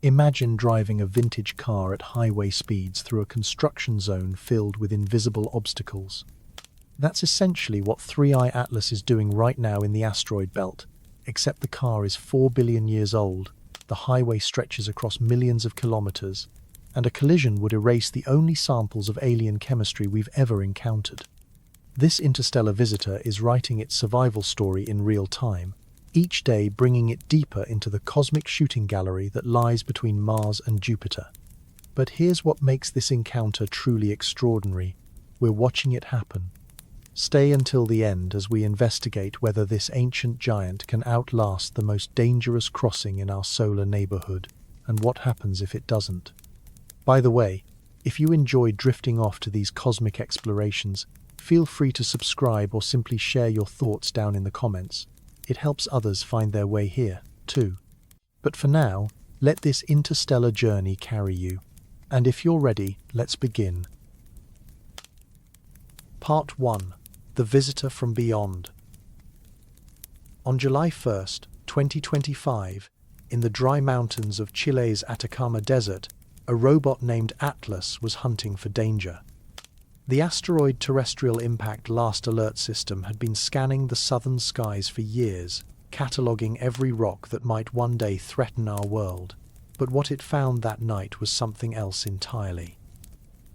Imagine driving a vintage car at highway speeds through a construction zone filled with invisible obstacles. That's essentially what 3I-ATLAS is doing right now in the asteroid belt, except the car is 4 billion years old, the highway stretches across millions of kilometers, and a collision would erase the only samples of alien chemistry we've ever encountered. This interstellar visitor is writing its survival story in real time, each day bringing it deeper into the cosmic shooting gallery that lies between Mars and Jupiter. But here's what makes this encounter truly extraordinary. We're watching it happen. Stay until the end as we investigate whether this ancient giant can outlast the most dangerous crossing in our solar neighborhood, and what happens if it doesn't. By the way, if you enjoy drifting off to these cosmic explorations, feel free to subscribe or simply share your thoughts down in the comments. It helps others find their way here, too. But for now, let this interstellar journey carry you. And if you're ready, let's begin. Part 1. The Visitor from Beyond. On July 1st, 2025, in the dry mountains of Chile's Atacama Desert, a robot named Atlas was hunting for danger. The asteroid terrestrial impact last alert system had been scanning the southern skies for years, cataloguing every rock that might one day threaten our world. But what it found that night was something else entirely.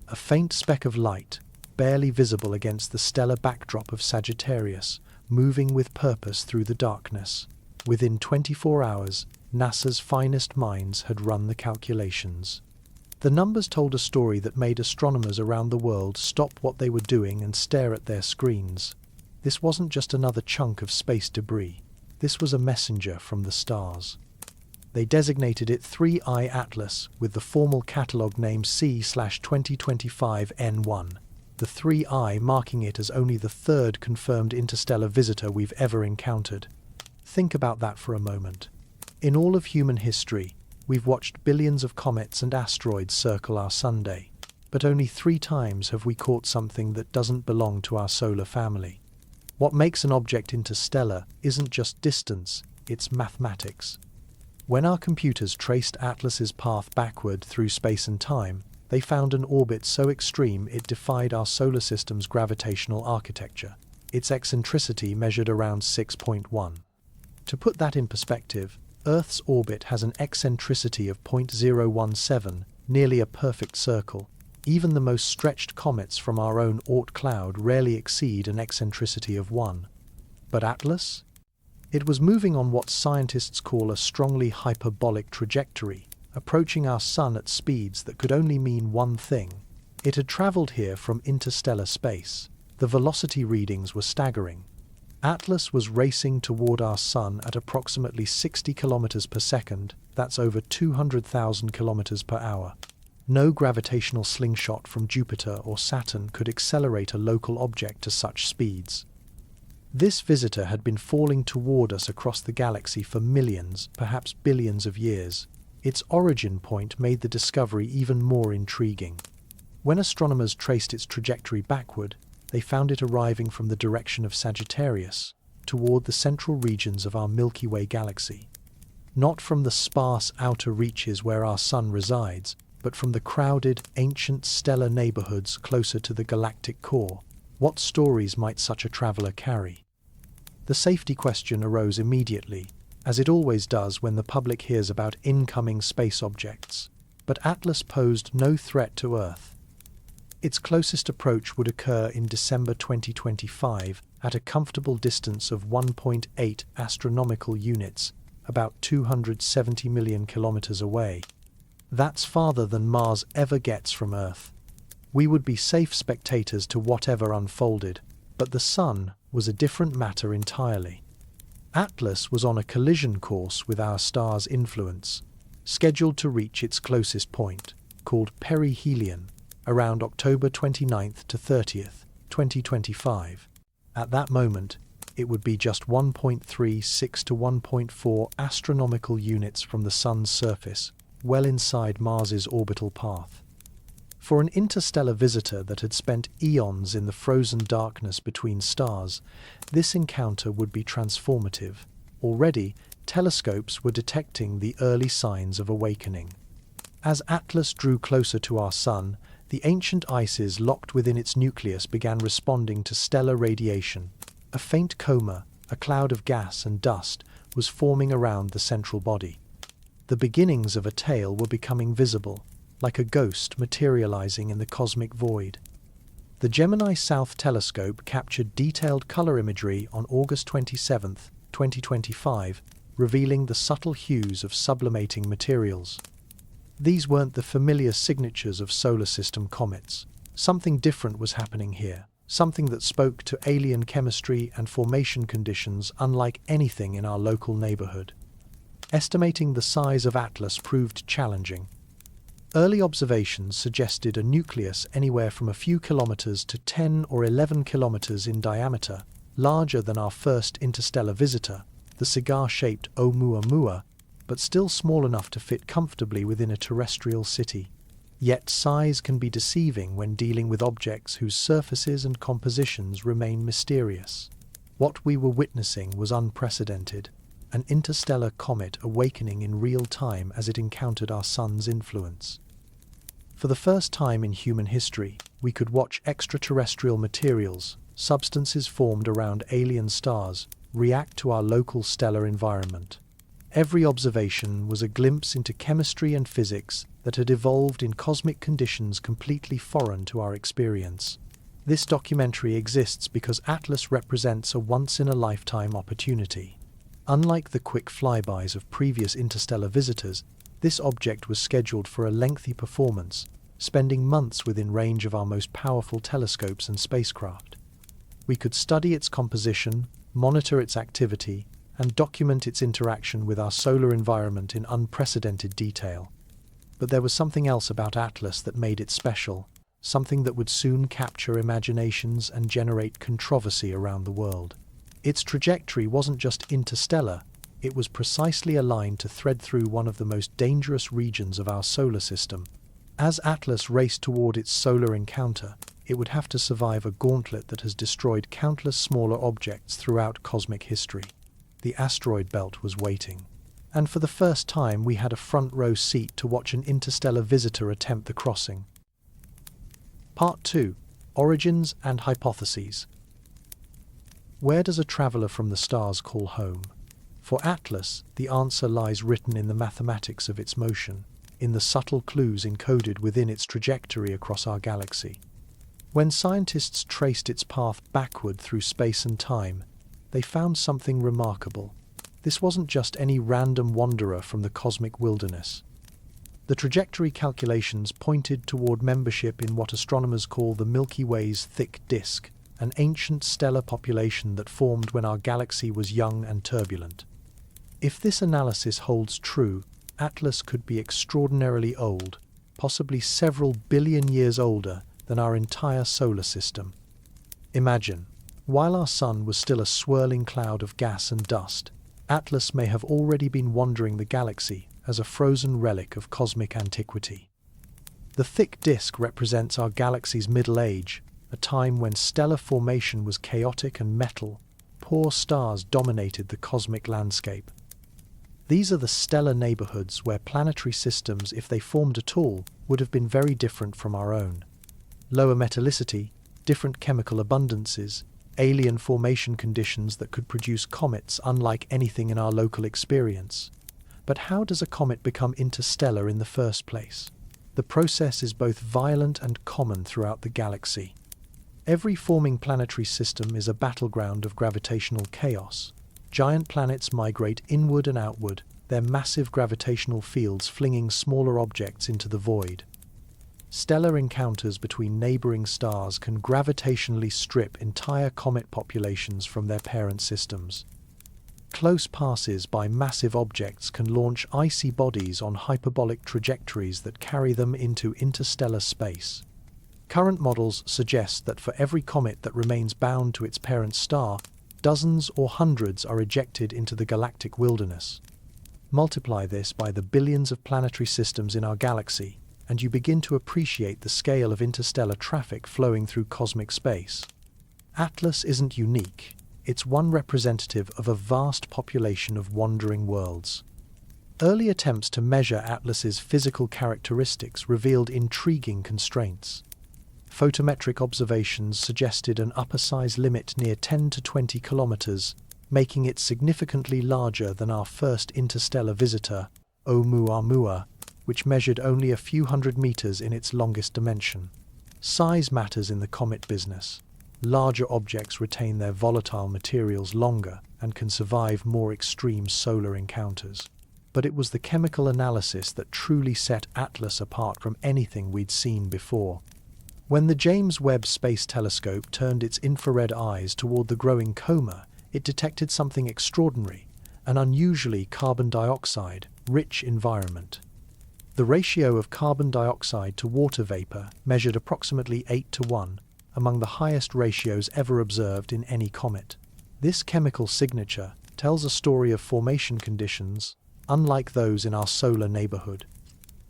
A faint speck of light, barely visible against the stellar backdrop of Sagittarius, moving with purpose through the darkness. Within 24 hours, NASA's finest minds had run the calculations. The numbers told a story that made astronomers around the world stop what they were doing and stare at their screens. This wasn't just another chunk of space debris. This was a messenger from the stars. They designated it 3I-ATLAS with the formal catalogue name C/2025N1, the 3I marking it as only the third confirmed interstellar visitor we've ever encountered. Think about that for a moment. In all of human history, we've watched billions of comets and asteroids circle our Sunday, but only 3 times have we caught something that doesn't belong to our solar family. What makes an object interstellar isn't just distance, it's mathematics. When our computers traced Atlas's path backward through space and time, they found an orbit so extreme it defied our solar system's gravitational architecture. Its eccentricity measured around 6.1. To put that in perspective, Earth's orbit has an eccentricity of 0.017, nearly a perfect circle. Even the most stretched comets from our own Oort cloud rarely exceed an eccentricity of 1. But Atlas? It was moving on what scientists call a strongly hyperbolic trajectory, approaching our Sun at speeds that could only mean one thing. It had traveled here from interstellar space. The velocity readings were staggering. Atlas was racing toward our Sun at approximately 60 kilometers per second, that's over 200,000 kilometers per hour. No gravitational slingshot from Jupiter or Saturn could accelerate a local object to such speeds. This visitor had been falling toward us across the galaxy for millions, perhaps billions of years. Its origin point made the discovery even more intriguing. When astronomers traced its trajectory backward, they found it arriving from the direction of Sagittarius, toward the central regions of our Milky Way galaxy. Not from the sparse outer reaches where our Sun resides, but from the crowded, ancient stellar neighborhoods closer to the galactic core. What stories might such a traveler carry? The safety question arose immediately, as it always does when the public hears about incoming space objects. But Atlas posed no threat to Earth. Its closest approach would occur in December 2025 at a comfortable distance of 1.8 astronomical units, about 270 million kilometers away. That's farther than Mars ever gets from Earth. We would be safe spectators to whatever unfolded, but the Sun was a different matter entirely. Atlas was on a collision course with our star's influence, scheduled to reach its closest point, called perihelion, around October 29th to 30th, 2025. At that moment, it would be just 1.36 to 1.4 astronomical units from the Sun's surface, well inside Mars's orbital path. For an interstellar visitor that had spent eons in the frozen darkness between stars, this encounter would be transformative. Already, telescopes were detecting the early signs of awakening. As ATLAS drew closer to our Sun, the ancient ices locked within its nucleus began responding to stellar radiation. A faint coma, a cloud of gas and dust, was forming around the central body. The beginnings of a tail were becoming visible, like a ghost materializing in the cosmic void. The Gemini South Telescope captured detailed color imagery on August 27, 2025, revealing the subtle hues of sublimating materials. These weren't the familiar signatures of solar system comets. Something different was happening here, something that spoke to alien chemistry and formation conditions unlike anything in our local neighborhood. Estimating the size of ATLAS proved challenging. Early observations suggested a nucleus anywhere from a few kilometers to 10 or 11 kilometers in diameter, larger than our first interstellar visitor, the cigar-shaped Oumuamua, but still small enough to fit comfortably within a terrestrial city. Yet size can be deceiving when dealing with objects whose surfaces and compositions remain mysterious. What we were witnessing was unprecedented, an interstellar comet awakening in real time as it encountered our Sun's influence. For the first time in human history, we could watch extraterrestrial materials, substances formed around alien stars, react to our local stellar environment. Every observation was a glimpse into chemistry and physics that had evolved in cosmic conditions completely foreign to our experience. This documentary exists because ATLAS represents a once-in-a-lifetime opportunity. Unlike the quick flybys of previous interstellar visitors, this object was scheduled for a lengthy performance, spending months within range of our most powerful telescopes and spacecraft. We could study its composition, monitor its activity, and document its interaction with our solar environment in unprecedented detail. But there was something else about ATLAS that made it special, something that would soon capture imaginations and generate controversy around the world. Its trajectory wasn't just interstellar, it was precisely aligned to thread through one of the most dangerous regions of our solar system. As ATLAS raced toward its solar encounter, it would have to survive a gauntlet that has destroyed countless smaller objects throughout cosmic history. The asteroid belt was waiting. And for the first time we had a front-row seat to watch an interstellar visitor attempt the crossing. Part 2. Origins and Hypotheses. Where does a traveler from the stars call home? For ATLAS, the answer lies written in the mathematics of its motion, in the subtle clues encoded within its trajectory across our galaxy. When scientists traced its path backward through space and time, they found something remarkable. This wasn't just any random wanderer from the cosmic wilderness. The trajectory calculations pointed toward membership in what astronomers call the Milky Way's thick disk, an ancient stellar population that formed when our galaxy was young and turbulent. If this analysis holds true, ATLAS could be extraordinarily old, possibly several billion years older than our entire solar system. Imagine, while our Sun was still a swirling cloud of gas and dust, ATLAS may have already been wandering the galaxy as a frozen relic of cosmic antiquity. The thick disk represents our galaxy's middle age, a time when stellar formation was chaotic and metal. Poor stars dominated the cosmic landscape. These are the stellar neighborhoods where planetary systems, if they formed at all, would have been very different from our own. Lower metallicity, different chemical abundances, alien formation conditions that could produce comets unlike anything in our local experience. But how does a comet become interstellar in the first place? The process is both violent and common throughout the galaxy. Every forming planetary system is a battleground of gravitational chaos. Giant planets migrate inward and outward, their massive gravitational fields flinging smaller objects into the void. Stellar encounters between neighboring stars can gravitationally strip entire comet populations from their parent systems. Close passes by massive objects can launch icy bodies on hyperbolic trajectories that carry them into interstellar space. Current models suggest that for every comet that remains bound to its parent star, dozens or hundreds are ejected into the galactic wilderness. Multiply this by the billions of planetary systems in our galaxy, and you begin to appreciate the scale of interstellar traffic flowing through cosmic space. ATLAS isn't unique. It's one representative of a vast population of wandering worlds. Early attempts to measure Atlas's physical characteristics revealed intriguing constraints. Photometric observations suggested an upper size limit near 10 to 20 kilometers, making it significantly larger than our first interstellar visitor, Oumuamua, which measured only a few hundred meters in its longest dimension. Size matters in the comet business. Larger objects retain their volatile materials longer and can survive more extreme solar encounters. But it was the chemical analysis that truly set Atlas apart from anything we'd seen before. When the James Webb Space Telescope turned its infrared eyes toward the growing coma, it detected something extraordinary, an unusually carbon dioxide-rich environment. The ratio of carbon dioxide to water vapor measured approximately 8:1, among the highest ratios ever observed in any comet. This chemical signature tells a story of formation conditions unlike those in our solar neighborhood.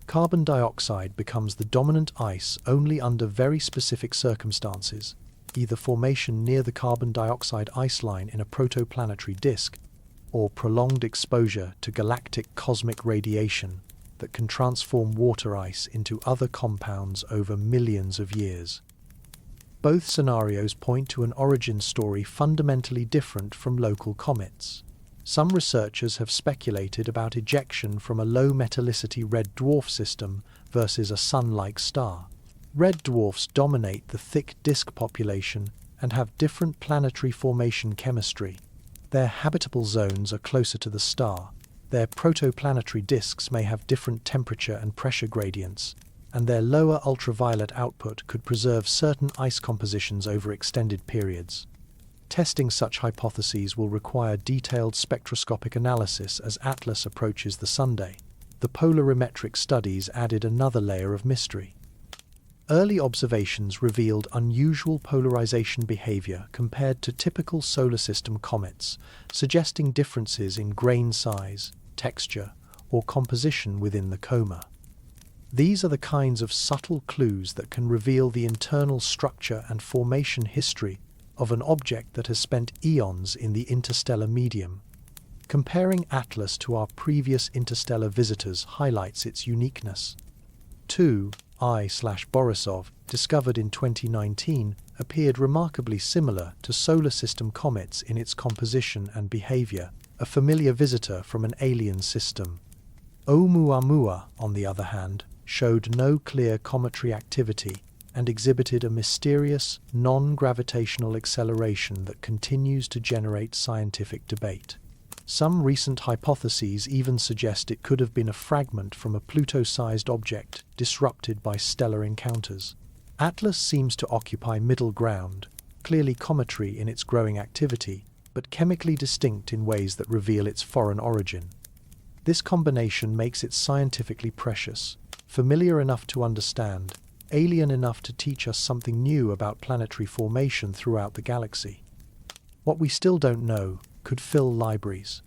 Carbon dioxide becomes the dominant ice only under very specific circumstances, either formation near the carbon dioxide ice line in a protoplanetary disk, or prolonged exposure to galactic cosmic radiation that can transform water ice into other compounds over millions of years. Both scenarios point to an origin story fundamentally different from local comets. Some researchers have speculated about ejection from a low metallicity red dwarf system versus a Sun-like star. Red dwarfs dominate the thick disk population and have different planetary formation chemistry. Their habitable zones are closer to the star. Their protoplanetary disks may have different temperature and pressure gradients, and their lower ultraviolet output could preserve certain ice compositions over extended periods. Testing such hypotheses will require detailed spectroscopic analysis as Atlas approaches the Sunday. The polarimetric studies added another layer of mystery. Early observations revealed unusual polarization behavior compared to typical solar system comets, suggesting differences in grain size, texture, or composition within the coma. These are the kinds of subtle clues that can reveal the internal structure and formation history of an object that has spent eons in the interstellar medium. Comparing Atlas to our previous interstellar visitors highlights its uniqueness. 2I-Borisov, discovered in 2019, appeared remarkably similar to solar system comets in its composition and behavior, a familiar visitor from an alien system. Oumuamua, on the other hand, showed no clear cometary activity and exhibited a mysterious, non-gravitational acceleration that continues to generate scientific debate. Some recent hypotheses even suggest it could have been a fragment from a Pluto-sized object disrupted by stellar encounters. Atlas seems to occupy middle ground, clearly cometary in its growing activity, but chemically distinct in ways that reveal its foreign origin. This combination makes it scientifically precious, familiar enough to understand, alien enough to teach us something new about planetary formation throughout the galaxy. What we still don't know could fill libraries.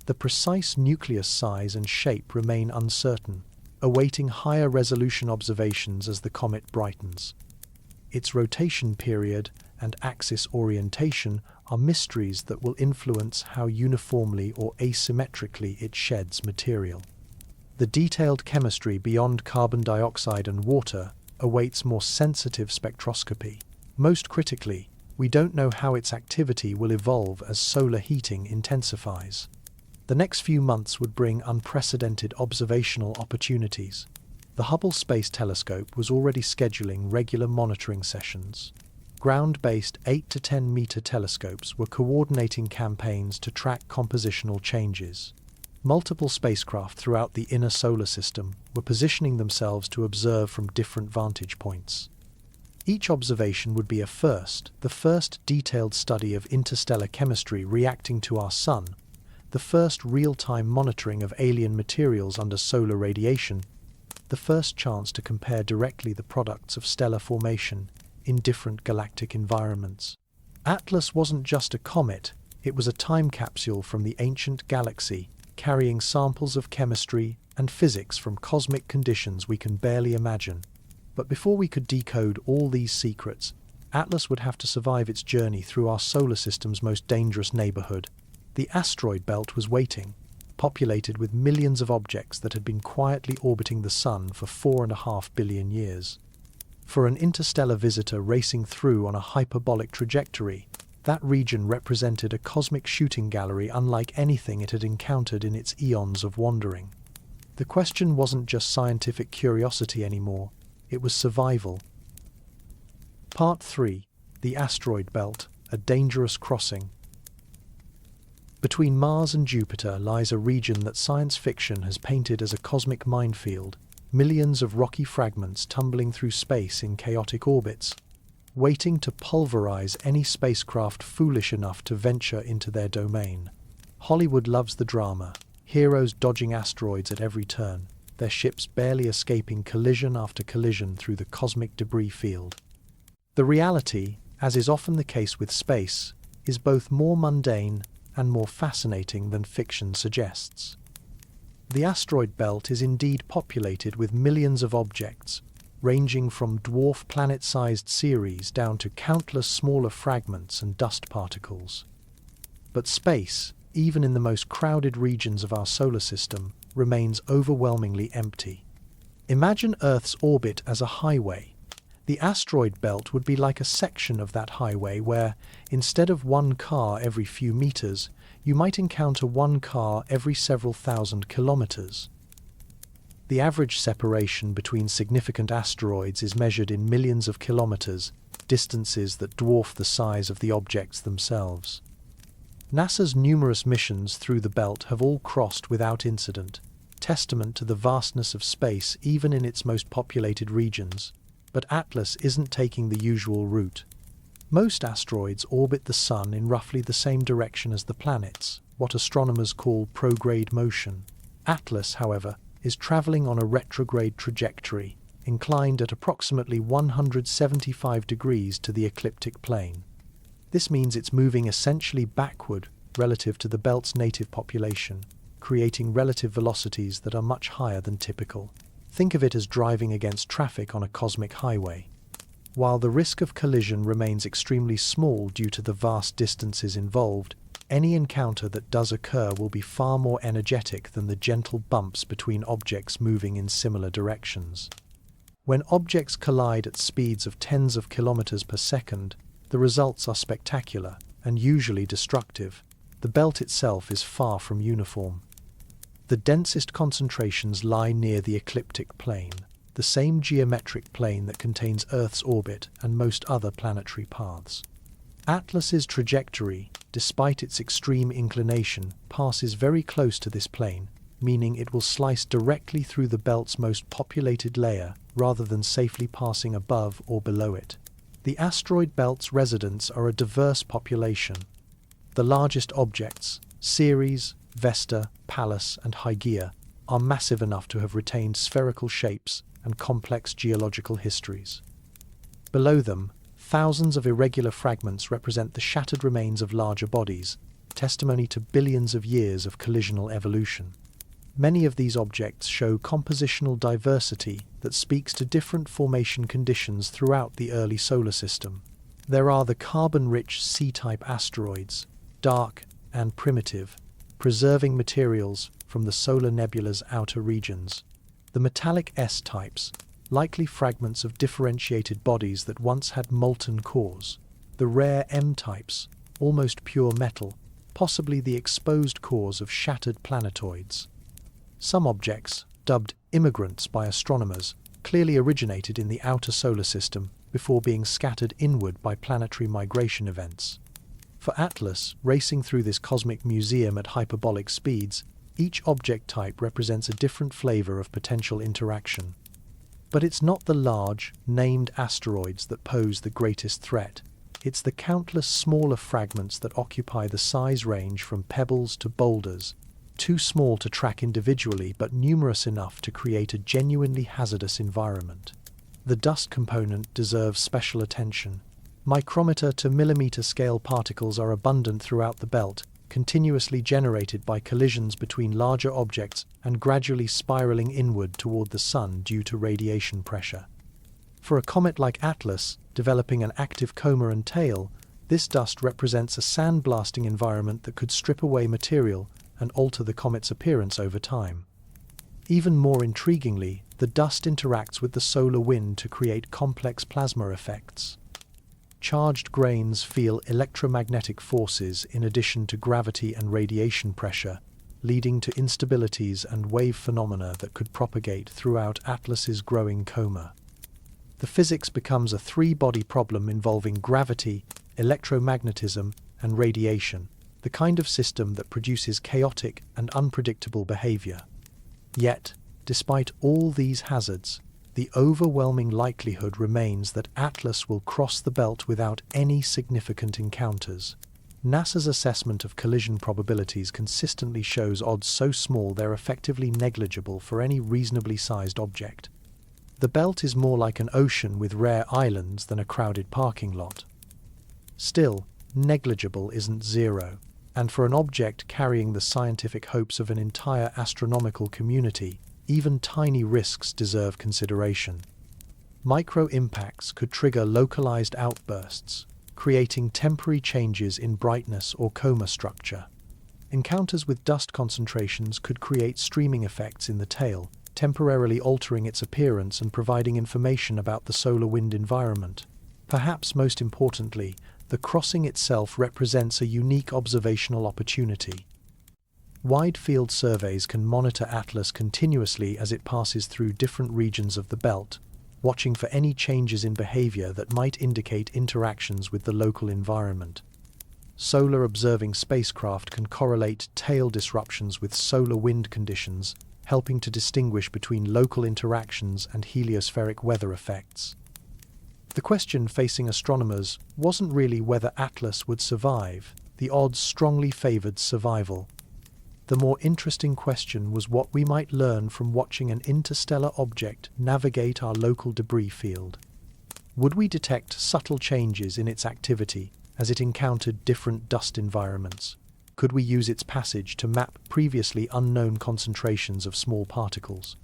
The precise nucleus size and shape remain uncertain, awaiting higher resolution observations as the comet brightens. Its rotation period and axis orientation are mysteries that will influence how uniformly or asymmetrically it sheds material. The detailed chemistry beyond carbon dioxide and water awaits more sensitive spectroscopy. Most critically, we don't know how its activity will evolve as solar heating intensifies. The next few months would bring unprecedented observational opportunities. The Hubble Space Telescope was already scheduling regular monitoring sessions. Ground-based 8 to 10 meter telescopes were coordinating campaigns to track compositional changes. Multiple spacecraft throughout the inner solar system were positioning themselves to observe from different vantage points. Each observation would be a first, the first detailed study of interstellar chemistry reacting to our Sun, the first real-time monitoring of alien materials under solar radiation, the first chance to compare directly the products of stellar formation in different galactic environments. Atlas wasn't just a comet, it was a time capsule from the ancient galaxy, carrying samples of chemistry and physics from cosmic conditions we can barely imagine. But before we could decode all these secrets, Atlas would have to survive its journey through our solar system's most dangerous neighborhood. The asteroid belt was waiting, populated with millions of objects that had been quietly orbiting the Sun for 4.5 billion years. For an interstellar visitor racing through on a hyperbolic trajectory, that region represented a cosmic shooting gallery unlike anything it had encountered in its eons of wandering. The question wasn't just scientific curiosity anymore, it was survival. Part 3. The Asteroid Belt, a Dangerous Crossing. Between Mars and Jupiter lies a region that science fiction has painted as a cosmic minefield, millions of rocky fragments tumbling through space in chaotic orbits, waiting to pulverize any spacecraft foolish enough to venture into their domain. Hollywood loves the drama, heroes dodging asteroids at every turn, their ships barely escaping collision after collision through the cosmic debris field. The reality, as is often the case with space, is both more mundane and more fascinating than fiction suggests. The asteroid belt is indeed populated with millions of objects, ranging from dwarf planet-sized series down to countless smaller fragments and dust particles. But space, even in the most crowded regions of our solar system, remains overwhelmingly empty. Imagine Earth's orbit as a highway. The asteroid belt would be like a section of that highway where, instead of one car every few meters, you might encounter one car every several thousand kilometers. The average separation between significant asteroids is measured in millions of kilometers, distances that dwarf the size of the objects themselves. NASA's numerous missions through the belt have all crossed without incident, testament to the vastness of space even in its most populated regions. But Atlas isn't taking the usual route. Most asteroids orbit the Sun in roughly the same direction as the planets, what astronomers call prograde motion. Atlas, however, is traveling on a retrograde trajectory, inclined at approximately 175 degrees to the ecliptic plane. This means it's moving essentially backward relative to the belt's native population, creating relative velocities that are much higher than typical. Think of it as driving against traffic on a cosmic highway. While the risk of collision remains extremely small due to the vast distances involved, any encounter that does occur will be far more energetic than the gentle bumps between objects moving in similar directions. When objects collide at speeds of tens of kilometers per second, the results are spectacular and usually destructive. The belt itself is far from uniform. The densest concentrations lie near the ecliptic plane, the same geometric plane that contains Earth's orbit and most other planetary paths. Atlas's trajectory, despite its extreme inclination, passes very close to this plane, meaning it will slice directly through the belt's most populated layer rather than safely passing above or below it. The asteroid belt's residents are a diverse population. The largest objects, Ceres, Vesta, Pallas, and Hygeia, are massive enough to have retained spherical shapes and complex geological histories. Below them, thousands of irregular fragments represent the shattered remains of larger bodies, testimony to billions of years of collisional evolution. Many of these objects show compositional diversity that speaks to different formation conditions throughout the early solar system. There are the carbon-rich C-type asteroids, dark and primitive, preserving materials from the solar nebula's outer regions. The metallic S-types, likely fragments of differentiated bodies that once had molten cores. The rare M-types, almost pure metal, possibly the exposed cores of shattered planetoids. Some objects, dubbed immigrants by astronomers, clearly originated in the outer solar system before being scattered inward by planetary migration events. For Atlas, racing through this cosmic museum at hyperbolic speeds, each object type represents a different flavor of potential interaction. But it's not the large, named asteroids that pose the greatest threat. It's the countless smaller fragments that occupy the size range from pebbles to boulders, too small to track individually but numerous enough to create a genuinely hazardous environment. The dust component deserves special attention. Micrometer to millimeter scale particles are abundant throughout the belt, continuously generated by collisions between larger objects and gradually spiraling inward toward the Sun due to radiation pressure. For a comet like Atlas, developing an active coma and tail, this dust represents a sandblasting environment that could strip away material and alter the comet's appearance over time. Even more intriguingly, the dust interacts with the solar wind to create complex plasma effects. Charged grains feel electromagnetic forces in addition to gravity and radiation pressure, leading to instabilities and wave phenomena that could propagate throughout Atlas's growing coma. The physics becomes a three-body problem involving gravity, electromagnetism, and radiation, the kind of system that produces chaotic and unpredictable behavior. Yet, despite all these hazards, the overwhelming likelihood remains that Atlas will cross the belt without any significant encounters. NASA's assessment of collision probabilities consistently shows odds so small they're effectively negligible for any reasonably sized object. The belt is more like an ocean with rare islands than a crowded parking lot. Still, negligible isn't zero, and for an object carrying the scientific hopes of an entire astronomical community, even tiny risks deserve consideration. Micro-impacts could trigger localized outbursts, creating temporary changes in brightness or coma structure. Encounters with dust concentrations could create streaming effects in the tail, temporarily altering its appearance and providing information about the solar wind environment. Perhaps most importantly, the crossing itself represents a unique observational opportunity. Wide-field surveys can monitor Atlas continuously as it passes through different regions of the belt, watching for any changes in behavior that might indicate interactions with the local environment. Solar observing spacecraft can correlate tail disruptions with solar wind conditions, helping to distinguish between local interactions and heliospheric weather effects. The question facing astronomers wasn't really whether Atlas would survive. The odds strongly favored survival. The more interesting question was what we might learn from watching an interstellar object navigate our local debris field. Would we detect subtle changes in its activity as it encountered different dust environments? Could we use its passage to map previously unknown concentrations of small particles?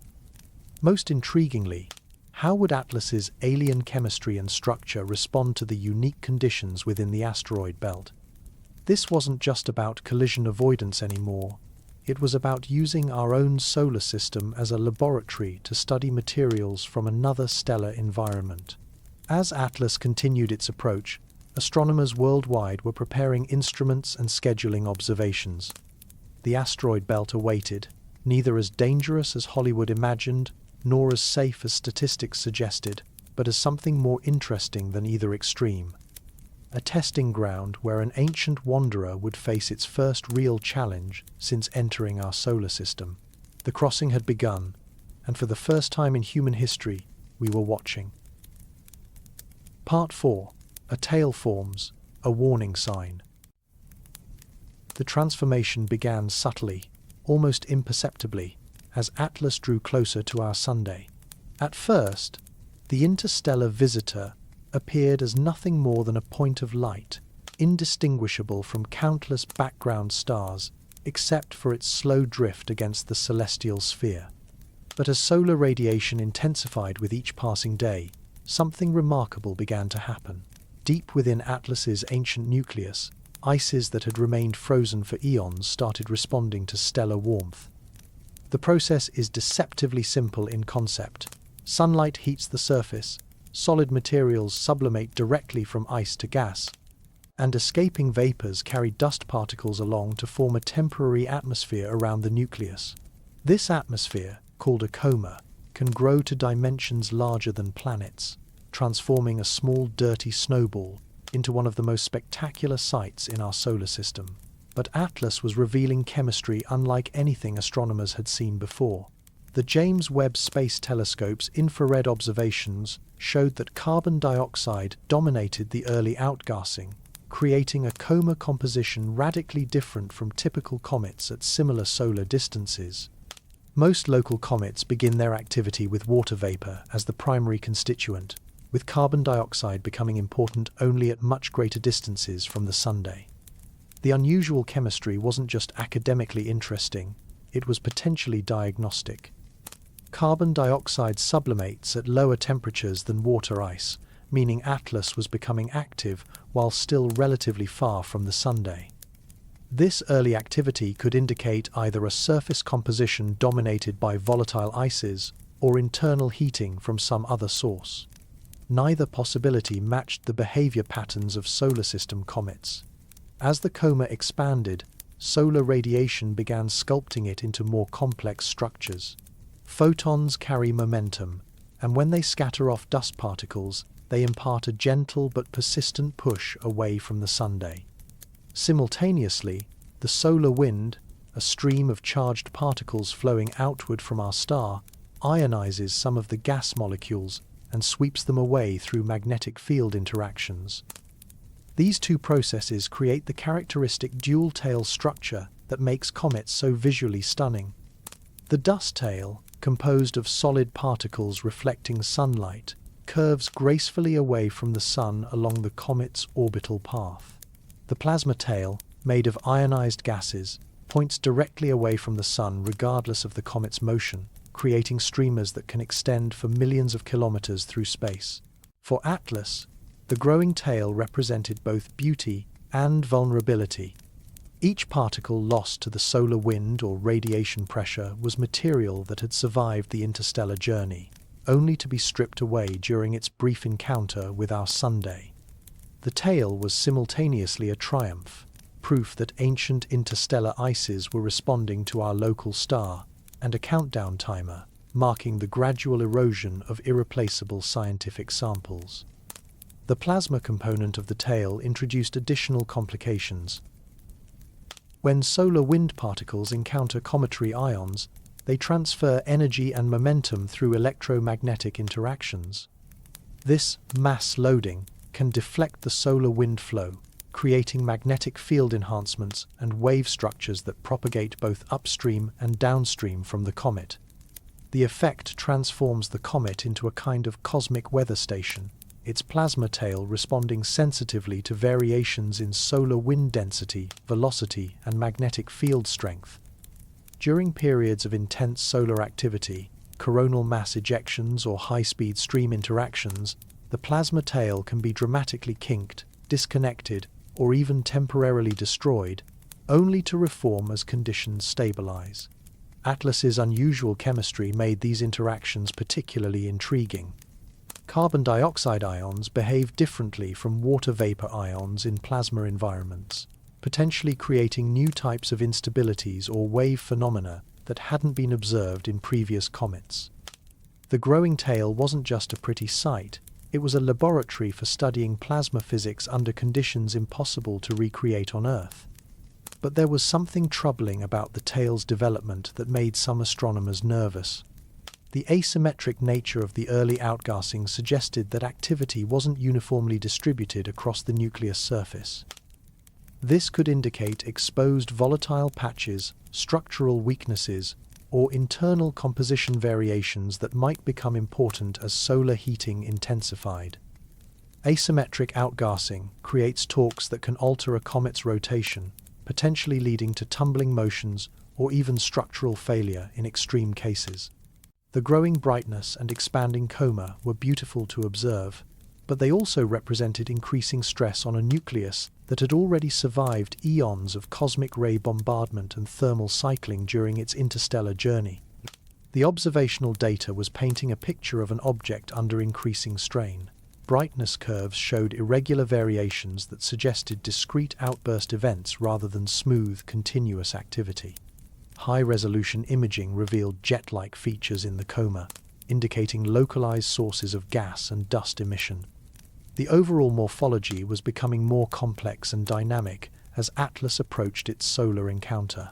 Most intriguingly, how would Atlas's alien chemistry and structure respond to the unique conditions within the asteroid belt? This wasn't just about collision avoidance anymore. It was about using our own solar system as a laboratory to study materials from another stellar environment. As Atlas continued its approach, astronomers worldwide were preparing instruments and scheduling observations. The asteroid belt awaited, neither as dangerous as Hollywood imagined, nor as safe as statistics suggested, but as something more interesting than either extreme. A testing ground where an ancient wanderer would face its first real challenge since entering our solar system. The crossing had begun, and for the first time in human history, we were watching. Part 4. A tail forms, a warning sign. The transformation began subtly, almost imperceptibly, as Atlas drew closer to our Sunday. At first, the interstellar visitor appeared as nothing more than a point of light, indistinguishable from countless background stars, except for its slow drift against the celestial sphere. But as solar radiation intensified with each passing day, something remarkable began to happen. Deep within Atlas's ancient nucleus, ices that had remained frozen for eons started responding to stellar warmth. The process is deceptively simple in concept. Sunlight heats the surface, solid materials sublimate directly from ice to gas, and escaping vapors carry dust particles along to form a temporary atmosphere around the nucleus. This atmosphere, called a coma, can grow to dimensions larger than planets, transforming a small dirty snowball into one of the most spectacular sights in our solar system. But Atlas was revealing chemistry unlike anything astronomers had seen before. The James Webb Space Telescope's infrared observations showed that carbon dioxide dominated the early outgassing, creating a coma composition radically different from typical comets at similar solar distances. Most local comets begin their activity with water vapor as the primary constituent, with carbon dioxide becoming important only at much greater distances from the Sunday. The unusual chemistry wasn't just academically interesting, it was potentially diagnostic. Carbon dioxide sublimates at lower temperatures than water ice, meaning ATLAS was becoming active while still relatively far from the sunday. This early activity could indicate either a surface composition dominated by volatile ices or internal heating from some other source. Neither possibility matched the behavior patterns of solar system comets. As the coma expanded, solar radiation began sculpting it into more complex structures. Photons carry momentum, and when they scatter off dust particles, they impart a gentle but persistent push away from the sunday. Simultaneously, the solar wind, a stream of charged particles flowing outward from our star, ionizes some of the gas molecules and sweeps them away through magnetic field interactions. These two processes create the characteristic dual-tail structure that makes comets so visually stunning. The dust tail, composed of solid particles reflecting sunlight, curves gracefully away from the sun along the comet's orbital path. The plasma tail, made of ionized gases, points directly away from the sun regardless of the comet's motion, creating streamers that can extend for millions of kilometers through space. For ATLAS, the growing tail represented both beauty and vulnerability. Each particle lost to the solar wind or radiation pressure was material that had survived the interstellar journey, only to be stripped away during its brief encounter with our sunday. The tail was simultaneously a triumph, proof that ancient interstellar ices were responding to our local star, and a countdown timer, marking the gradual erosion of irreplaceable scientific samples. The plasma component of the tail introduced additional complications. When solar wind particles encounter cometary ions, they transfer energy and momentum through electromagnetic interactions. This mass loading can deflect the solar wind flow, creating magnetic field enhancements and wave structures that propagate both upstream and downstream from the comet. The effect transforms the comet into a kind of cosmic weather station, its plasma tail responding sensitively to variations in solar wind density, velocity, and magnetic field strength. During periods of intense solar activity, coronal mass ejections or high-speed stream interactions, the plasma tail can be dramatically kinked, disconnected, or even temporarily destroyed, only to reform as conditions stabilize. ATLAS's unusual chemistry made these interactions particularly intriguing. Carbon dioxide ions behave differently from water vapor ions in plasma environments, potentially creating new types of instabilities or wave phenomena that hadn't been observed in previous comets. The growing tail wasn't just a pretty sight, it was a laboratory for studying plasma physics under conditions impossible to recreate on Earth. But there was something troubling about the tail's development that made some astronomers nervous. The asymmetric nature of the early outgassing suggested that activity wasn't uniformly distributed across the nucleus surface. This could indicate exposed volatile patches, structural weaknesses, or internal composition variations that might become important as solar heating intensified. Asymmetric outgassing creates torques that can alter a comet's rotation, potentially leading to tumbling motions or even structural failure in extreme cases. The growing brightness and expanding coma were beautiful to observe, but they also represented increasing stress on a nucleus that had already survived eons of cosmic ray bombardment and thermal cycling during its interstellar journey. The observational data was painting a picture of an object under increasing strain. Brightness curves showed irregular variations that suggested discrete outburst events rather than smooth, continuous activity. High-resolution imaging revealed jet-like features in the coma, indicating localized sources of gas and dust emission. The overall morphology was becoming more complex and dynamic as ATLAS approached its solar encounter.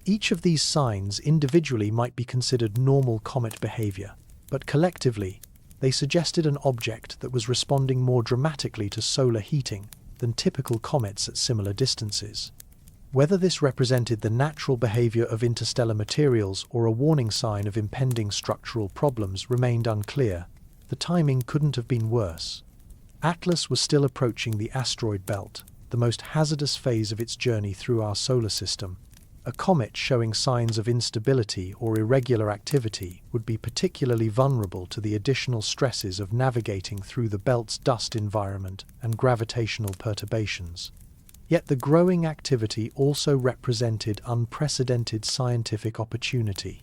Each of these signs individually might be considered normal comet behavior, but collectively, they suggested an object that was responding more dramatically to solar heating than typical comets at similar distances. Whether this represented the natural behavior of interstellar materials or a warning sign of impending structural problems remained unclear. The timing couldn't have been worse. ATLAS was still approaching the asteroid belt, the most hazardous phase of its journey through our solar system. A comet showing signs of instability or irregular activity would be particularly vulnerable to the additional stresses of navigating through the belt's dust environment and gravitational perturbations. Yet the growing activity also represented unprecedented scientific opportunity.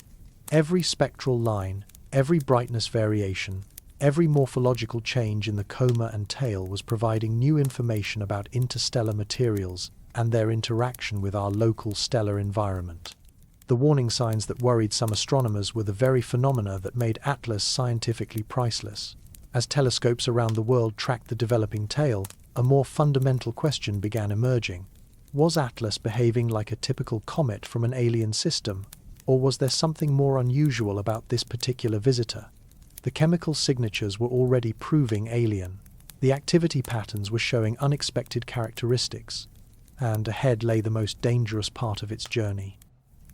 Every spectral line, every brightness variation, every morphological change in the coma and tail was providing new information about interstellar materials and their interaction with our local stellar environment. The warning signs that worried some astronomers were the very phenomena that made ATLAS scientifically priceless. As telescopes around the world tracked the developing tail, a more fundamental question began emerging. Was ATLAS behaving like a typical comet from an alien system, or was there something more unusual about this particular visitor? The chemical signatures were already proving alien. The activity patterns were showing unexpected characteristics, and ahead lay the most dangerous part of its journey.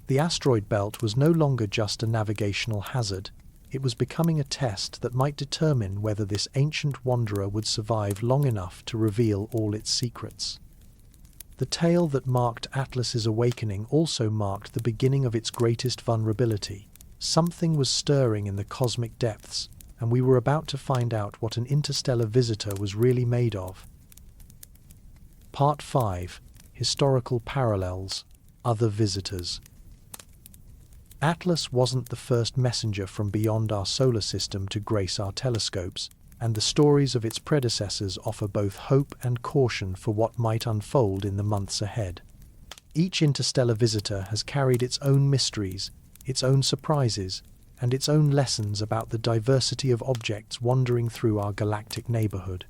The asteroid belt was no longer just a navigational hazard. It was becoming a test that might determine whether this ancient wanderer would survive long enough to reveal all its secrets. The tale that marked Atlas's awakening also marked the beginning of its greatest vulnerability. Something was stirring in the cosmic depths, and we were about to find out what an interstellar visitor was really made of. Part 5. Historical Parallels. Other Visitors. ATLAS wasn't the first messenger from beyond our solar system to grace our telescopes, and the stories of its predecessors offer both hope and caution for what might unfold in the months ahead. Each interstellar visitor has carried its own mysteries, its own surprises, and its own lessons about the diversity of objects wandering through our galactic neighborhood.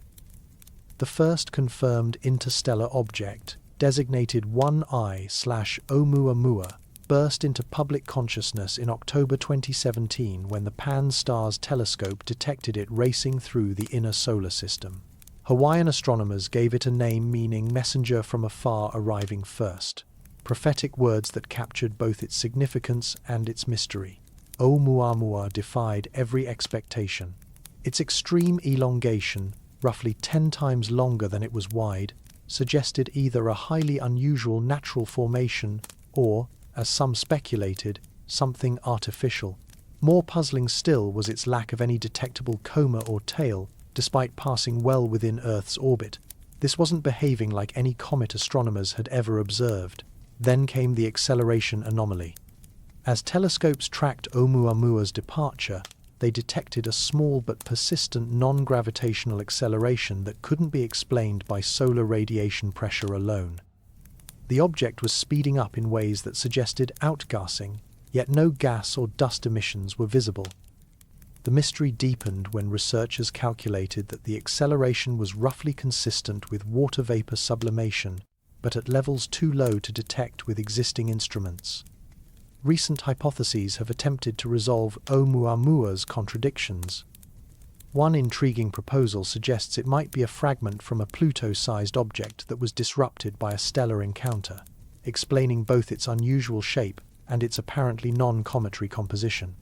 The first confirmed interstellar object, designated 1I/Oumuamua, burst into public consciousness in October 2017 when the Pan-STARRS telescope detected it racing through the inner solar system. Hawaiian astronomers gave it a name meaning messenger from afar arriving first, prophetic words that captured both its significance and its mystery. Oumuamua defied every expectation. Its extreme elongation, roughly 10 times longer than it was wide, suggested either a highly unusual natural formation or, as some speculated, something artificial. More puzzling still was its lack of any detectable coma or tail, despite passing well within Earth's orbit. This wasn't behaving like any comet astronomers had ever observed. Then came the acceleration anomaly. As telescopes tracked Oumuamua's departure, they detected a small but persistent non-gravitational acceleration that couldn't be explained by solar radiation pressure alone. The object was speeding up in ways that suggested outgassing, yet no gas or dust emissions were visible. The mystery deepened when researchers calculated that the acceleration was roughly consistent with water vapor sublimation, but at levels too low to detect with existing instruments. Recent hypotheses have attempted to resolve Oumuamua's contradictions. One intriguing proposal suggests it might be a fragment from a Pluto-sized object that was disrupted by a stellar encounter, explaining both its unusual shape and its apparently non-cometary composition.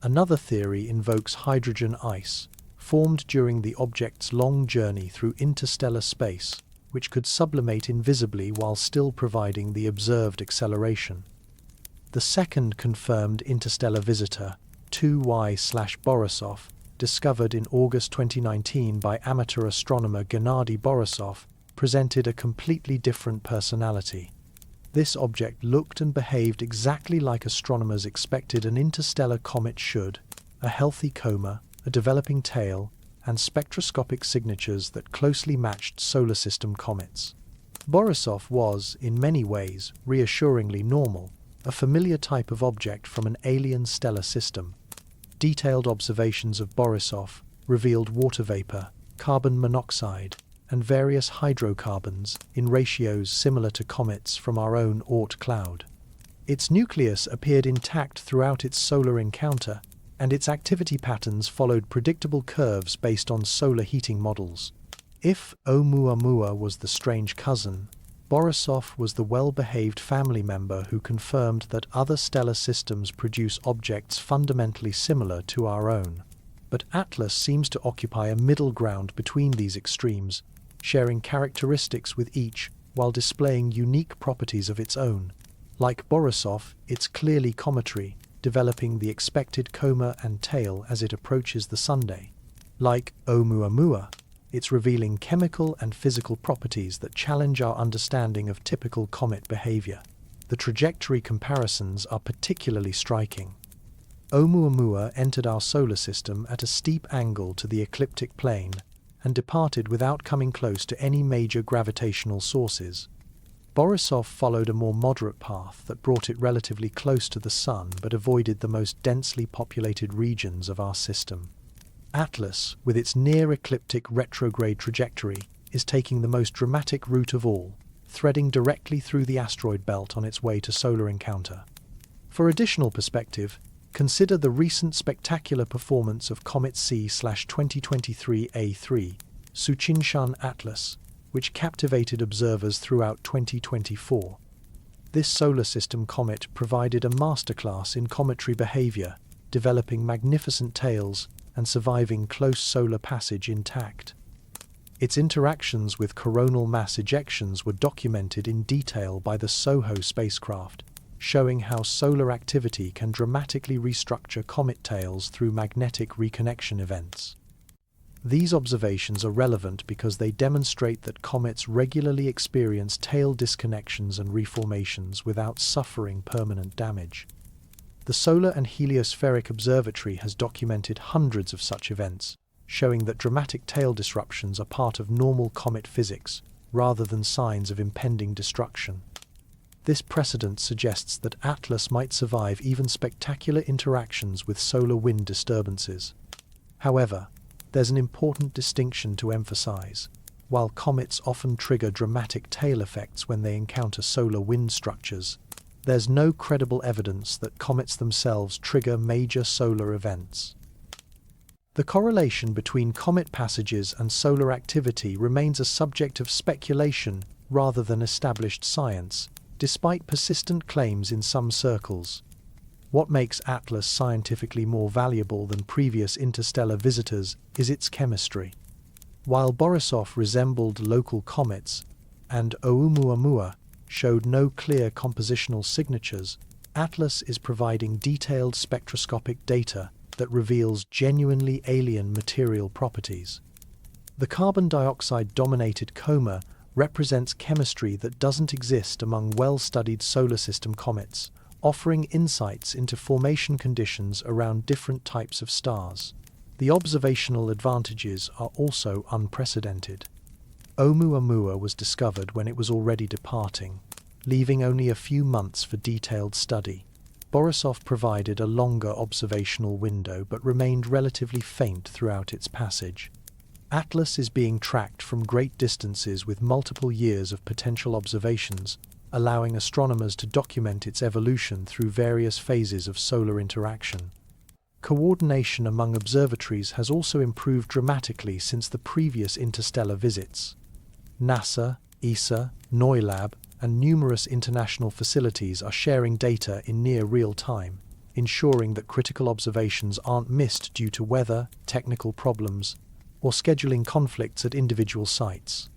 Another theory invokes hydrogen ice, formed during the object's long journey through interstellar space, which could sublimate invisibly while still providing the observed acceleration. The second confirmed interstellar visitor, 2Y/Borisov, discovered in August 2019 by amateur astronomer Gennady Borisov, presented a completely different personality. This object looked and behaved exactly like astronomers expected an interstellar comet should: a healthy coma, a developing tail, and spectroscopic signatures that closely matched solar system comets. Borisov was, in many ways, reassuringly normal, a familiar type of object from an alien stellar system. Detailed observations of Borisov revealed water vapor, carbon monoxide, and various hydrocarbons in ratios similar to comets from our own Oort cloud. Its nucleus appeared intact throughout its solar encounter, and its activity patterns followed predictable curves based on solar heating models. If Oumuamua was the strange cousin, Borisov was the well-behaved family member who confirmed that other stellar systems produce objects fundamentally similar to our own. But ATLAS seems to occupy a middle ground between these extremes, sharing characteristics with each while displaying unique properties of its own. Like Borisov, it's clearly cometary, developing the expected coma and tail as it approaches the Sunday. Like Oumuamua, it's revealing chemical and physical properties that challenge our understanding of typical comet behavior. The trajectory comparisons are particularly striking. Oumuamua entered our solar system at a steep angle to the ecliptic plane and departed without coming close to any major gravitational sources. Borisov followed a more moderate path that brought it relatively close to the Sun but avoided the most densely populated regions of our system. ATLAS, with its near-ecliptic retrograde trajectory, is taking the most dramatic route of all, threading directly through the asteroid belt on its way to solar encounter. For additional perspective, consider the recent spectacular performance of Comet C/2023 Tsuchinshan Atlas, which captivated observers throughout 2024. This solar system comet provided a masterclass in cometary behavior, developing magnificent tails and surviving close solar passage intact. Its interactions with coronal mass ejections were documented in detail by the SOHO spacecraft, showing how solar activity can dramatically restructure comet tails through magnetic reconnection events. These observations are relevant because they demonstrate that comets regularly experience tail disconnections and reformations without suffering permanent damage. The Solar and Heliospheric Observatory has documented hundreds of such events, showing that dramatic tail disruptions are part of normal comet physics, rather than signs of impending destruction. This precedent suggests that ATLAS might survive even spectacular interactions with solar wind disturbances. However, there's an important distinction to emphasize. While comets often trigger dramatic tail effects when they encounter solar wind structures, there's no credible evidence that comets themselves trigger major solar events. The correlation between comet passages and solar activity remains a subject of speculation rather than established science, despite persistent claims in some circles. What makes ATLAS scientifically more valuable than previous interstellar visitors is its chemistry. While Borisov resembled local comets and Oumuamua showed no clear compositional signatures, ATLAS is providing detailed spectroscopic data that reveals genuinely alien material properties. The carbon dioxide-dominated coma represents chemistry that doesn't exist among well-studied solar system comets, offering insights into formation conditions around different types of stars. The observational advantages are also unprecedented. Oumuamua was discovered when it was already departing, leaving only a few months for detailed study. Borisov provided a longer observational window but remained relatively faint throughout its passage. ATLAS is being tracked from great distances with multiple years of potential observations, allowing astronomers to document its evolution through various phases of solar interaction. Coordination among observatories has also improved dramatically since the previous interstellar visits. NASA, ESA, NOILAB, and numerous international facilities are sharing data in near real time, ensuring that critical observations aren't missed due to weather, technical problems, or scheduling conflicts at individual sites.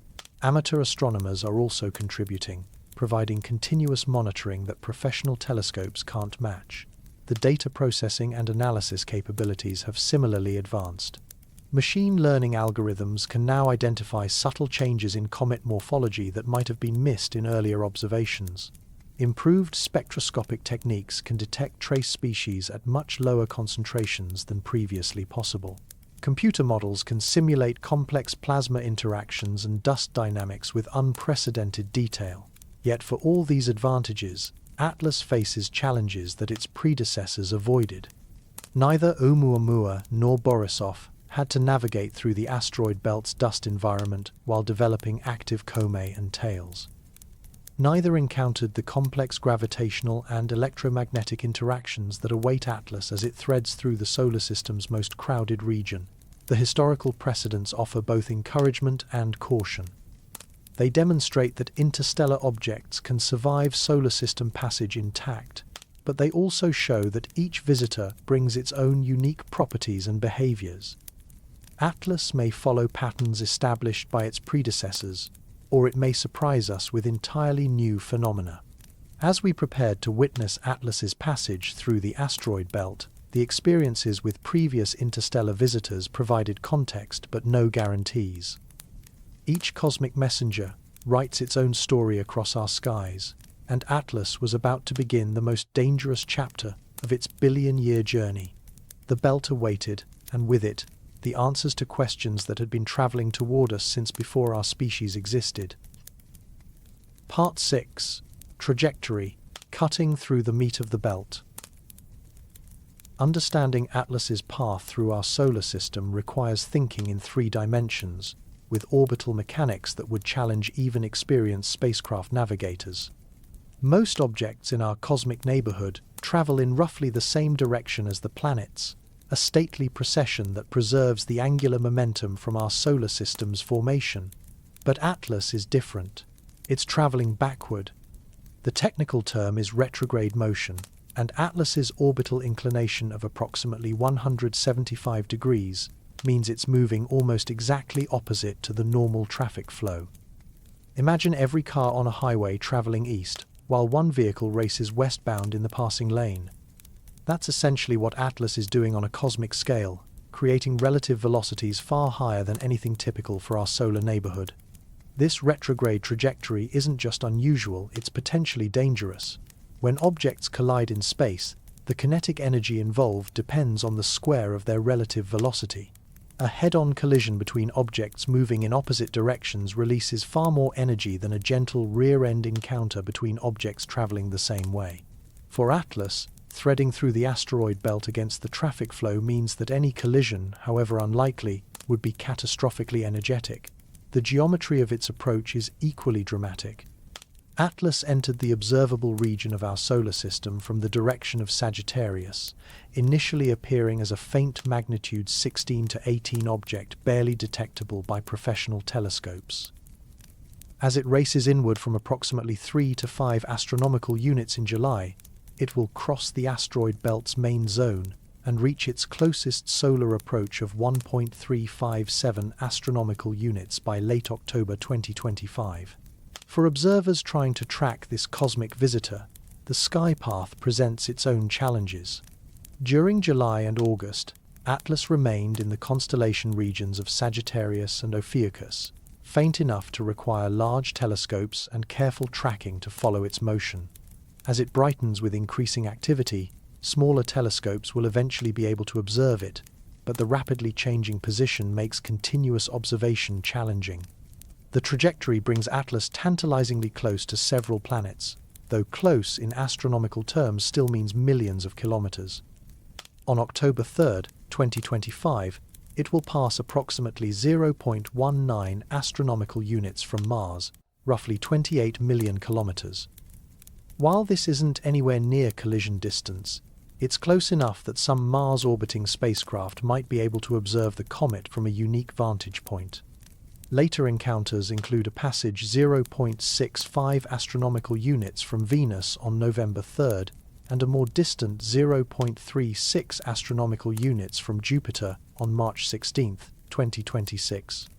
Amateur astronomers are also contributing, providing continuous monitoring that professional telescopes can't match. The data processing and analysis capabilities have similarly advanced. Machine learning algorithms can now identify subtle changes in comet morphology that might have been missed in earlier observations. Improved spectroscopic techniques can detect trace species at much lower concentrations than previously possible. Computer models can simulate complex plasma interactions and dust dynamics with unprecedented detail. Yet for all these advantages, ATLAS faces challenges that its predecessors avoided. Neither Oumuamua nor Borisov had to navigate through the asteroid belt's dust environment while developing active comae and tails. Neither encountered the complex gravitational and electromagnetic interactions that await ATLAS as it threads through the solar system's most crowded region. The historical precedents offer both encouragement and caution. They demonstrate that interstellar objects can survive solar system passage intact, but they also show that each visitor brings its own unique properties and behaviors. ATLAS may follow patterns established by its predecessors, or it may surprise us with entirely new phenomena. As we prepared to witness Atlas's passage through the asteroid belt, the experiences with previous interstellar visitors provided context but no guarantees. Each cosmic messenger writes its own story across our skies, and Atlas was about to begin the most dangerous chapter of its billion-year journey. The belt awaited, and with it, the answers to questions that had been traveling toward us since before our species existed. Part 6. Trajectory: Cutting Through the Meat of the Belt. Understanding Atlas's path through our solar system requires thinking in 3 dimensions, with orbital mechanics that would challenge even experienced spacecraft navigators. Most objects in our cosmic neighborhood travel in roughly the same direction as the planets, a stately procession that preserves the angular momentum from our solar system's formation. But Atlas is different. It's traveling backward. The technical term is retrograde motion, and Atlas's orbital inclination of approximately 175 degrees means it's moving almost exactly opposite to the normal traffic flow. Imagine every car on a highway traveling east, while one vehicle races westbound in the passing lane. That's essentially what Atlas is doing on a cosmic scale, creating relative velocities far higher than anything typical for our solar neighborhood. This retrograde trajectory isn't just unusual, it's potentially dangerous. When objects collide in space, the kinetic energy involved depends on the square of their relative velocity. A head-on collision between objects moving in opposite directions releases far more energy than a gentle rear-end encounter between objects traveling the same way. For Atlas, threading through the asteroid belt against the traffic flow means that any collision, however unlikely, would be catastrophically energetic. The geometry of its approach is equally dramatic. Atlas entered the observable region of our solar system from the direction of Sagittarius, initially appearing as a faint magnitude 16 to 18 object barely detectable by professional telescopes. As it races inward from approximately 3 to 5 astronomical units in July, it will cross the asteroid belt's main zone and reach its closest solar approach of 1.357 astronomical units by late October 2025. For observers trying to track this cosmic visitor, the sky path presents its own challenges. During July and August, Atlas remained in the constellation regions of Sagittarius and Ophiuchus, faint enough to require large telescopes and careful tracking to follow its motion. As it brightens with increasing activity, smaller telescopes will eventually be able to observe it, but the rapidly changing position makes continuous observation challenging. The trajectory brings Atlas tantalizingly close to several planets, though close in astronomical terms still means millions of kilometers. On October 3, 2025, it will pass approximately 0.19 astronomical units from Mars, roughly 28 million kilometers. While this isn't anywhere near collision distance, it's close enough that some Mars-orbiting spacecraft might be able to observe the comet from a unique vantage point. Later encounters include a passage 0.65 astronomical units from Venus on November 3 and a more distant 0.36 astronomical units from Jupiter on March 16, 2026.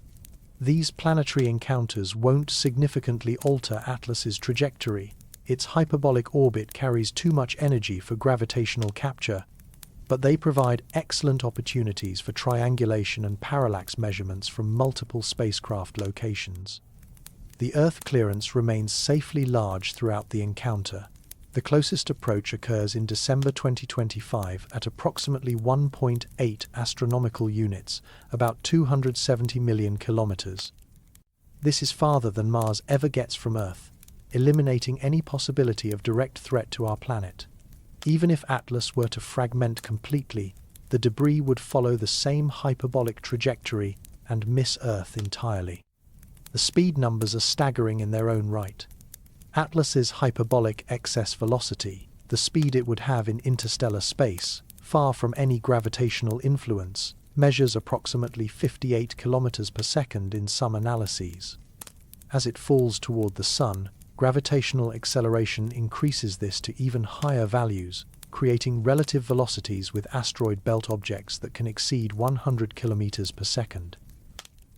These planetary encounters won't significantly alter Atlas's trajectory. Its hyperbolic orbit carries too much energy for gravitational capture, but they provide excellent opportunities for triangulation and parallax measurements from multiple spacecraft locations. The Earth clearance remains safely large throughout the encounter. The closest approach occurs in December 2025 at approximately 1.8 astronomical units, about 270 million kilometers. This is farther than Mars ever gets from Earth, eliminating any possibility of direct threat to our planet. Even if Atlas were to fragment completely, the debris would follow the same hyperbolic trajectory and miss Earth entirely. The speed numbers are staggering in their own right. Atlas's hyperbolic excess velocity, the speed it would have in interstellar space, far from any gravitational influence, measures approximately 58 kilometers per second in some analyses. As it falls toward the Sun, gravitational acceleration increases this to even higher values, creating relative velocities with asteroid belt objects that can exceed 100 kilometers per second.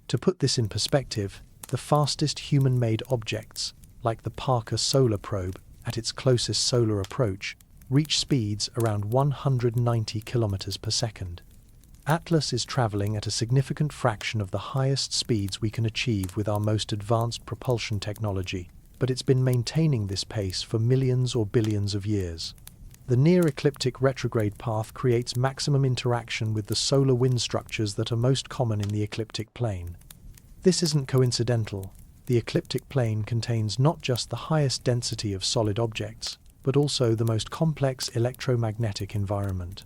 To put this in perspective, the fastest human-made objects, like the Parker Solar Probe at its closest solar approach, reach speeds around 190 kilometers per second. ATLAS is traveling at a significant fraction of the highest speeds we can achieve with our most advanced propulsion technology, but it's been maintaining this pace for millions or billions of years. The near-ecliptic retrograde path creates maximum interaction with the solar wind structures that are most common in the ecliptic plane. This isn't coincidental. The ecliptic plane contains not just the highest density of solid objects, but also the most complex electromagnetic environment.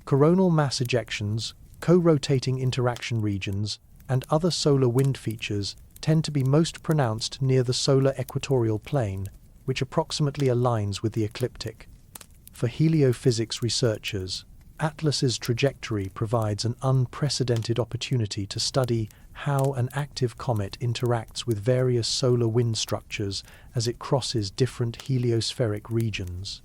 Coronal mass ejections, co-rotating interaction regions, and other solar wind features tend to be most pronounced near the solar equatorial plane, which approximately aligns with the ecliptic. For heliophysics researchers, ATLAS's trajectory provides an unprecedented opportunity to study how an active comet interacts with various solar wind structures as it crosses different heliospheric regions.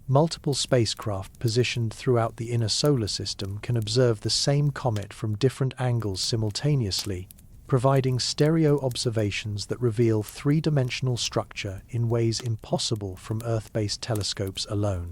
Multiple spacecraft positioned throughout the inner solar system can observe the same comet from different angles simultaneously, providing stereo observations that reveal three-dimensional structure in ways impossible from Earth-based telescopes alone.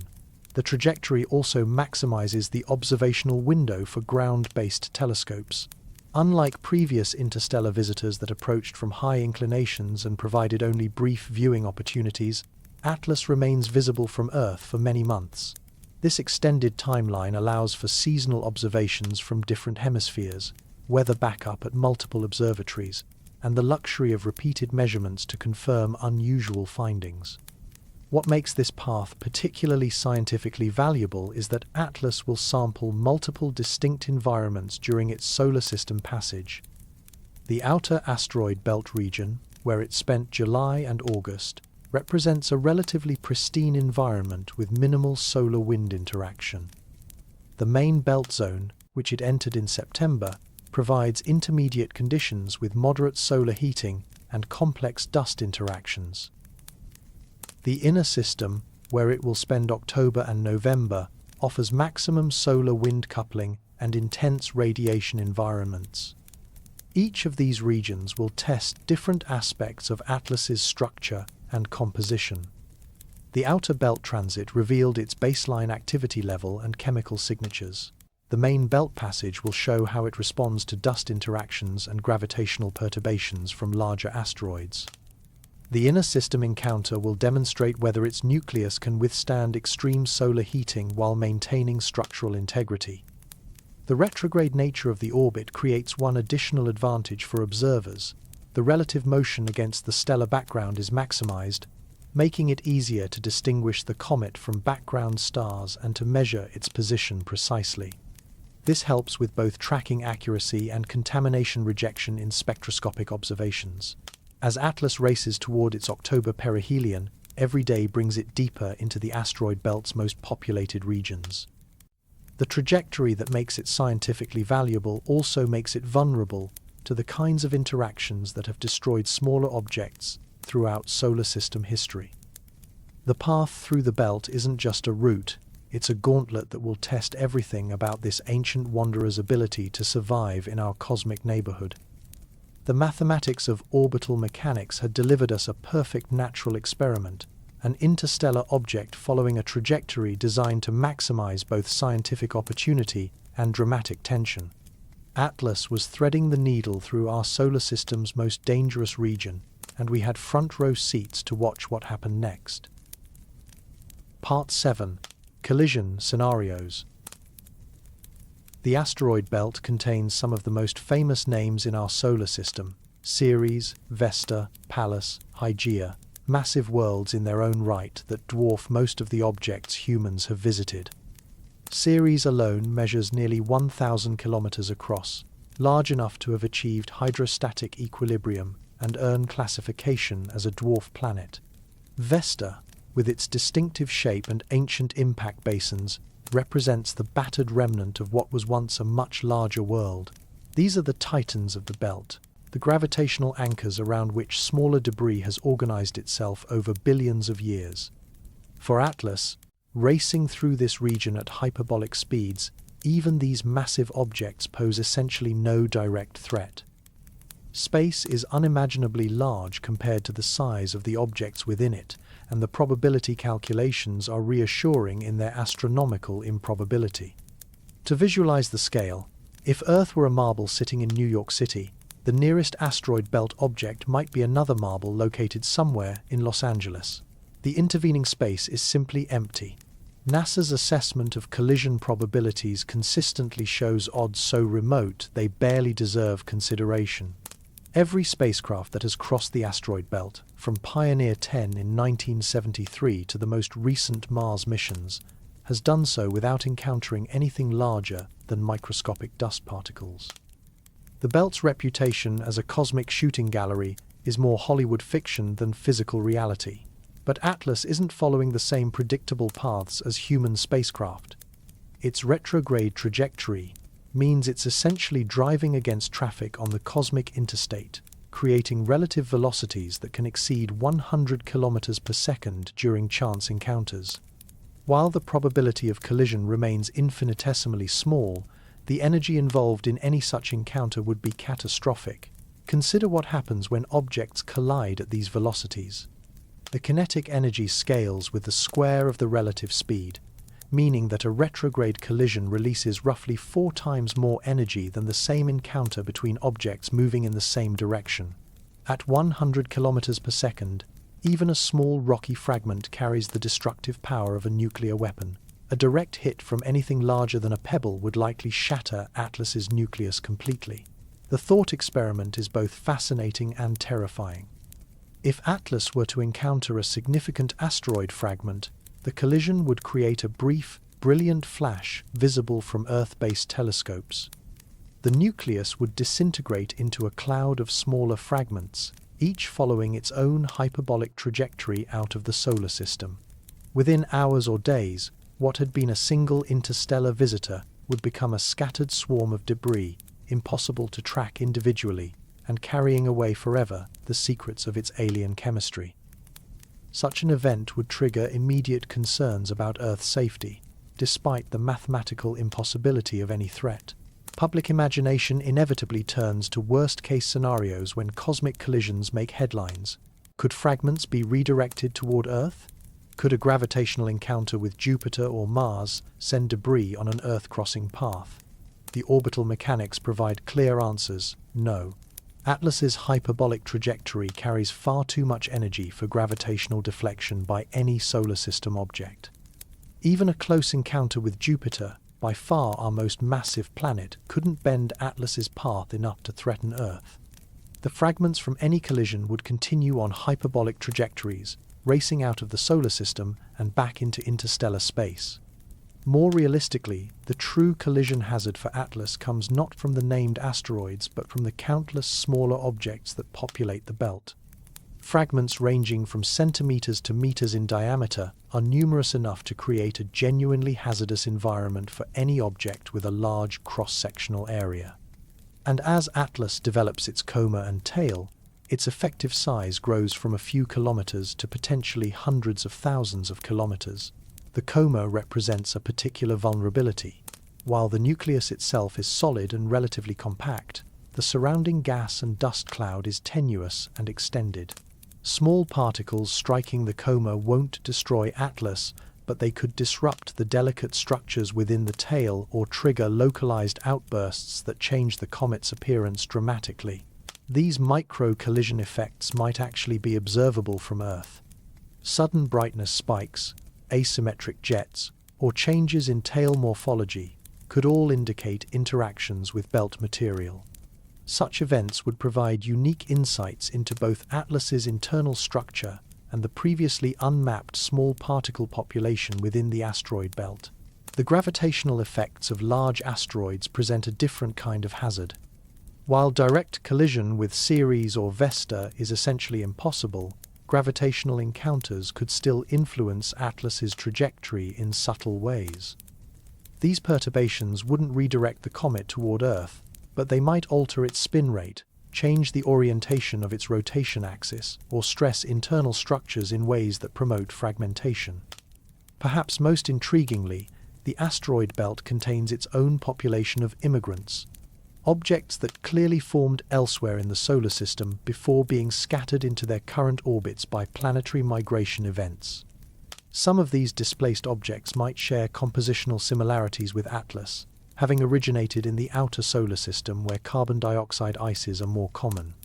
The trajectory also maximizes the observational window for ground-based telescopes. Unlike previous interstellar visitors that approached from high inclinations and provided only brief viewing opportunities, ATLAS remains visible from Earth for many months. This extended timeline allows for seasonal observations from different hemispheres, weather backup at multiple observatories, and the luxury of repeated measurements to confirm unusual findings. What makes this path particularly scientifically valuable is that ATLAS will sample multiple distinct environments during its solar system passage. The outer asteroid belt region, where it spent July and August, represents a relatively pristine environment with minimal solar wind interaction. The main belt zone, which it entered in September, provides intermediate conditions with moderate solar heating and complex dust interactions. The inner system, where it will spend October and November, offers maximum solar wind coupling and intense radiation environments. Each of these regions will test different aspects of ATLAS's structure and composition. The outer belt transit revealed its baseline activity level and chemical signatures. The main belt passage will show how it responds to dust interactions and gravitational perturbations from larger asteroids. The inner system encounter will demonstrate whether its nucleus can withstand extreme solar heating while maintaining structural integrity. The retrograde nature of the orbit creates one additional advantage for observers. The relative motion against the stellar background is maximized, making it easier to distinguish the comet from background stars and to measure its position precisely. This helps with both tracking accuracy and contamination rejection in spectroscopic observations. As ATLAS races toward its October perihelion, every day brings it deeper into the asteroid belt's most populated regions. The trajectory that makes it scientifically valuable also makes it vulnerable to the kinds of interactions that have destroyed smaller objects throughout solar system history. The path through the belt isn't just a route, it's a gauntlet that will test everything about this ancient wanderer's ability to survive in our cosmic neighborhood. The mathematics of orbital mechanics had delivered us a perfect natural experiment, an interstellar object following a trajectory designed to maximize both scientific opportunity and dramatic tension. ATLAS was threading the needle through our solar system's most dangerous region, and we had front-row seats to watch what happened next. Part 7. Collision Scenarios. The asteroid belt contains some of the most famous names in our solar system: Ceres, Vesta, Pallas, Hygeia, massive worlds in their own right that dwarf most of the objects humans have visited. Ceres alone measures nearly 1,000 kilometers across, large enough to have achieved hydrostatic equilibrium and earn classification as a dwarf planet. Vesta, with its distinctive shape and ancient impact basins, represents the battered remnant of what was once a much larger world. These are the titans of the belt, the gravitational anchors around which smaller debris has organized itself over billions of years. For ATLAS, racing through this region at hyperbolic speeds, even these massive objects pose essentially no direct threat. Space is unimaginably large compared to the size of the objects within it, and the probability calculations are reassuring in their astronomical improbability. To visualize the scale, if Earth were a marble sitting in New York City, the nearest asteroid belt object might be another marble located somewhere in Los Angeles. The intervening space is simply empty. NASA's assessment of collision probabilities consistently shows odds so remote they barely deserve consideration. Every spacecraft that has crossed the asteroid belt, from Pioneer 10 in 1973 to the most recent Mars missions, has done so without encountering anything larger than microscopic dust particles. The belt's reputation as a cosmic shooting gallery is more Hollywood fiction than physical reality. But ATLAS isn't following the same predictable paths as human spacecraft. Its retrograde trajectory means it's essentially driving against traffic on the cosmic interstate, creating relative velocities that can exceed 100 kilometers per second during chance encounters. While the probability of collision remains infinitesimally small, the energy involved in any such encounter would be catastrophic. Consider what happens when objects collide at these velocities. The kinetic energy scales with the square of the relative speed, meaning that a retrograde collision releases roughly 4 times more energy than the same encounter between objects moving in the same direction. At 100 kilometers per second, even a small rocky fragment carries the destructive power of a nuclear weapon. A direct hit from anything larger than a pebble would likely shatter Atlas's nucleus completely. The thought experiment is both fascinating and terrifying. If Atlas were to encounter a significant asteroid fragment, the collision would create a brief, brilliant flash visible from Earth-based telescopes. The nucleus would disintegrate into a cloud of smaller fragments, each following its own hyperbolic trajectory out of the solar system. Within hours or days, what had been a single interstellar visitor would become a scattered swarm of debris, impossible to track individually, and carrying away forever the secrets of its alien chemistry. Such an event would trigger immediate concerns about Earth's safety, despite the mathematical impossibility of any threat. Public imagination inevitably turns to worst-case scenarios when cosmic collisions make headlines. Could fragments be redirected toward Earth? Could a gravitational encounter with Jupiter or Mars send debris on an Earth-crossing path? The orbital mechanics provide clear answers: no. Atlas's hyperbolic trajectory carries far too much energy for gravitational deflection by any solar system object. Even a close encounter with Jupiter, by far our most massive planet, couldn't bend Atlas's path enough to threaten Earth. The fragments from any collision would continue on hyperbolic trajectories, racing out of the solar system and back into interstellar space. More realistically, the true collision hazard for Atlas comes not from the named asteroids but from the countless smaller objects that populate the belt. Fragments ranging from centimeters to meters in diameter are numerous enough to create a genuinely hazardous environment for any object with a large cross-sectional area. And as Atlas develops its coma and tail, its effective size grows from a few kilometers to potentially hundreds of thousands of kilometers. The coma represents a particular vulnerability. While the nucleus itself is solid and relatively compact, the surrounding gas and dust cloud is tenuous and extended. Small particles striking the coma won't destroy Atlas, but they could disrupt the delicate structures within the tail or trigger localized outbursts that change the comet's appearance dramatically. These micro-collision effects might actually be observable from Earth. Sudden brightness spikes, asymmetric jets, or changes in tail morphology could all indicate interactions with belt material. Such events would provide unique insights into both Atlas's internal structure and the previously unmapped small particle population within the asteroid belt. The gravitational effects of large asteroids present a different kind of hazard. While direct collision with Ceres or Vesta is essentially impossible, gravitational encounters could still influence Atlas's trajectory in subtle ways. These perturbations wouldn't redirect the comet toward Earth, but they might alter its spin rate, change the orientation of its rotation axis, or stress internal structures in ways that promote fragmentation. Perhaps most intriguingly, the asteroid belt contains its own population of immigrants. objects that clearly formed elsewhere in the solar system before being scattered into their current orbits by planetary migration events. Some of these displaced objects might share compositional similarities with ATLAS, having originated in the outer solar system where carbon dioxide ices are more common.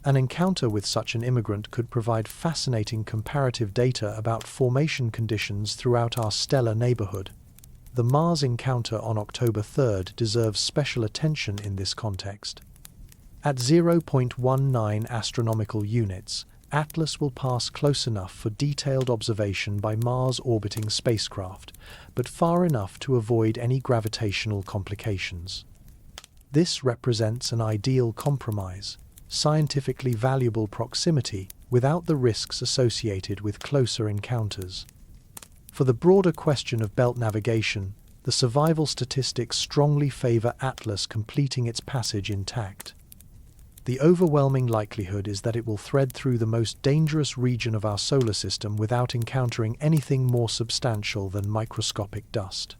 An encounter with such an immigrant could provide fascinating comparative data about formation conditions throughout our stellar neighborhood. The Mars encounter on October 3rd deserves special attention in this context. At 0.19 astronomical units, ATLAS will pass close enough for detailed observation by Mars-orbiting spacecraft, but far enough to avoid any gravitational complications. This represents an ideal compromise, scientifically valuable proximity without the risks associated with closer encounters. For the broader question of belt navigation, the survival statistics strongly favor ATLAS completing its passage intact. The overwhelming likelihood is that it will thread through the most dangerous region of our solar system without encountering anything more substantial than microscopic dust.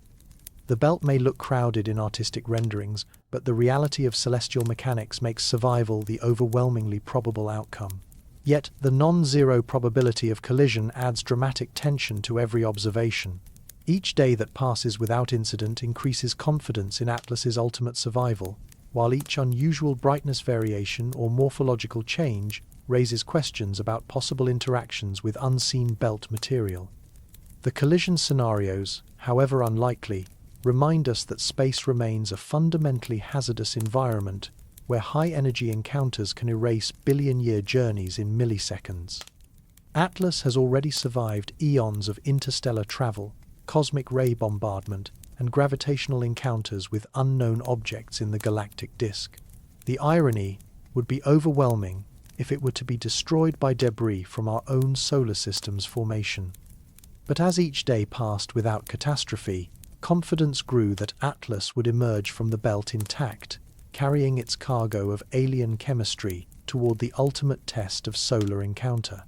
The belt may look crowded in artistic renderings, but the reality of celestial mechanics makes survival the overwhelmingly probable outcome. Yet, the non-zero probability of collision adds dramatic tension to every observation. Each day that passes without incident increases confidence in ATLAS's ultimate survival, while each unusual brightness variation or morphological change raises questions about possible interactions with unseen belt material. The collision scenarios, however unlikely, remind us that space remains a fundamentally hazardous environment where high-energy encounters can erase billion-year journeys in milliseconds. ATLAS has already survived eons of interstellar travel, cosmic ray bombardment, and gravitational encounters with unknown objects in the galactic disk. The irony would be overwhelming if it were to be destroyed by debris from our own solar system's formation. But as each day passed without catastrophe, confidence grew that ATLAS would emerge from the belt intact, carrying its cargo of alien chemistry toward the ultimate test of solar encounter.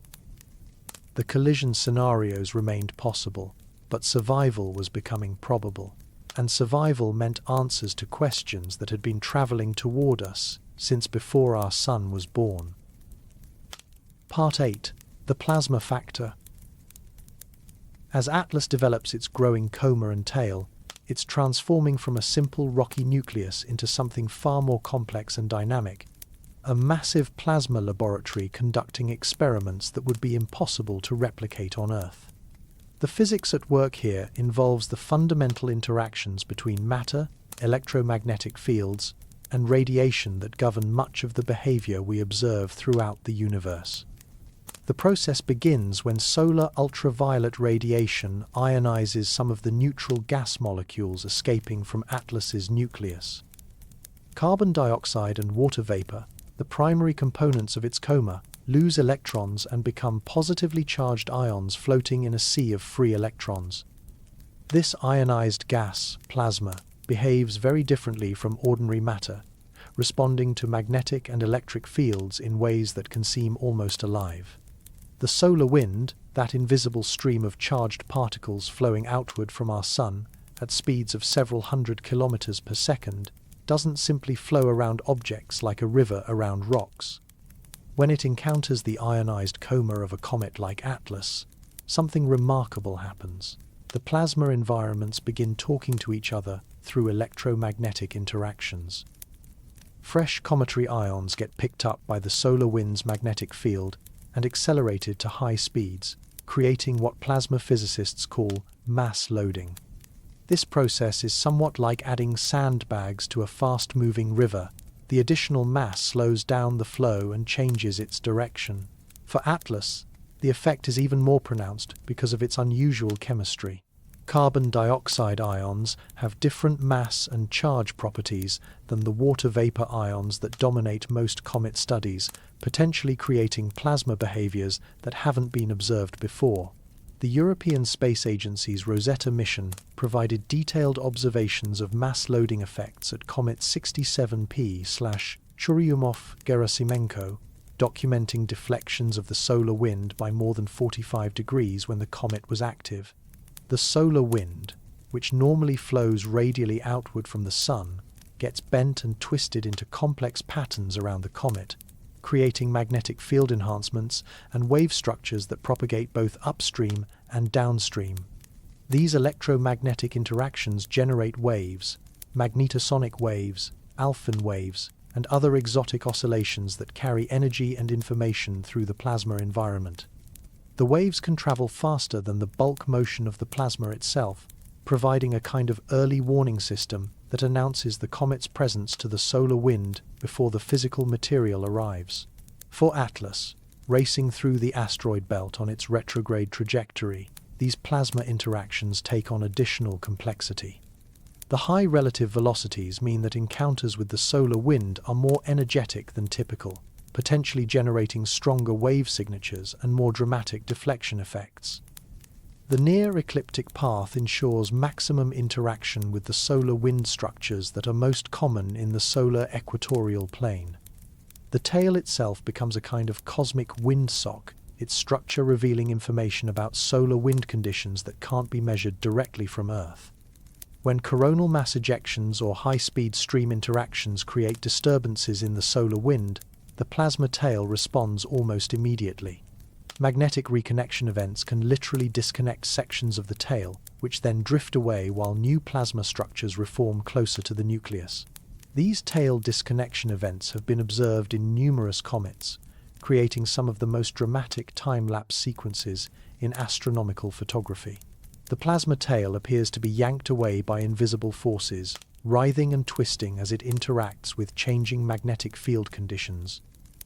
The collision scenarios remained possible, but survival was becoming probable, and survival meant answers to questions that had been traveling toward us since before our sun was born. Part 8. The Plasma Factor. As ATLAS develops its growing coma and tail, it's transforming from a simple rocky nucleus into something far more complex and dynamic, a massive plasma laboratory conducting experiments that would be impossible to replicate on Earth. The physics at work here involves the fundamental interactions between matter, electromagnetic fields, and radiation that govern much of the behavior we observe throughout the universe. The process begins when solar ultraviolet radiation ionizes some of the neutral gas molecules escaping from ATLAS's nucleus. Carbon dioxide and water vapor, the primary components of its coma, lose electrons and become positively charged ions floating in a sea of free electrons. This ionized gas, plasma, behaves very differently from ordinary matter, responding to magnetic and electric fields in ways that can seem almost alive. The solar wind, that invisible stream of charged particles flowing outward from our sun at speeds of several hundred kilometers per second, doesn't simply flow around objects like a river around rocks. When it encounters the ionized coma of a comet like ATLAS, something remarkable happens. The plasma environments begin talking to each other through electromagnetic interactions. Fresh cometary ions get picked up by the solar wind's magnetic field and accelerated to high speeds, creating what plasma physicists call mass loading. This process is somewhat like adding sandbags to a fast-moving river. The additional mass slows down the flow and changes its direction. For ATLAS, the effect is even more pronounced because of its unusual chemistry. Carbon dioxide ions have different mass and charge properties than the water vapor ions that dominate most comet studies, potentially creating plasma behaviors that haven't been observed before. The European Space Agency's Rosetta mission provided detailed observations of mass loading effects at comet 67P/Churyumov-Gerasimenko, documenting deflections of the solar wind by more than 45 degrees when the comet was active. The solar wind, which normally flows radially outward from the sun, gets bent and twisted into complex patterns around the comet, creating magnetic field enhancements and wave structures that propagate both upstream and downstream. These electromagnetic interactions generate waves, magnetosonic waves, Alphin waves, and other exotic oscillations that carry energy and information through the plasma environment. The waves can travel faster than the bulk motion of the plasma itself, providing a kind of early warning system that announces the comet's presence to the solar wind before the physical material arrives. For ATLAS, racing through the asteroid belt on its retrograde trajectory, these plasma interactions take on additional complexity. The high relative velocities mean that encounters with the solar wind are more energetic than typical, potentially generating stronger wave signatures and more dramatic deflection effects. The near-ecliptic path ensures maximum interaction with the solar wind structures that are most common in the solar equatorial plane. The tail itself becomes a kind of cosmic windsock, its structure revealing information about solar wind conditions that can't be measured directly from Earth. When coronal mass ejections or high-speed stream interactions create disturbances in the solar wind, the plasma tail responds almost immediately. Magnetic reconnection events can literally disconnect sections of the tail, which then drift away while new plasma structures reform closer to the nucleus. These tail disconnection events have been observed in numerous comets, creating some of the most dramatic time-lapse sequences in astronomical photography. The plasma tail appears to be yanked away by invisible forces, writhing and twisting as it interacts with changing magnetic field conditions.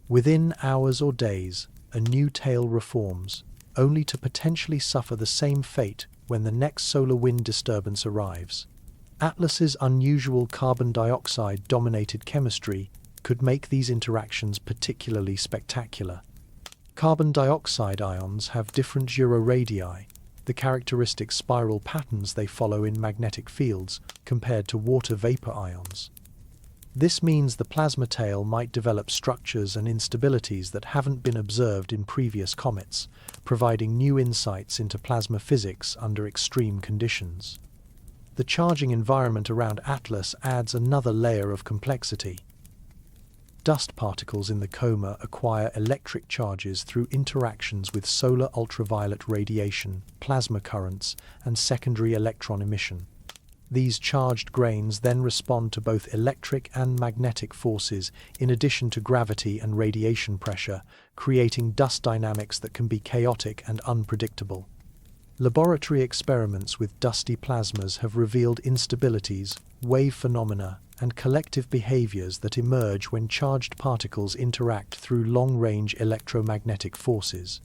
Within hours or days, a new tail reforms, only to potentially suffer the same fate when the next solar wind disturbance arrives. ATLAS's unusual carbon dioxide-dominated chemistry could make these interactions particularly spectacular. Carbon dioxide ions have different giroradii, the characteristic spiral patterns they follow in magnetic fields, compared to water vapor ions. This means the plasma tail might develop structures and instabilities that haven't been observed in previous comets, providing new insights into plasma physics under extreme conditions. The charging environment around ATLAS adds another layer of complexity. Dust particles in the coma acquire electric charges through interactions with solar ultraviolet radiation, plasma currents, and secondary electron emission. These charged grains then respond to both electric and magnetic forces in addition to gravity and radiation pressure, creating dust dynamics that can be chaotic and unpredictable. Laboratory experiments with dusty plasmas have revealed instabilities, wave phenomena, and collective behaviors that emerge when charged particles interact through long-range electromagnetic forces.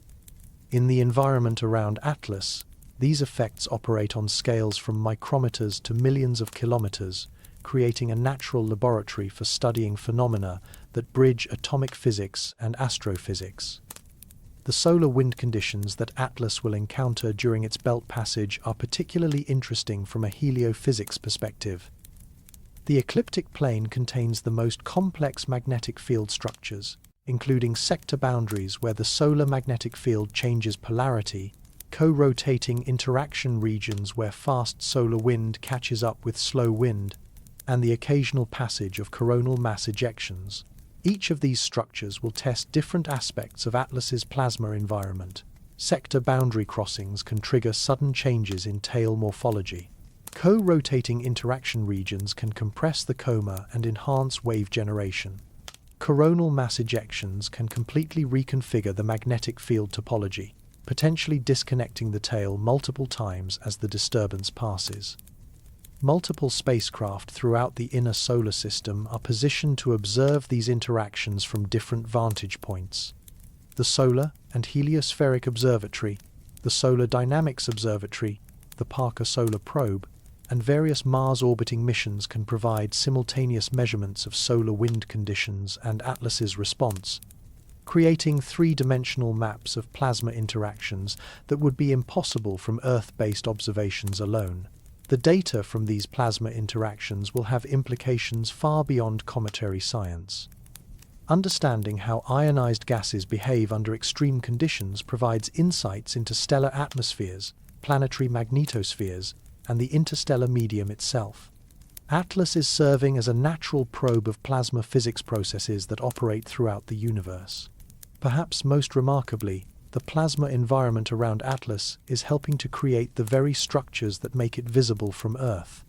In the environment around ATLAS, these effects operate on scales from micrometers to millions of kilometers, creating a natural laboratory for studying phenomena that bridge atomic physics and astrophysics. The solar wind conditions that ATLAS will encounter during its belt passage are particularly interesting from a heliophysics perspective. The ecliptic plane contains the most complex magnetic field structures, including sector boundaries where the solar magnetic field changes polarity, co-rotating interaction regions where fast solar wind catches up with slow wind, and the occasional passage of coronal mass ejections. Each of these structures will test different aspects of ATLAS's plasma environment. Sector boundary crossings can trigger sudden changes in tail morphology. Co-rotating interaction regions can compress the coma and enhance wave generation. Coronal mass ejections can completely reconfigure the magnetic field topology, potentially disconnecting the tail multiple times as the disturbance passes. Multiple spacecraft throughout the inner solar system are positioned to observe these interactions from different vantage points. The Solar and Heliospheric Observatory, the Solar Dynamics Observatory, the Parker Solar Probe, and various Mars-orbiting missions can provide simultaneous measurements of solar wind conditions and ATLAS's response, creating three-dimensional maps of plasma interactions that would be impossible from Earth-based observations alone. The data from these plasma interactions will have implications far beyond cometary science. Understanding how ionized gases behave under extreme conditions provides insights into stellar atmospheres, planetary magnetospheres, and the interstellar medium itself. ATLAS is serving as a natural probe of plasma physics processes that operate throughout the universe. Perhaps most remarkably, the plasma environment around ATLAS is helping to create the very structures that make it visible from Earth.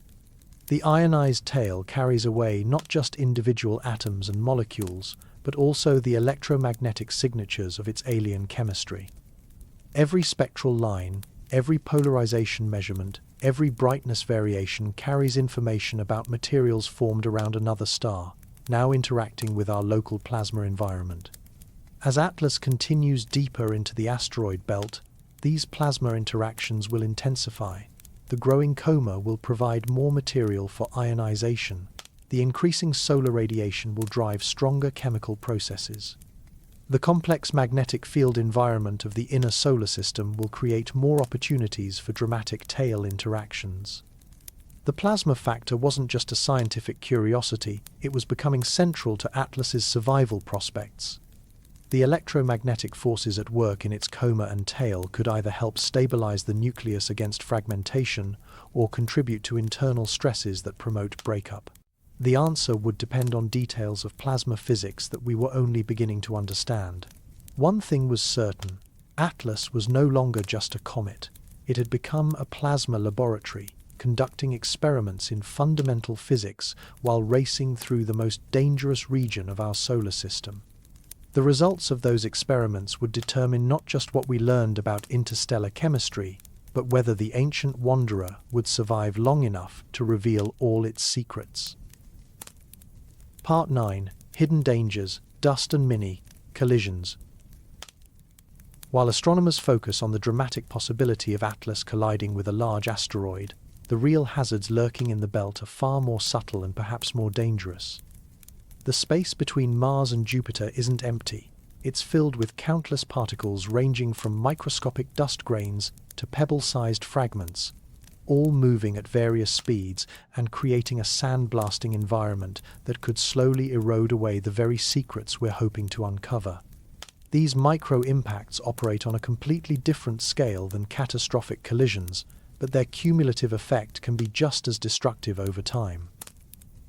The ionized tail carries away not just individual atoms and molecules, but also the electromagnetic signatures of its alien chemistry. Every spectral line, every polarization measurement, every brightness variation carries information about materials formed around another star, now interacting with our local plasma environment. As ATLAS continues deeper into the asteroid belt, these plasma interactions will intensify. The growing coma will provide more material for ionization. The increasing solar radiation will drive stronger chemical processes. The complex magnetic field environment of the inner solar system will create more opportunities for dramatic tail interactions. The plasma factor wasn't just a scientific curiosity, it was becoming central to ATLAS's survival prospects. The electromagnetic forces at work in its coma and tail could either help stabilize the nucleus against fragmentation or contribute to internal stresses that promote breakup. The answer would depend on details of plasma physics that we were only beginning to understand. One thing was certain: ATLAS was no longer just a comet. It had become a plasma laboratory, conducting experiments in fundamental physics while racing through the most dangerous region of our solar system. The results of those experiments would determine not just what we learned about interstellar chemistry, but whether the ancient wanderer would survive long enough to reveal all its secrets. Part 9. Hidden Dangers, Dust and Mini-Collisions. While astronomers focus on the dramatic possibility of ATLAS colliding with a large asteroid, the real hazards lurking in the belt are far more subtle and perhaps more dangerous. The space between Mars and Jupiter isn't empty. It's filled with countless particles ranging from microscopic dust grains to pebble-sized fragments, all moving at various speeds and creating a sandblasting environment that could slowly erode away the very secrets we're hoping to uncover. These micro-impacts operate on a completely different scale than catastrophic collisions, but their cumulative effect can be just as destructive over time.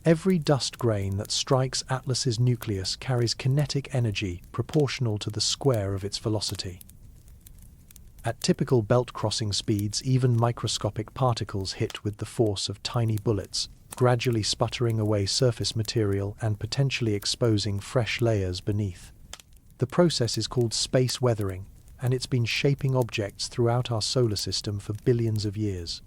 Every dust grain that strikes ATLAS's nucleus carries kinetic energy proportional to the square of its velocity. At typical belt-crossing speeds, even microscopic particles hit with the force of tiny bullets, gradually sputtering away surface material and potentially exposing fresh layers beneath. The process is called space weathering, and it's been shaping objects throughout our solar system for billions of years.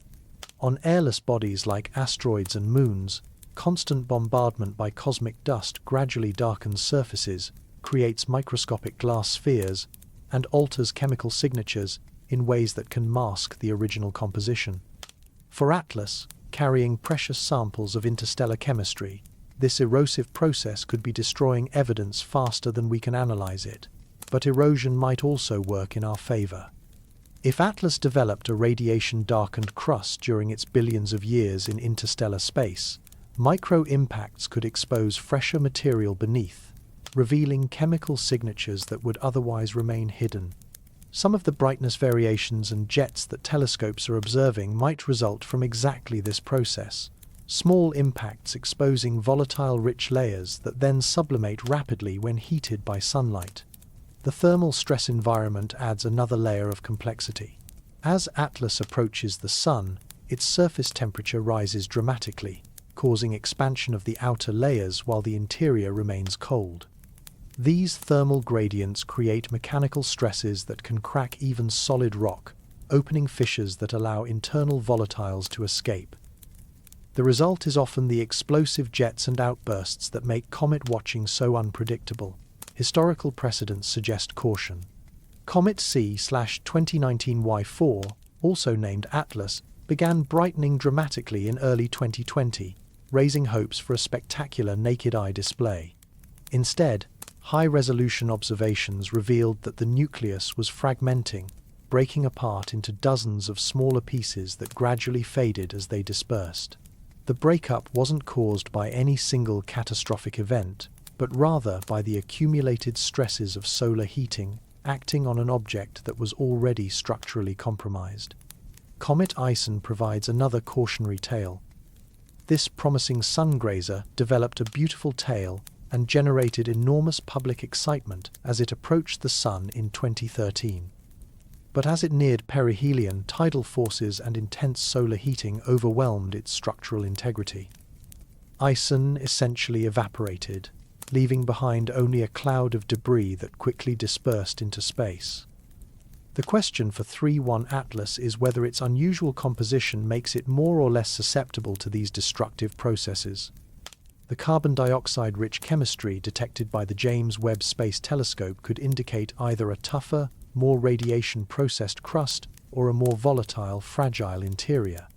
On airless bodies like asteroids and moons, constant bombardment by cosmic dust gradually darkens surfaces, creates microscopic glass spheres, and alters chemical signatures in ways that can mask the original composition. For ATLAS, carrying precious samples of interstellar chemistry, this erosive process could be destroying evidence faster than we can analyze it. But erosion might also work in our favor. If ATLAS developed a radiation-darkened crust during its billions of years in interstellar space, micro-impacts could expose fresher material beneath, revealing chemical signatures that would otherwise remain hidden. Some of the brightness variations and jets that telescopes are observing might result from exactly this process. Small impacts exposing volatile rich layers that then sublimate rapidly when heated by sunlight. The thermal stress environment adds another layer of complexity. As ATLAS approaches the Sun, its surface temperature rises dramatically, causing expansion of the outer layers while the interior remains cold. These thermal gradients create mechanical stresses that can crack even solid rock, opening fissures that allow internal volatiles to escape. The result is often the explosive jets and outbursts that make comet watching so unpredictable. Historical precedents suggest caution. Comet C/2019Y4, also named ATLAS, began brightening dramatically in early 2020, raising hopes for a spectacular naked-eye display. Instead, high-resolution observations revealed that the nucleus was fragmenting, breaking apart into dozens of smaller pieces that gradually faded as they dispersed. The breakup wasn't caused by any single catastrophic event, but rather by the accumulated stresses of solar heating acting on an object that was already structurally compromised. Comet Ison provides another cautionary tale. This promising sun grazer developed a beautiful tail and generated enormous public excitement as it approached the Sun in 2013. But as it neared perihelion, tidal forces and intense solar heating overwhelmed its structural integrity. Ison essentially evaporated, leaving behind only a cloud of debris that quickly dispersed into space. The question for 3I-ATLAS is whether its unusual composition makes it more or less susceptible to these destructive processes. The carbon dioxide-rich chemistry detected by the James Webb Space Telescope could indicate either a tougher, more radiation-processed crust or a more volatile, fragile interior.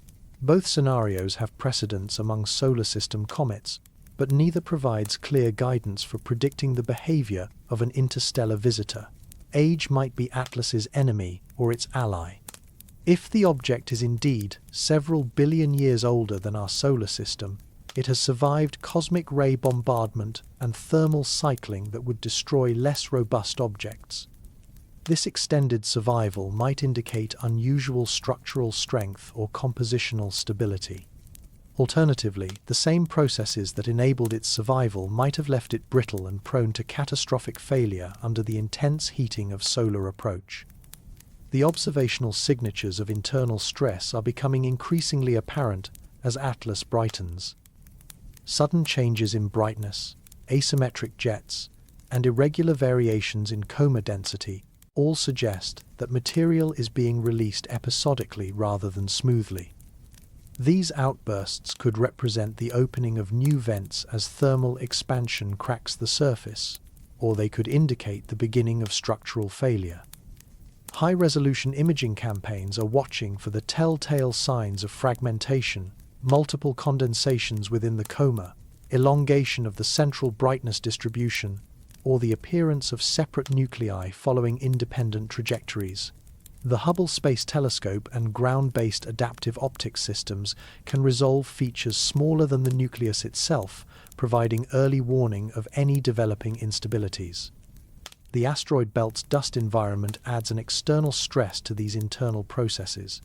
Both scenarios have precedence among solar system comets, but neither provides clear guidance for predicting the behavior of an interstellar visitor. Age might be Atlas's enemy or its ally. If the object is indeed several billion years older than our solar system, it has survived cosmic ray bombardment and thermal cycling that would destroy less robust objects. This extended survival might indicate unusual structural strength or compositional stability. Alternatively, the same processes that enabled its survival might have left it brittle and prone to catastrophic failure under the intense heating of solar approach. The observational signatures of internal stress are becoming increasingly apparent as Atlas brightens. Sudden changes in brightness, asymmetric jets, and irregular variations in coma density all suggest that material is being released episodically rather than smoothly. These outbursts could represent the opening of new vents as thermal expansion cracks the surface, or they could indicate the beginning of structural failure. High-resolution imaging campaigns are watching for the telltale signs of fragmentation, multiple condensations within the coma, elongation of the central brightness distribution, or the appearance of separate nuclei following independent trajectories. The Hubble Space Telescope and ground-based adaptive optics systems can resolve features smaller than the nucleus itself, providing early warning of any developing instabilities. The asteroid belt's dust environment adds an external stress to these internal processes.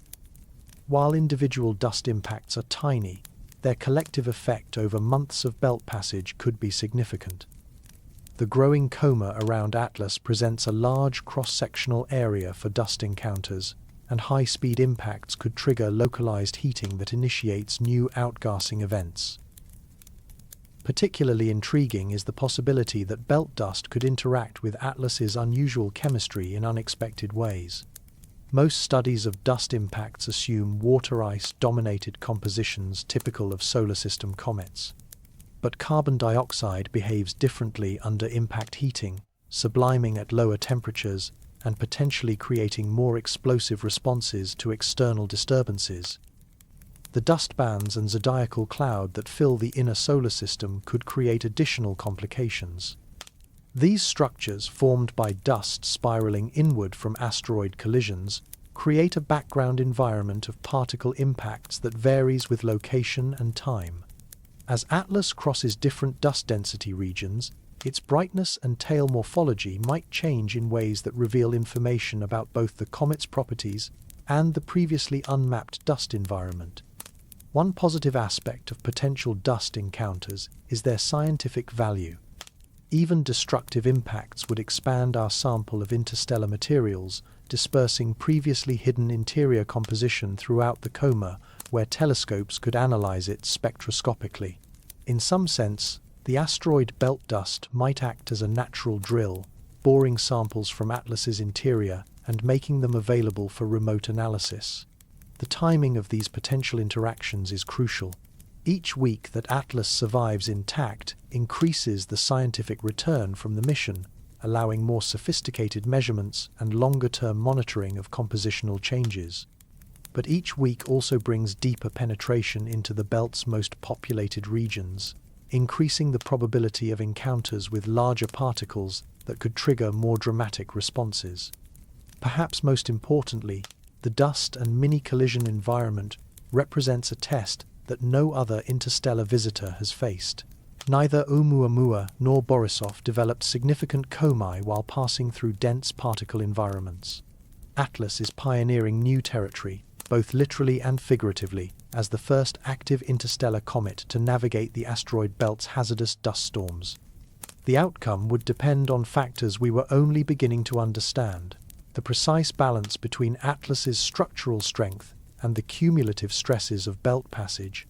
While individual dust impacts are tiny, their collective effect over months of belt passage could be significant. The growing coma around Atlas presents a large cross-sectional area for dust encounters, and high-speed impacts could trigger localized heating that initiates new outgassing events. Particularly intriguing is the possibility that belt dust could interact with Atlas's unusual chemistry in unexpected ways. Most studies of dust impacts assume water ice-dominated compositions typical of solar system comets. But carbon dioxide behaves differently under impact heating, subliming at lower temperatures and potentially creating more explosive responses to external disturbances. The dust bands and zodiacal cloud that fill the inner solar system could create additional complications. These structures, formed by dust spiraling inward from asteroid collisions, create a background environment of particle impacts that varies with location and time. As Atlas crosses different dust density regions, its brightness and tail morphology might change in ways that reveal information about both the comet's properties and the previously unmapped dust environment. One positive aspect of potential dust encounters is their scientific value. Even destructive impacts would expand our sample of interstellar materials, dispersing previously hidden interior composition throughout the coma, where telescopes could analyze it spectroscopically. In some sense, the asteroid belt dust might act as a natural drill, boring samples from Atlas's interior and making them available for remote analysis. The timing of these potential interactions is crucial. Each week that Atlas survives intact increases the scientific return from the mission, allowing more sophisticated measurements and longer-term monitoring of compositional changes. But each week also brings deeper penetration into the belt's most populated regions, increasing the probability of encounters with larger particles that could trigger more dramatic responses. Perhaps most importantly, the dust and mini-collision environment represents a test that no other interstellar visitor has faced. Neither Oumuamua nor Borisov developed significant comae while passing through dense particle environments. Atlas is pioneering new territory, both literally and figuratively, as the first active interstellar comet to navigate the asteroid belt's hazardous dust storms. The outcome would depend on factors we were only beginning to understand: the precise balance between Atlas's structural strength and the cumulative stresses of belt passage,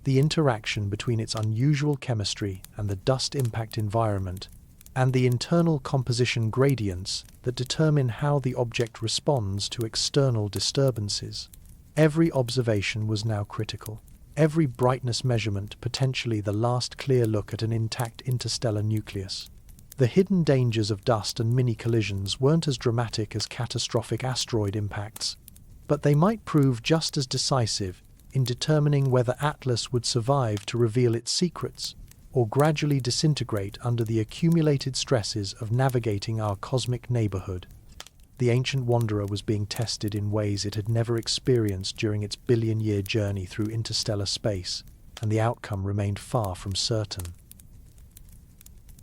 the interaction between its unusual chemistry and the dust impact environment, and the internal composition gradients that determine how the object responds to external disturbances. Every observation was now critical. Every brightness measurement potentially the last clear look at an intact interstellar nucleus. The hidden dangers of dust and mini-collisions weren't as dramatic as catastrophic asteroid impacts, but they might prove just as decisive in determining whether Atlas would survive to reveal its secrets, or gradually disintegrate under the accumulated stresses of navigating our cosmic neighborhood. The ancient wanderer was being tested in ways it had never experienced during its billion-year journey through interstellar space, and the outcome remained far from certain.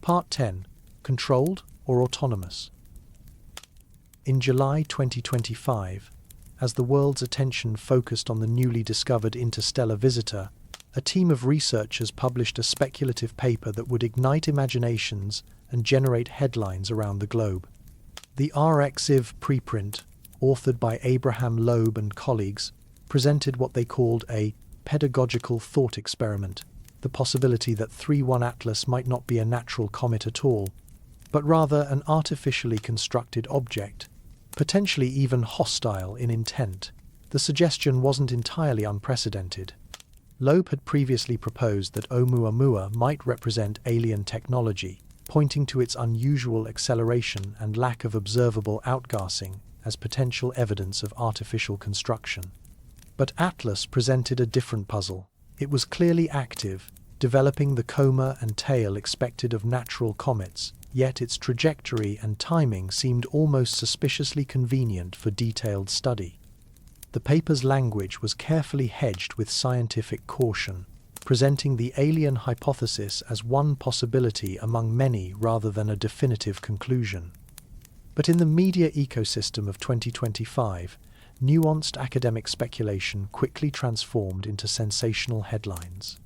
Part 10. Controlled or autonomous? In July 2025, as the world's attention focused on the newly discovered interstellar visitor, a team of researchers published a speculative paper that would ignite imaginations and generate headlines around the globe. The RxIV preprint, authored by Abraham Loeb and colleagues, presented what they called a pedagogical thought experiment, the possibility that 3I-ATLAS might not be a natural comet at all, but rather an artificially constructed object, potentially even hostile in intent. The suggestion wasn't entirely unprecedented. Loeb had previously proposed that Oumuamua might represent alien technology, pointing to its unusual acceleration and lack of observable outgassing as potential evidence of artificial construction. But Atlas presented a different puzzle. It was clearly active, developing the coma and tail expected of natural comets, yet its trajectory and timing seemed almost suspiciously convenient for detailed study. The paper's language was carefully hedged with scientific caution, presenting the alien hypothesis as one possibility among many rather than a definitive conclusion. But in the media ecosystem of 2025, nuanced academic speculation quickly transformed into sensational headlines.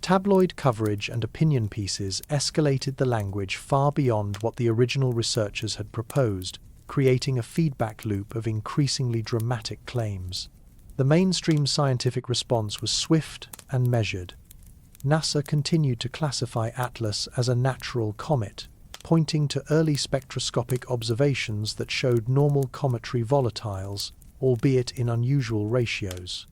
Tabloid coverage and opinion pieces escalated the language far beyond what the original researchers had proposed, creating a feedback loop of increasingly dramatic claims. The mainstream scientific response was swift and measured. NASA continued to classify Atlas as a natural comet, pointing to early spectroscopic observations that showed normal cometary volatiles, albeit in unusual ratios.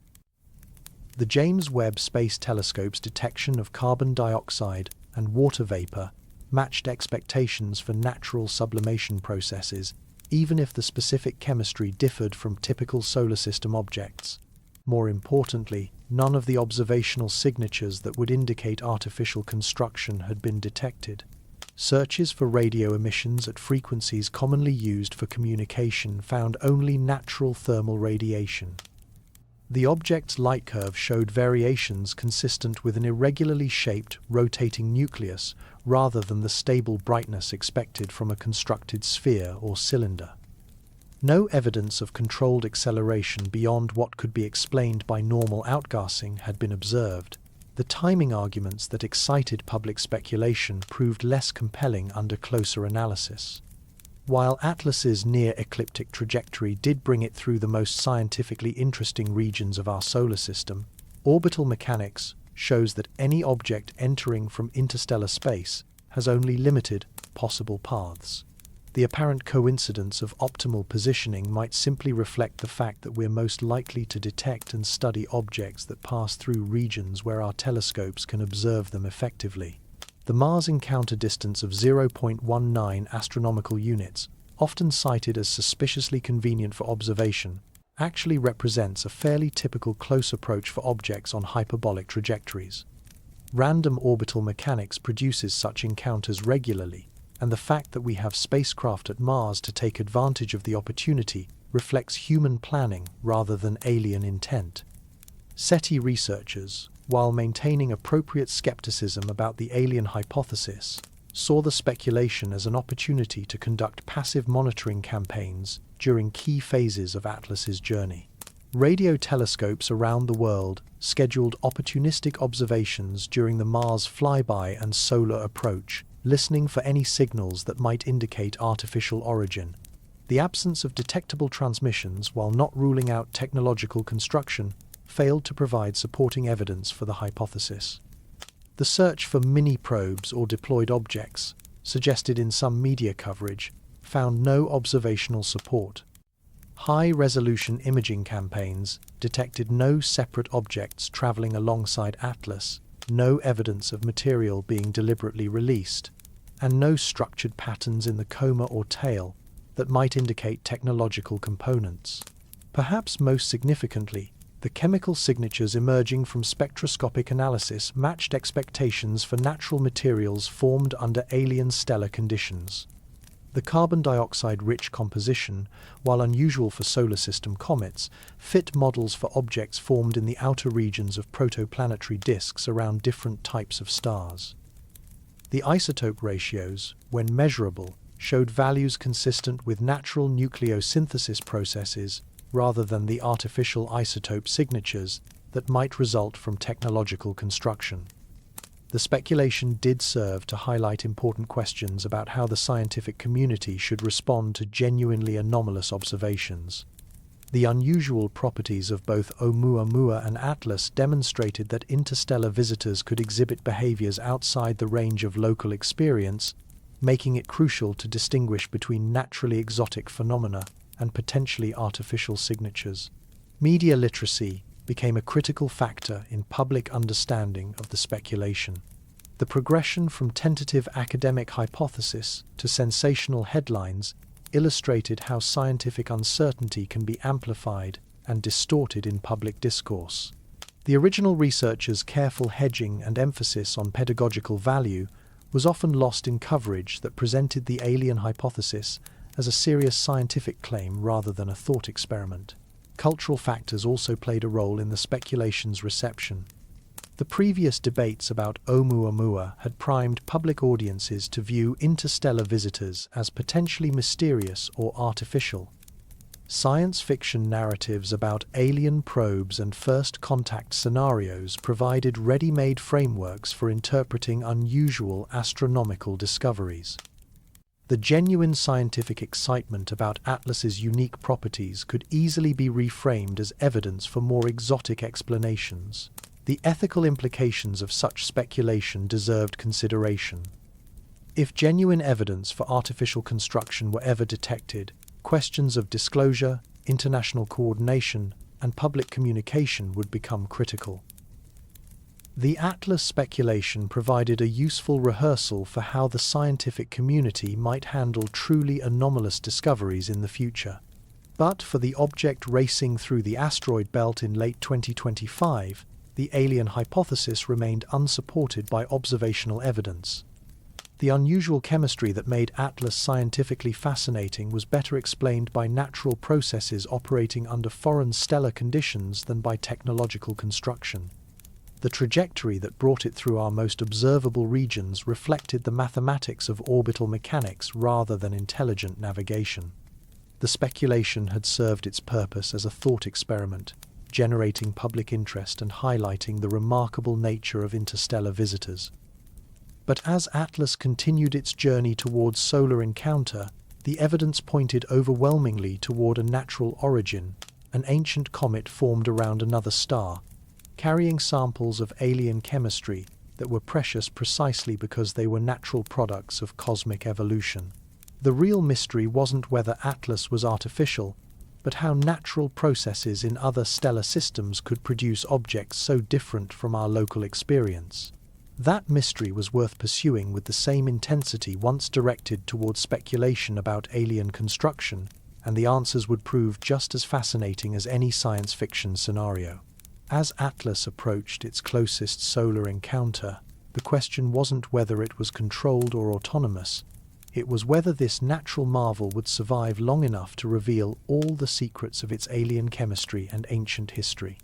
The James Webb Space Telescope's detection of carbon dioxide and water vapor matched expectations for natural sublimation processes, even if the specific chemistry differed from typical solar system objects. More importantly, none of the observational signatures that would indicate artificial construction had been detected. Searches for radio emissions at frequencies commonly used for communication found only natural thermal radiation. The object's light curve showed variations consistent with an irregularly shaped, rotating nucleus rather than the stable brightness expected from a constructed sphere or cylinder. No evidence of controlled acceleration beyond what could be explained by normal outgassing had been observed. The timing arguments that excited public speculation proved less compelling under closer analysis. While Atlas's near-ecliptic trajectory did bring it through the most scientifically interesting regions of our solar system, orbital mechanics shows that any object entering from interstellar space has only limited possible paths. The apparent coincidence of optimal positioning might simply reflect the fact that we're most likely to detect and study objects that pass through regions where our telescopes can observe them effectively. The Mars encounter distance of 0.19 astronomical units, often cited as suspiciously convenient for observation, actually represents a fairly typical close approach for objects on hyperbolic trajectories. Random orbital mechanics produces such encounters regularly, and the fact that we have spacecraft at Mars to take advantage of the opportunity reflects human planning rather than alien intent. SETI researchers, while maintaining appropriate skepticism about the alien hypothesis, saw the speculation as an opportunity to conduct passive monitoring campaigns during key phases of Atlas's journey. Radio telescopes around the world scheduled opportunistic observations during the Mars flyby and solar approach, listening for any signals that might indicate artificial origin. The absence of detectable transmissions, while not ruling out technological construction, failed to provide supporting evidence for the hypothesis. The search for mini-probes or deployed objects, suggested in some media coverage, found no observational support. High-resolution imaging campaigns detected no separate objects traveling alongside ATLAS, no evidence of material being deliberately released, and no structured patterns in the coma or tail that might indicate technological components. Perhaps most significantly, the chemical signatures emerging from spectroscopic analysis matched expectations for natural materials formed under alien stellar conditions. The carbon dioxide-rich composition, while unusual for solar system comets, fit models for objects formed in the outer regions of protoplanetary disks around different types of stars. The isotope ratios, when measurable, showed values consistent with natural nucleosynthesis processes rather than the artificial isotope signatures that might result from technological construction. The speculation did serve to highlight important questions about how the scientific community should respond to genuinely anomalous observations. The unusual properties of both Oumuamua and ATLAS demonstrated that interstellar visitors could exhibit behaviors outside the range of local experience, making it crucial to distinguish between naturally exotic phenomena and potentially artificial signatures. Media literacy became a critical factor in public understanding of the speculation. The progression from tentative academic hypothesis to sensational headlines illustrated how scientific uncertainty can be amplified and distorted in public discourse. The original researchers' careful hedging and emphasis on pedagogical value was often lost in coverage that presented the alien hypothesis as a serious scientific claim rather than a thought experiment. Cultural factors also played a role in the speculation's reception. The previous debates about Oumuamua had primed public audiences to view interstellar visitors as potentially mysterious or artificial. Science fiction narratives about alien probes and first contact scenarios provided ready-made frameworks for interpreting unusual astronomical discoveries. The genuine scientific excitement about Atlas's unique properties could easily be reframed as evidence for more exotic explanations. The ethical implications of such speculation deserved consideration. If genuine evidence for artificial construction were ever detected, questions of disclosure, international coordination, and public communication would become critical. The ATLAS speculation provided a useful rehearsal for how the scientific community might handle truly anomalous discoveries in the future. But for the object racing through the asteroid belt in late 2025, the alien hypothesis remained unsupported by observational evidence. The unusual chemistry that made ATLAS scientifically fascinating was better explained by natural processes operating under foreign stellar conditions than by technological construction. The trajectory that brought it through our most observable regions reflected the mathematics of orbital mechanics rather than intelligent navigation. The speculation had served its purpose as a thought experiment, generating public interest and highlighting the remarkable nature of interstellar visitors. But as ATLAS continued its journey towards solar encounter, the evidence pointed overwhelmingly toward a natural origin. An ancient comet formed around another star, carrying samples of alien chemistry that were precious precisely because they were natural products of cosmic evolution. The real mystery wasn't whether ATLAS was artificial, but how natural processes in other stellar systems could produce objects so different from our local experience. That mystery was worth pursuing with the same intensity once directed towards speculation about alien construction, and the answers would prove just as fascinating as any science fiction scenario. As ATLAS approached its closest solar encounter, the question wasn't whether it was controlled or autonomous. It was whether this natural marvel would survive long enough to reveal all the secrets of its alien chemistry and ancient history.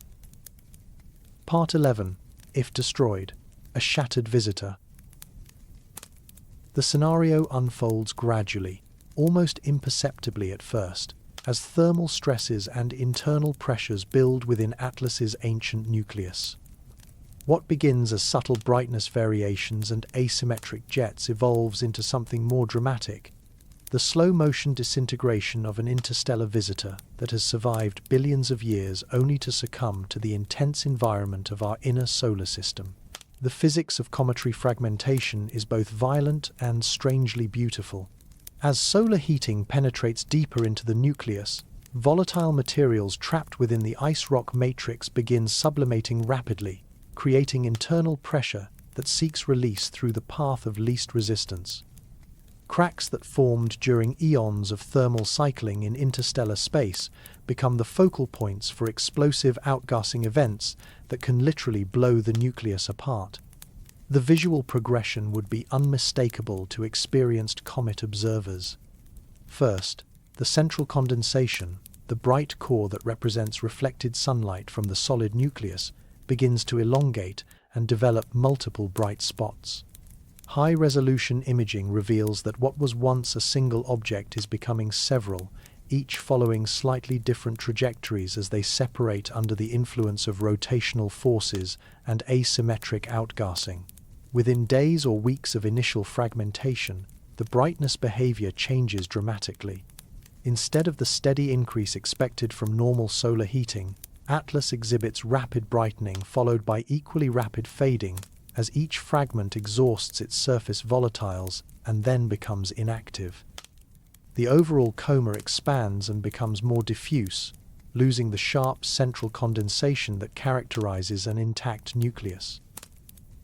Part 11. If destroyed, a shattered visitor. The scenario unfolds gradually, almost imperceptibly at first. as thermal stresses and internal pressures build within Atlas's ancient nucleus. What begins as subtle brightness variations and asymmetric jets evolves into something more dramatic, the slow-motion disintegration of an interstellar visitor that has survived billions of years only to succumb to the intense environment of our inner solar system. The physics of cometary fragmentation is both violent and strangely beautiful. As solar heating penetrates deeper into the nucleus, volatile materials trapped within the ice rock matrix begin sublimating rapidly, creating internal pressure that seeks release through the path of least resistance. Cracks that formed during eons of thermal cycling in interstellar space become the focal points for explosive outgassing events that can literally blow the nucleus apart. The visual progression would be unmistakable to experienced comet observers. First, the central condensation, the bright core that represents reflected sunlight from the solid nucleus, begins to elongate and develop multiple bright spots. High-resolution imaging reveals that what was once a single object is becoming several, each following slightly different trajectories as they separate under the influence of rotational forces and asymmetric outgassing. Within days or weeks of initial fragmentation, the brightness behavior changes dramatically. Instead of the steady increase expected from normal solar heating, Atlas exhibits rapid brightening followed by equally rapid fading as each fragment exhausts its surface volatiles and then becomes inactive. The overall coma expands and becomes more diffuse, losing the sharp central condensation that characterizes an intact nucleus.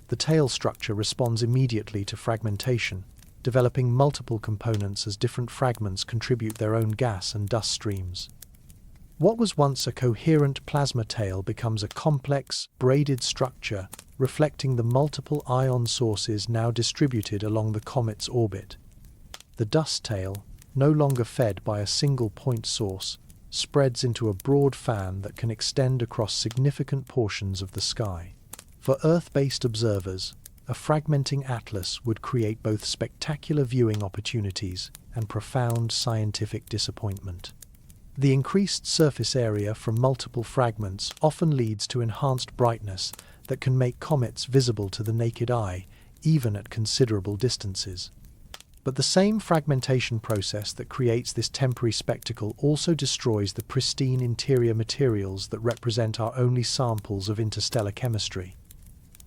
The tail structure responds immediately to fragmentation, developing multiple components as different fragments contribute their own gas and dust streams. What was once a coherent plasma tail becomes a complex, braided structure reflecting the multiple ion sources now distributed along the comet's orbit. The dust tail, no longer fed by a single point source, spreads into a broad fan that can extend across significant portions of the sky. For Earth-based observers, a fragmenting Atlas would create both spectacular viewing opportunities and profound scientific disappointment. The increased surface area from multiple fragments often leads to enhanced brightness that can make comets visible to the naked eye, even at considerable distances. But the same fragmentation process that creates this temporary spectacle also destroys the pristine interior materials that represent our only samples of interstellar chemistry.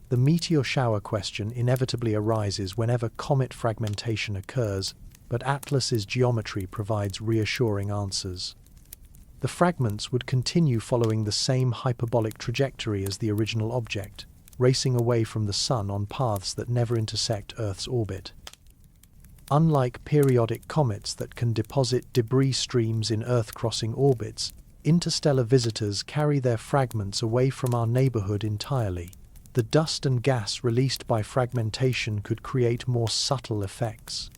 The meteor shower question inevitably arises whenever comet fragmentation occurs, but Atlas's geometry provides reassuring answers. The fragments would continue following the same hyperbolic trajectory as the original object, racing away from the Sun on paths that never intersect Earth's orbit. Unlike periodic comets that can deposit debris streams in Earth-crossing orbits, interstellar visitors carry their fragments away from our neighborhood entirely. The dust and gas released by fragmentation could create more subtle effects.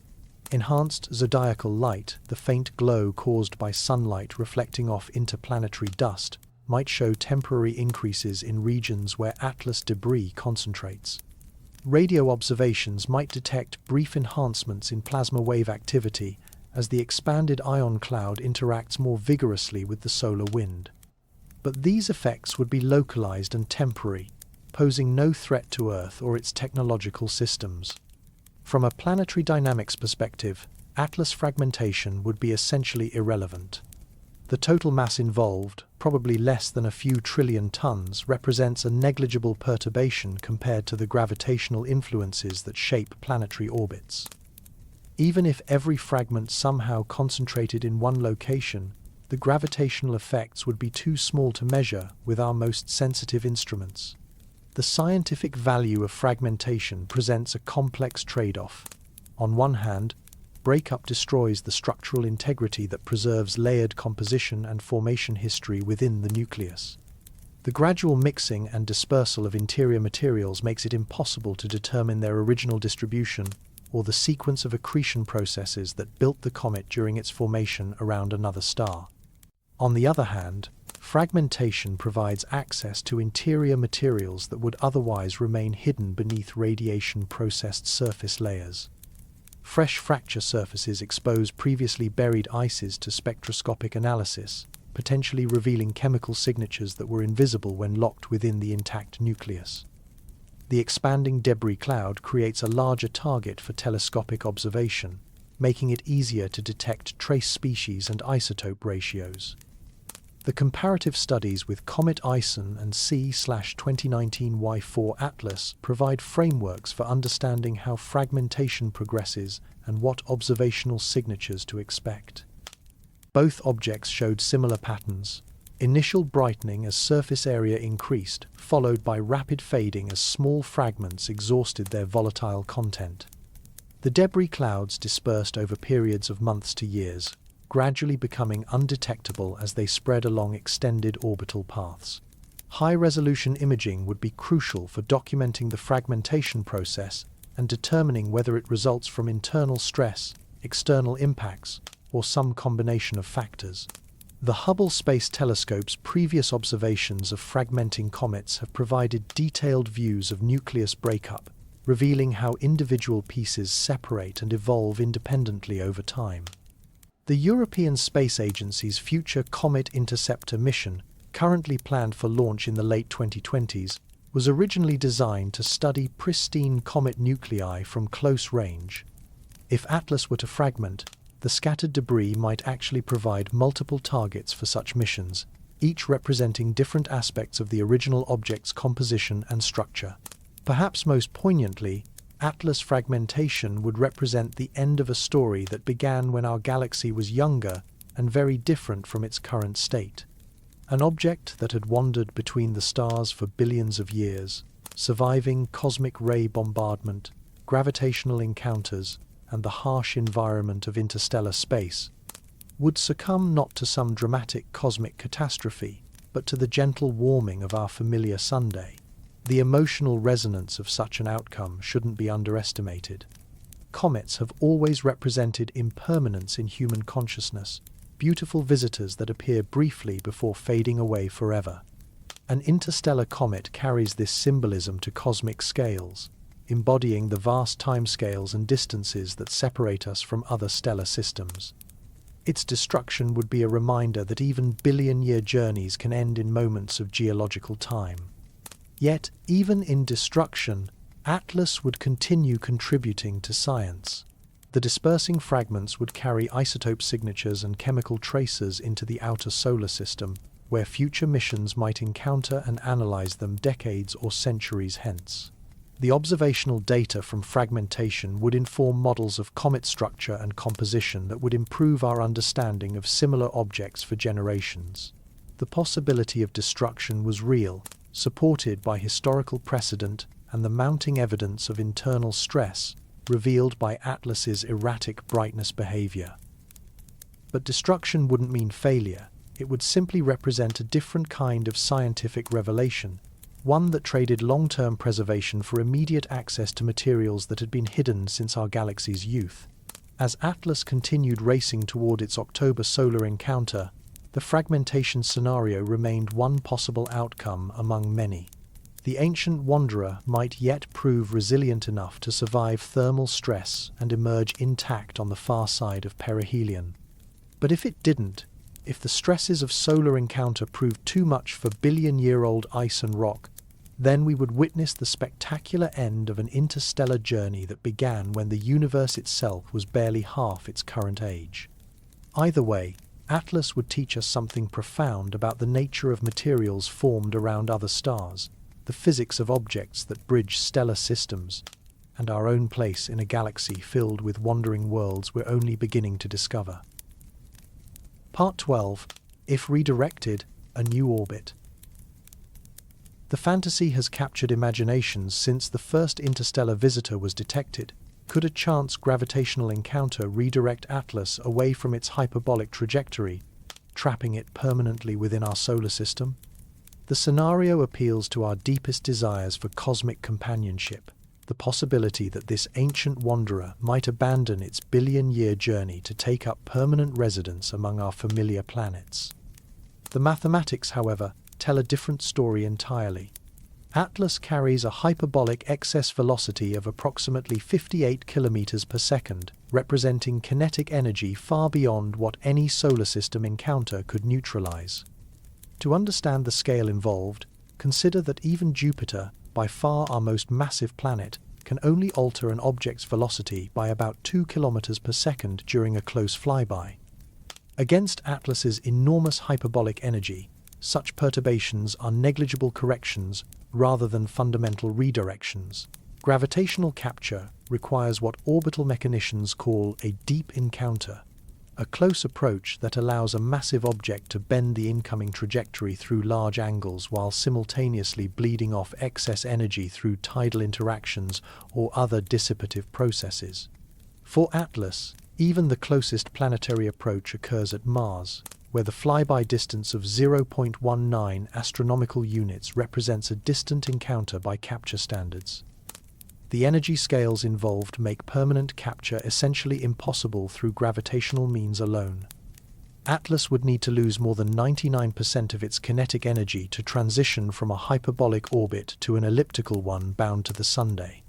Enhanced zodiacal light, the faint glow caused by sunlight reflecting off interplanetary dust, might show temporary increases in regions where Atlas debris concentrates. Radio observations might detect brief enhancements in plasma wave activity as the expanded ion cloud interacts more vigorously with the solar wind. But these effects would be localized and temporary, posing no threat to Earth or its technological systems. From a planetary dynamics perspective, Atlas fragmentation would be essentially irrelevant. The total mass involved, probably less than a few trillion tons, represents a negligible perturbation compared to the gravitational influences that shape planetary orbits. Even if every fragment somehow concentrated in one location, the gravitational effects would be too small to measure with our most sensitive instruments. The scientific value of fragmentation presents a complex trade-off. On one hand, breakup destroys the structural integrity that preserves layered composition and formation history within the nucleus. The gradual mixing and dispersal of interior materials makes it impossible to determine their original distribution or the sequence of accretion processes that built the comet during its formation around another star. On the other hand, fragmentation provides access to interior materials that would otherwise remain hidden beneath radiation-processed surface layers. Fresh fracture surfaces expose previously buried ices to spectroscopic analysis, potentially revealing chemical signatures that were invisible when locked within the intact nucleus. The expanding debris cloud creates a larger target for telescopic observation, making it easier to detect trace species and isotope ratios. The comparative studies with Comet ISON and C/2019 Y4-ATLAS provide frameworks for understanding how fragmentation progresses and what observational signatures to expect. Both objects showed similar patterns: initial brightening as surface area increased, followed by rapid fading as small fragments exhausted their volatile content. The debris clouds dispersed over periods of months to years, gradually becoming undetectable as they spread along extended orbital paths. High-resolution imaging would be crucial for documenting the fragmentation process and determining whether it results from internal stress, external impacts, or some combination of factors. The Hubble Space Telescope's previous observations of fragmenting comets have provided detailed views of nucleus breakup, revealing how individual pieces separate and evolve independently over time. The European Space Agency's future Comet Interceptor mission, currently planned for launch in the late 2020s, was originally designed to study pristine comet nuclei from close range. If ATLAS were to fragment, the scattered debris might actually provide multiple targets for such missions, each representing different aspects of the original object's composition and structure. Perhaps most poignantly, ATLAS fragmentation would represent the end of a story that began when our galaxy was younger and very different from its current state. An object that had wandered between the stars for billions of years, surviving cosmic ray bombardment, gravitational encounters, and the harsh environment of interstellar space, would succumb not to some dramatic cosmic catastrophe, but to the gentle warming of our familiar Sunday. The emotional resonance of such an outcome shouldn't be underestimated. Comets have always represented impermanence in human consciousness, beautiful visitors that appear briefly before fading away forever. An interstellar comet carries this symbolism to cosmic scales, embodying the vast timescales and distances that separate us from other stellar systems. Its destruction would be a reminder that even billion-year journeys can end in moments of geological time. Yet, even in destruction, ATLAS would continue contributing to science. The dispersing fragments would carry isotope signatures and chemical tracers into the outer solar system, where future missions might encounter and analyze them decades or centuries hence. The observational data from fragmentation would inform models of comet structure and composition that would improve our understanding of similar objects for generations. The possibility of destruction was real, supported by historical precedent and the mounting evidence of internal stress revealed by ATLAS's erratic brightness behavior. But destruction wouldn't mean failure. It would simply represent a different kind of scientific revelation, one that traded long-term preservation for immediate access to materials that had been hidden since our galaxy's youth. As ATLAS continued racing toward its October solar encounter, the fragmentation scenario remained one possible outcome among many. The ancient wanderer might yet prove resilient enough to survive thermal stress and emerge intact on the far side of perihelion. But if it didn't, if the stresses of solar encounter proved too much for billion-year-old ice and rock, then we would witness the spectacular end of an interstellar journey that began when the universe itself was barely half its current age. Either way, ATLAS would teach us something profound about the nature of materials formed around other stars, the physics of objects that bridge stellar systems, and our own place in a galaxy filled with wandering worlds we're only beginning to discover. Part 12. If redirected, a new orbit. The fantasy has captured imaginations since the first interstellar visitor was detected. Could a chance gravitational encounter redirect ATLAS away from its hyperbolic trajectory, trapping it permanently within our solar system? The scenario appeals to our deepest desires for cosmic companionship, the possibility that this ancient wanderer might abandon its billion-year journey to take up permanent residence among our familiar planets. The mathematics, however, tell a different story entirely. ATLAS carries a hyperbolic excess velocity of approximately 58 kilometers per second, representing kinetic energy far beyond what any solar system encounter could neutralize. To understand the scale involved, consider that even Jupiter, by far our most massive planet, can only alter an object's velocity by about 2 kilometers per second during a close flyby. Against ATLAS's enormous hyperbolic energy, such perturbations are negligible corrections rather than fundamental redirections. Gravitational capture requires what orbital mechanicians call a deep encounter, a close approach that allows a massive object to bend the incoming trajectory through large angles while simultaneously bleeding off excess energy through tidal interactions or other dissipative processes. For ATLAS, even the closest planetary approach occurs at Mars, where the flyby distance of 0.19 astronomical units represents a distant encounter by capture standards. The energy scales involved make permanent capture essentially impossible through gravitational means alone. ATLAS would need to lose more than 99% of its kinetic energy to transition from a hyperbolic orbit to an elliptical one bound to the Sunday.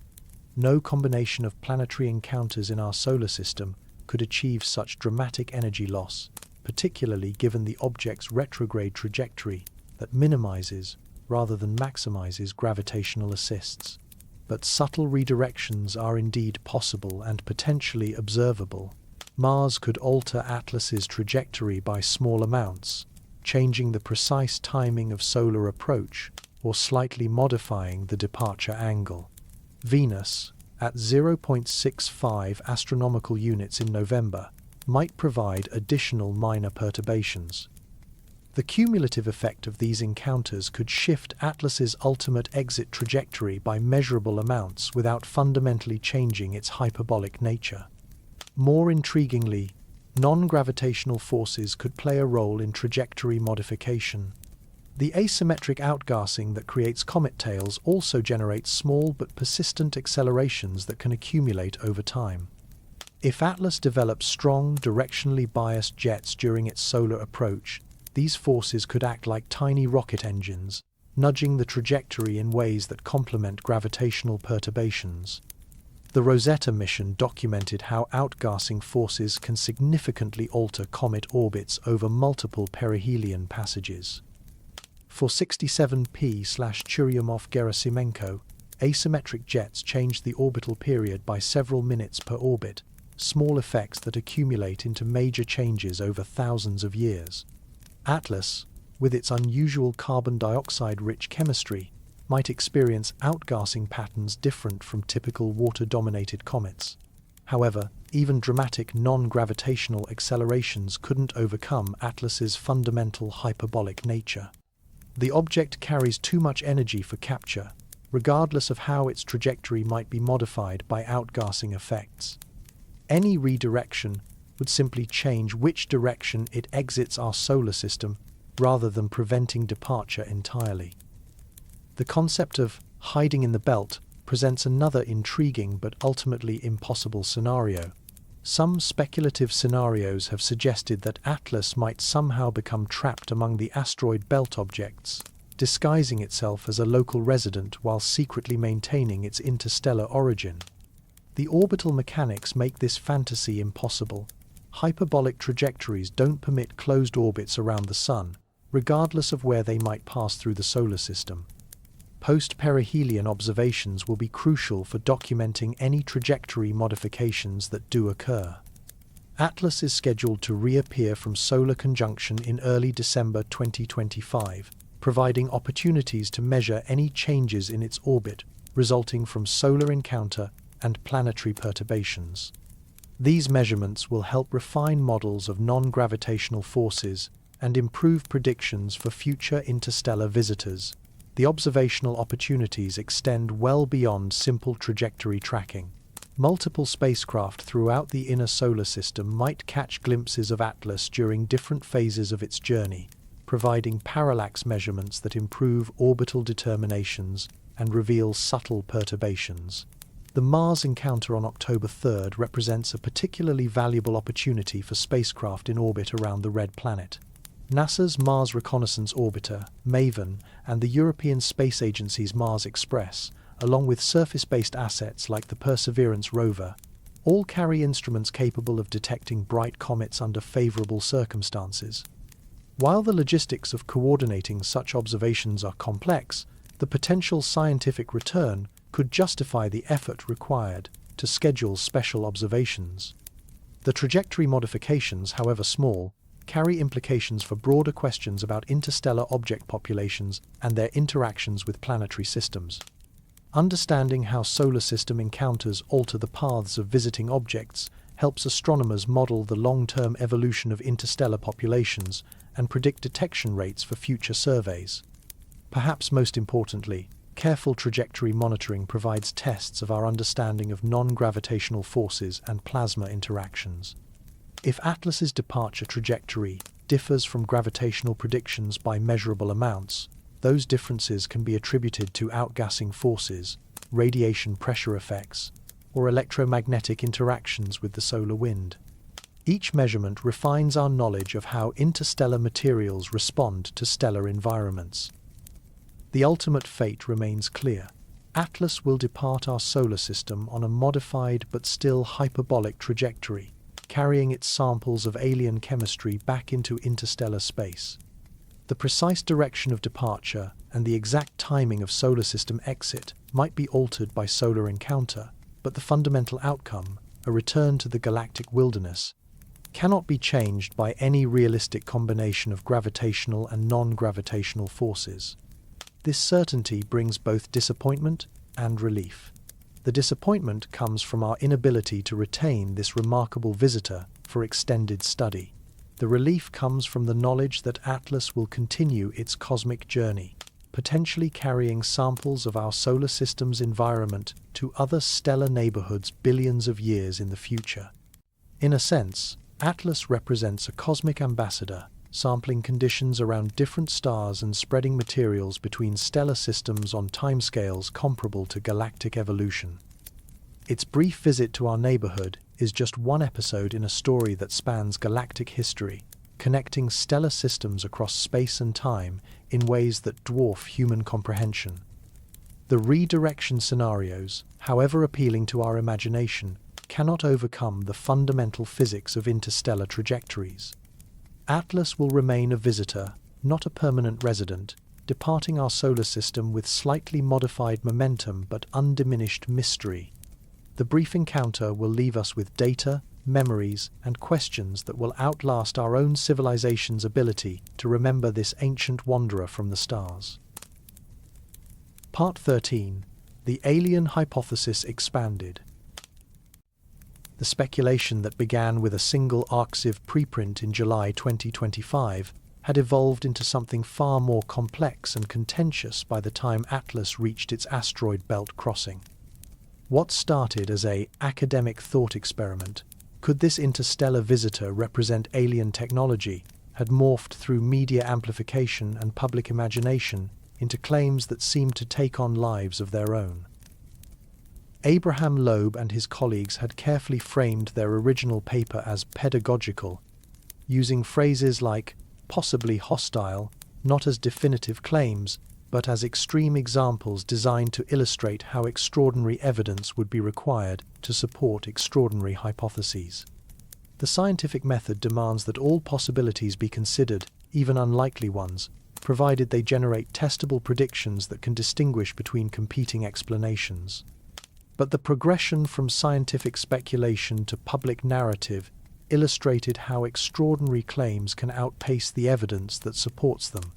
No combination of planetary encounters in our solar system could achieve such dramatic energy loss, particularly given the object's retrograde trajectory that minimizes rather than maximizes gravitational assists. But subtle redirections are indeed possible and potentially observable. Mars could alter ATLAS's trajectory by small amounts, changing the precise timing of solar approach or slightly modifying the departure angle. Venus, at 0.65 astronomical units in November, might provide additional minor perturbations. The cumulative effect of these encounters could shift ATLAS's ultimate exit trajectory by measurable amounts without fundamentally changing its hyperbolic nature. More intriguingly, non-gravitational forces could play a role in trajectory modification. The asymmetric outgassing that creates comet tails also generates small but persistent accelerations that can accumulate over time. If ATLAS develops strong, directionally biased jets during its solar approach, these forces could act like tiny rocket engines, nudging the trajectory in ways that complement gravitational perturbations. The Rosetta mission documented how outgassing forces can significantly alter comet orbits over multiple perihelion passages. For 67P/Churyumov-Gerasimenko, asymmetric jets change the orbital period by several minutes per orbit, small effects that accumulate into major changes over thousands of years. ATLAS, with its unusual carbon dioxide-rich chemistry, might experience outgassing patterns different from typical water-dominated comets. However, even dramatic non-gravitational accelerations couldn't overcome ATLAS's fundamental hyperbolic nature. The object carries too much energy for capture, regardless of how its trajectory might be modified by outgassing effects. Any redirection would simply change which direction it exits our solar system rather than preventing departure entirely. The concept of hiding in the belt presents another intriguing but ultimately impossible scenario. Some speculative scenarios have suggested that ATLAS might somehow become trapped among the asteroid belt objects, disguising itself as a local resident while secretly maintaining its interstellar origin. The orbital mechanics make this fantasy impossible. Hyperbolic trajectories don't permit closed orbits around the Sun, regardless of where they might pass through the solar system. Post-perihelion observations will be crucial for documenting any trajectory modifications that do occur. ATLAS is scheduled to reappear from solar conjunction in early December 2025, providing opportunities to measure any changes in its orbit resulting from solar encounter and planetary perturbations. These measurements will help refine models of non-gravitational forces and improve predictions for future interstellar visitors. The observational opportunities extend well beyond simple trajectory tracking. Multiple spacecraft throughout the inner solar system might catch glimpses of ATLAS during different phases of its journey, providing parallax measurements that improve orbital determinations and reveal subtle perturbations. The Mars encounter on October 3rd represents a particularly valuable opportunity for spacecraft in orbit around the red planet. NASA's Mars Reconnaissance Orbiter, MAVEN, and the European Space Agency's Mars Express, along with surface-based assets like the Perseverance rover, all carry instruments capable of detecting bright comets under favorable circumstances. While the logistics of coordinating such observations are complex, the potential scientific return could justify the effort required to schedule special observations. The trajectory modifications, however small, carry implications for broader questions about interstellar object populations and their interactions with planetary systems. Understanding how solar system encounters alter the paths of visiting objects helps astronomers model the long-term evolution of interstellar populations and predict detection rates for future surveys. Perhaps most importantly, careful trajectory monitoring provides tests of our understanding of non-gravitational forces and plasma interactions. If ATLAS's departure trajectory differs from gravitational predictions by measurable amounts, those differences can be attributed to outgassing forces, radiation pressure effects, or electromagnetic interactions with the solar wind. Each measurement refines our knowledge of how interstellar materials respond to stellar environments. The ultimate fate remains clear. ATLAS will depart our solar system on a modified but still hyperbolic trajectory, carrying its samples of alien chemistry back into interstellar space. The precise direction of departure and the exact timing of solar system exit might be altered by solar encounter, but the fundamental outcome, a return to the galactic wilderness, cannot be changed by any realistic combination of gravitational and non-gravitational forces. This certainty brings both disappointment and relief. The disappointment comes from our inability to retain this remarkable visitor for extended study. The relief comes from the knowledge that ATLAS will continue its cosmic journey, potentially carrying samples of our solar system's environment to other stellar neighborhoods billions of years in the future. In a sense, ATLAS represents a cosmic ambassador, sampling conditions around different stars and spreading materials between stellar systems on timescales comparable to galactic evolution. Its brief visit to our neighborhood is just one episode in a story that spans galactic history, connecting stellar systems across space and time in ways that dwarf human comprehension. The redirection scenarios, however appealing to our imagination, cannot overcome the fundamental physics of interstellar trajectories. ATLAS will remain a visitor, not a permanent resident, departing our solar system with slightly modified momentum but undiminished mystery. The brief encounter will leave us with data, memories, and questions that will outlast our own civilization's ability to remember this ancient wanderer from the stars. Part 13. The Alien Hypothesis Expanded. The speculation that began with a single ArXiv preprint in July 2025 had evolved into something far more complex and contentious by the time ATLAS reached its asteroid belt crossing. What started as an academic thought experiment, could this interstellar visitor represent alien technology, had morphed through media amplification and public imagination into claims that seemed to take on lives of their own. Abraham Loeb and his colleagues had carefully framed their original paper as pedagogical, using phrases like possibly hostile, not as definitive claims, but as extreme examples designed to illustrate how extraordinary evidence would be required to support extraordinary hypotheses. The scientific method demands that all possibilities be considered, even unlikely ones, provided they generate testable predictions that can distinguish between competing explanations. But the progression from scientific speculation to public narrative illustrated how extraordinary claims can outpace the evidence that supports them.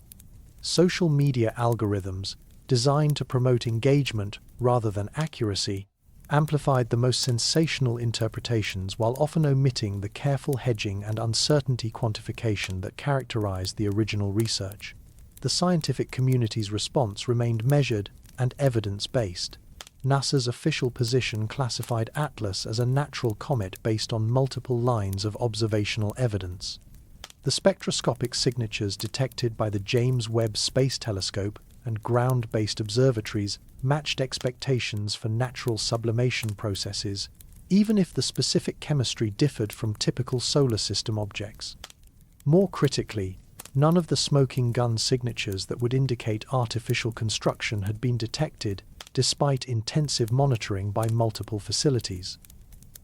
Social media algorithms, designed to promote engagement rather than accuracy, amplified the most sensational interpretations while often omitting the careful hedging and uncertainty quantification that characterized the original research. The scientific community's response remained measured and evidence-based. NASA's official position classified ATLAS as a natural comet based on multiple lines of observational evidence. The spectroscopic signatures detected by the James Webb Space Telescope and ground-based observatories matched expectations for natural sublimation processes, even if the specific chemistry differed from typical solar system objects. More critically, None of the smoking gun signatures that would indicate artificial construction had been detected, despite intensive monitoring by multiple facilities.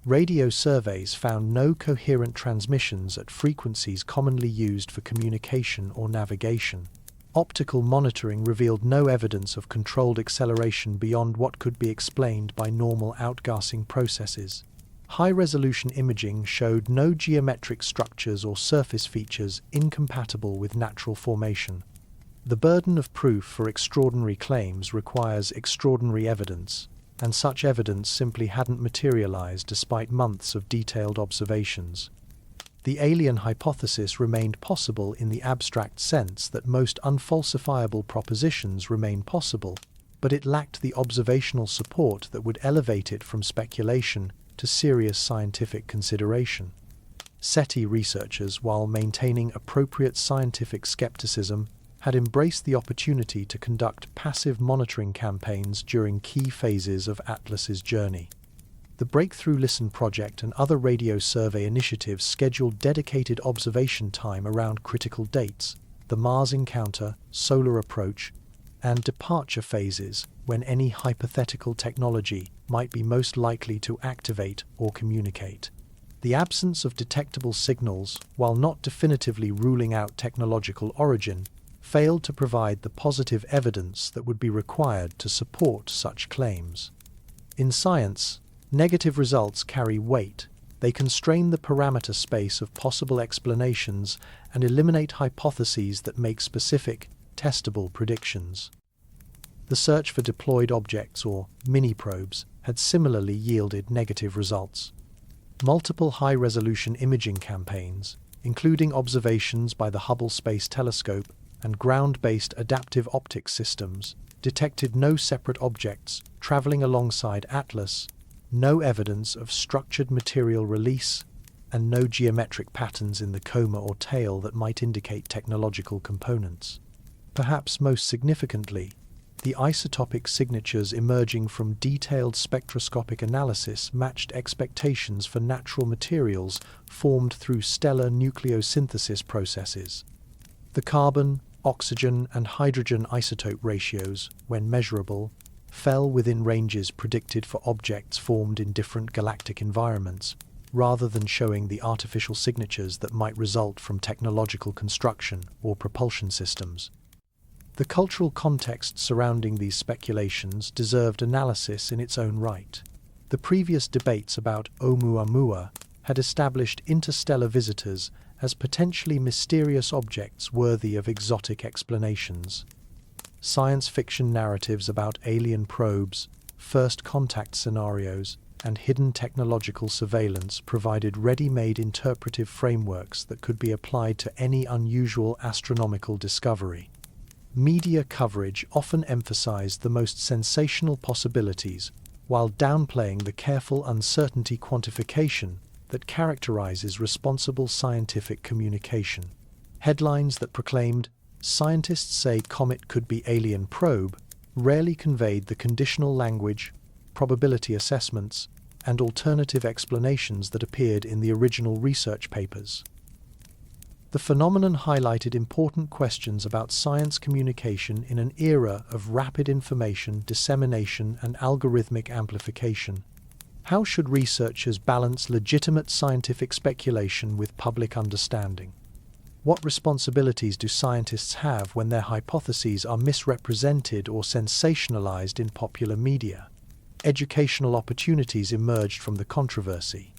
Radio surveys found no coherent transmissions at frequencies commonly used for communication or navigation. Optical monitoring revealed no evidence of controlled acceleration beyond what could be explained by normal outgassing processes. High-resolution imaging showed no geometric structures or surface features incompatible with natural formation. The burden of proof for extraordinary claims requires extraordinary evidence, and such evidence simply hadn't materialized despite months of detailed observations. The alien hypothesis remained possible in the abstract sense that most unfalsifiable propositions remain possible, but it lacked the observational support that would elevate it from speculation to serious scientific consideration. SETI researchers, while maintaining appropriate scientific skepticism, had embraced the opportunity to conduct passive monitoring campaigns during key phases of ATLAS's journey. The Breakthrough Listen project and other radio survey initiatives scheduled dedicated observation time around critical dates, the Mars encounter, solar approach, and departure phases, when any hypothetical technology might be most likely to activate or communicate. The absence of detectable signals, while not definitively ruling out technological origin, failed to provide the positive evidence that would be required to support such claims. In science, negative results carry weight. They constrain the parameter space of possible explanations and eliminate hypotheses that make specific, testable predictions. The search for deployed objects, or mini-probes, had similarly yielded negative results. Multiple high-resolution imaging campaigns, including observations by the Hubble Space Telescope and ground-based adaptive optics systems, detected no separate objects traveling alongside ATLAS, no evidence of structured material release, and no geometric patterns in the coma or tail that might indicate technological components. Perhaps most significantly, the isotopic signatures emerging from detailed spectroscopic analysis matched expectations for natural materials formed through stellar nucleosynthesis processes. The carbon, oxygen, and hydrogen isotope ratios, when measurable, fell within ranges predicted for objects formed in different galactic environments, rather than showing the artificial signatures that might result from technological construction or propulsion systems. The cultural context surrounding these speculations deserved analysis in its own right. The previous debates about Oumuamua had established interstellar visitors as potentially mysterious objects worthy of exotic explanations. Science fiction narratives about alien probes, first contact scenarios, and hidden technological surveillance provided ready-made interpretive frameworks that could be applied to any unusual astronomical discovery. Media coverage often emphasized the most sensational possibilities, while downplaying the careful uncertainty quantification that characterizes responsible scientific communication. Headlines that proclaimed, "Scientists say comet could be alien probe," rarely conveyed the conditional language, probability assessments, and alternative explanations that appeared in the original research papers. The phenomenon highlighted important questions about science communication in an era of rapid information dissemination and algorithmic amplification. How should researchers balance legitimate scientific speculation with public understanding? What responsibilities do scientists have when their hypotheses are misrepresented or sensationalized in popular media? Educational opportunities emerged from the controversy.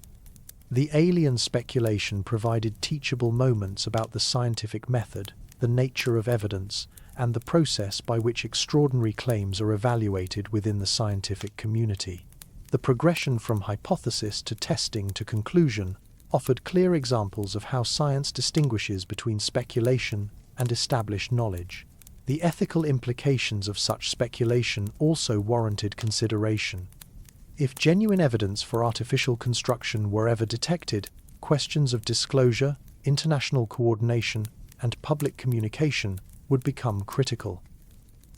The alien speculation provided teachable moments about the scientific method, the nature of evidence, and the process by which extraordinary claims are evaluated within the scientific community. The progression from hypothesis to testing to conclusion offered clear examples of how science distinguishes between speculation and established knowledge. The ethical implications of such speculation also warranted consideration. If genuine evidence for artificial construction were ever detected, questions of disclosure, international coordination, and public communication would become critical.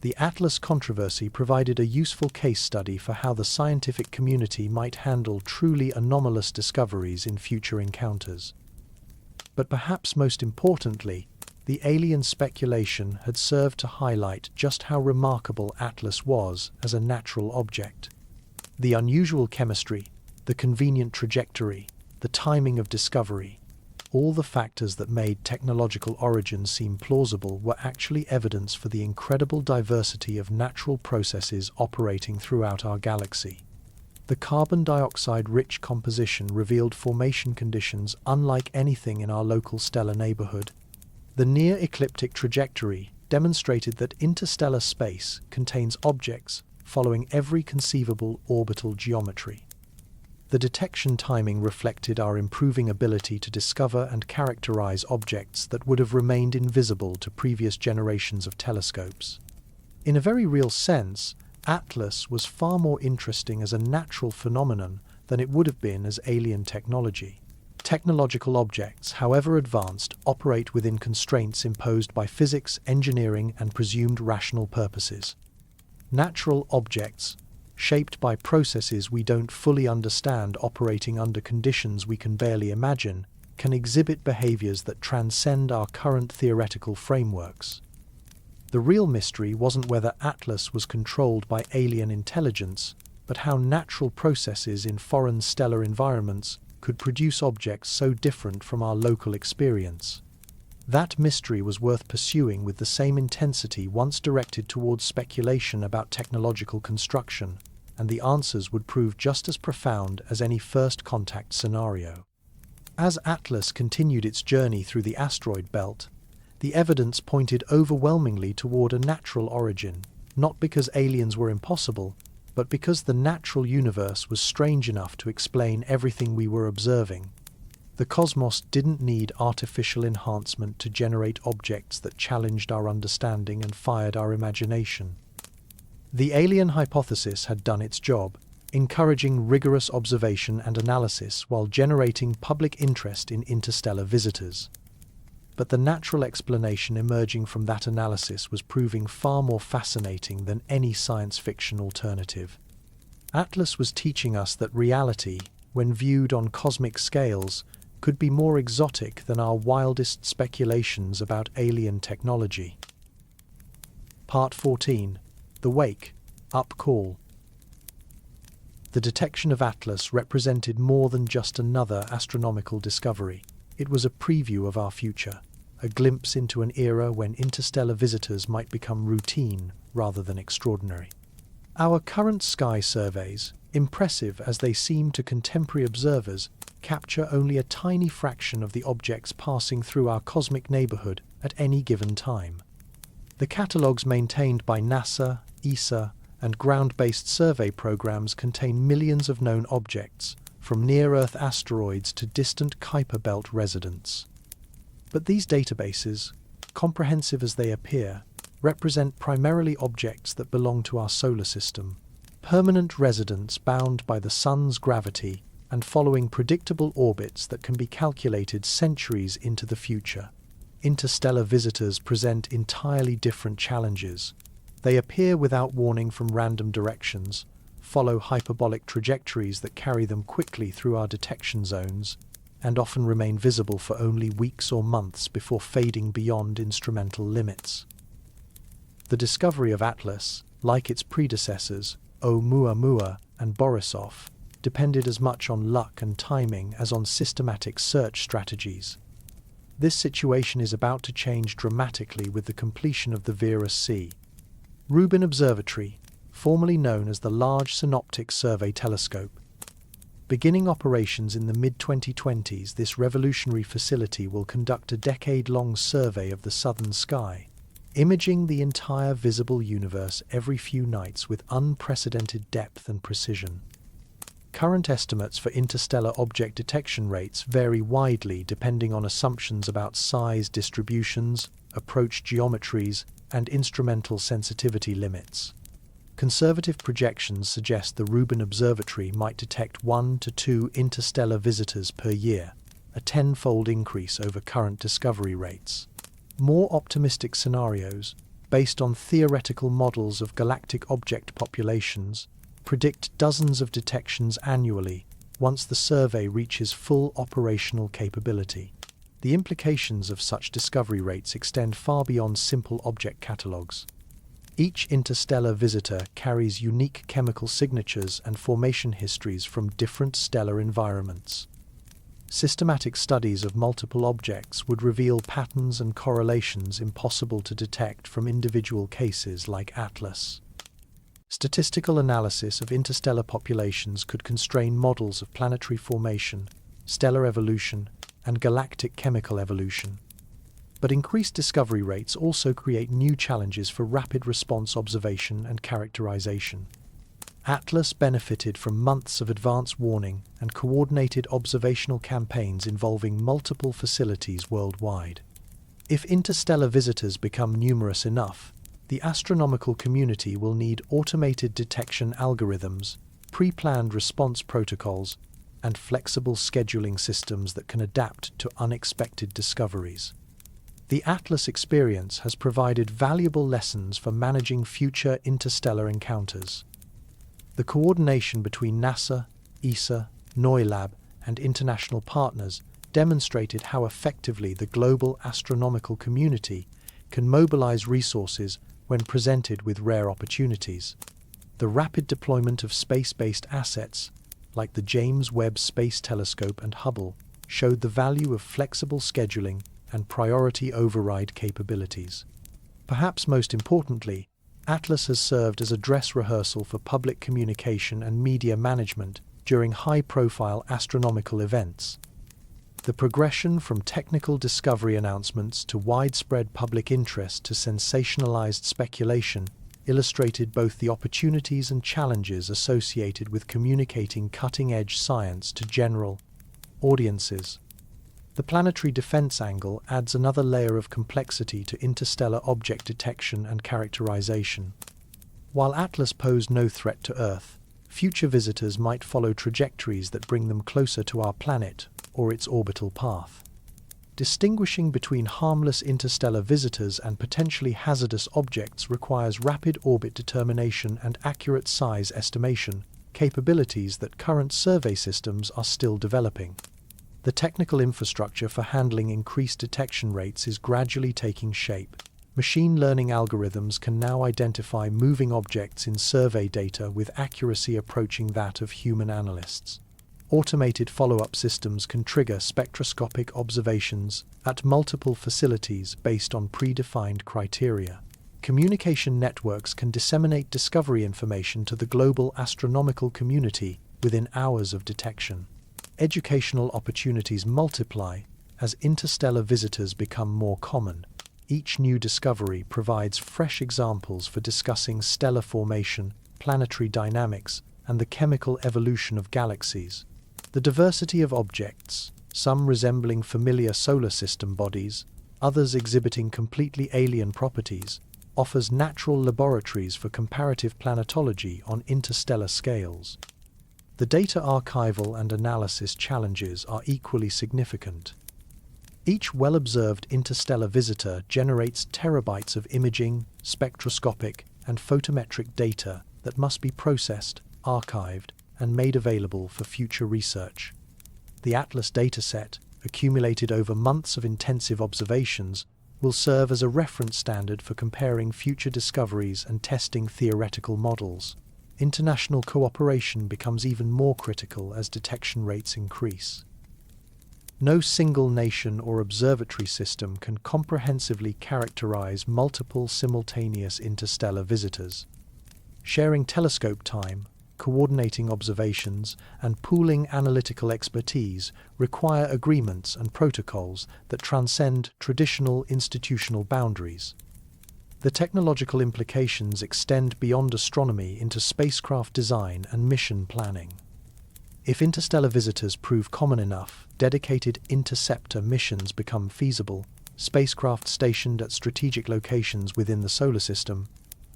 The ATLAS controversy provided a useful case study for how the scientific community might handle truly anomalous discoveries in future encounters. But perhaps most importantly, the alien speculation had served to highlight just how remarkable ATLAS was as a natural object. The unusual chemistry, the convenient trajectory, the timing of discovery, all the factors that made technological origins seem plausible were actually evidence for the incredible diversity of natural processes operating throughout our galaxy. The carbon dioxide-rich composition revealed formation conditions unlike anything in our local stellar neighborhood. The near-ecliptic trajectory demonstrated that interstellar space contains objects following every conceivable orbital geometry. The detection timing reflected our improving ability to discover and characterize objects that would have remained invisible to previous generations of telescopes. In a very real sense, ATLAS was far more interesting as a natural phenomenon than it would have been as alien technology. Technological objects, however advanced, operate within constraints imposed by physics, engineering, and presumed rational purposes. Natural objects, shaped by processes we don't fully understand operating under conditions we can barely imagine, can exhibit behaviors that transcend our current theoretical frameworks. The real mystery wasn't whether ATLAS was controlled by alien intelligence, but how natural processes in foreign stellar environments could produce objects so different from our local experience. That mystery was worth pursuing with the same intensity once directed towards speculation about technological construction, and the answers would prove just as profound as any first contact scenario. As ATLAS continued its journey through the asteroid belt, the evidence pointed overwhelmingly toward a natural origin, not because aliens were impossible, but because the natural universe was strange enough to explain everything we were observing. The cosmos didn't need artificial enhancement to generate objects that challenged our understanding and fired our imagination. The alien hypothesis had done its job, encouraging rigorous observation and analysis while generating public interest in interstellar visitors. But the natural explanation emerging from that analysis was proving far more fascinating than any science fiction alternative. ATLAS was teaching us that reality, when viewed on cosmic scales, could be more exotic than our wildest speculations about alien technology. Part 14. The Wake Up Call. The detection of ATLAS represented more than just another astronomical discovery. It was a preview of our future, a glimpse into an era when interstellar visitors might become routine rather than extraordinary. Our current sky surveys, impressive as they seem to contemporary observers, capture only a tiny fraction of the objects passing through our cosmic neighborhood at any given time. The catalogues maintained by NASA, ESA, and ground-based survey programs contain millions of known objects, from near-Earth asteroids to distant Kuiper Belt residents. But these databases, comprehensive as they appear, represent primarily objects that belong to our solar system, permanent residents bound by the Sun's gravity and following predictable orbits that can be calculated centuries into the future. Interstellar visitors present entirely different challenges. They appear without warning from random directions, follow hyperbolic trajectories that carry them quickly through our detection zones, and often remain visible for only weeks or months before fading beyond instrumental limits. The discovery of ATLAS, like its predecessors, Oumuamua and Borisov, depended as much on luck and timing as on systematic search strategies. This situation is about to change dramatically with the completion of the Vera-C. Rubin Observatory, formerly known as the Large Synoptic Survey Telescope. Beginning operations in the mid-2020s, this revolutionary facility will conduct a decade-long survey of the southern sky, imaging the entire visible universe every few nights with unprecedented depth and precision. Current estimates for interstellar object detection rates vary widely depending on assumptions about size distributions, approach geometries, and instrumental sensitivity limits. Conservative projections suggest the Rubin Observatory might detect 1 to 2 interstellar visitors per year, a tenfold increase over current discovery rates. More optimistic scenarios, based on theoretical models of galactic object populations, predict dozens of detections annually once the survey reaches full operational capability. The implications of such discovery rates extend far beyond simple object catalogues. Each interstellar visitor carries unique chemical signatures and formation histories from different stellar environments. Systematic studies of multiple objects would reveal patterns and correlations impossible to detect from individual cases like ATLAS. Statistical analysis of interstellar populations could constrain models of planetary formation, stellar evolution, and galactic chemical evolution. But increased discovery rates also create new challenges for rapid response observation and characterization. ATLAS benefited from months of advance warning and coordinated observational campaigns involving multiple facilities worldwide. If interstellar visitors become numerous enough, the astronomical community will need automated detection algorithms, pre-planned response protocols, and flexible scheduling systems that can adapt to unexpected discoveries. The ATLAS experience has provided valuable lessons for managing future interstellar encounters. The coordination between NASA, ESA, NOILAB, and international partners demonstrated how effectively the global astronomical community can mobilize resources when presented with rare opportunities. The rapid deployment of space-based assets, like the James Webb Space Telescope and Hubble, showed the value of flexible scheduling and priority override capabilities. Perhaps most importantly, ATLAS has served as a dress rehearsal for public communication and media management during high-profile astronomical events. The progression from technical discovery announcements to widespread public interest to sensationalized speculation illustrated both the opportunities and challenges associated with communicating cutting-edge science to general audiences. The planetary defense angle adds another layer of complexity to interstellar object detection and characterization. While ATLAS posed no threat to Earth, future visitors might follow trajectories that bring them closer to our planet or its orbital path. Distinguishing between harmless interstellar visitors and potentially hazardous objects requires rapid orbit determination and accurate size estimation, capabilities that current survey systems are still developing. The technical infrastructure for handling increased detection rates is gradually taking shape. Machine learning algorithms can now identify moving objects in survey data with accuracy approaching that of human analysts. Automated follow-up systems can trigger spectroscopic observations at multiple facilities based on predefined criteria. Communication networks can disseminate discovery information to the global astronomical community within hours of detection. Educational opportunities multiply as interstellar visitors become more common. Each new discovery provides fresh examples for discussing stellar formation, planetary dynamics, and the chemical evolution of galaxies. The diversity of objects, some resembling familiar solar system bodies, others exhibiting completely alien properties, offers natural laboratories for comparative planetology on interstellar scales. The data archival and analysis challenges are equally significant. Each well-observed interstellar visitor generates terabytes of imaging, spectroscopic, and photometric data that must be processed, archived, and made available for future research. The ATLAS dataset, accumulated over months of intensive observations, will serve as a reference standard for comparing future discoveries and testing theoretical models. International cooperation becomes even more critical as detection rates increase. No single nation or observatory system can comprehensively characterize multiple simultaneous interstellar visitors. Sharing telescope time, coordinating observations, and pooling analytical expertise require agreements and protocols that transcend traditional institutional boundaries. The technological implications extend beyond astronomy into spacecraft design and mission planning. If interstellar visitors prove common enough, dedicated interceptor missions become feasible, spacecraft stationed at strategic locations within the solar system,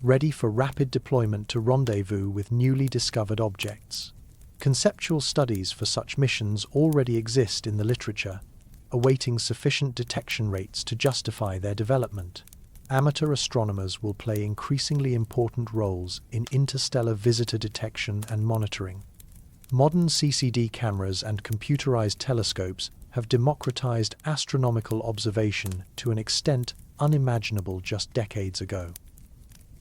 ready for rapid deployment to rendezvous with newly discovered objects. Conceptual studies for such missions already exist in the literature, awaiting sufficient detection rates to justify their development. Amateur astronomers will play increasingly important roles in interstellar visitor detection and monitoring. Modern CCD cameras and computerized telescopes have democratized astronomical observation to an extent unimaginable just decades ago.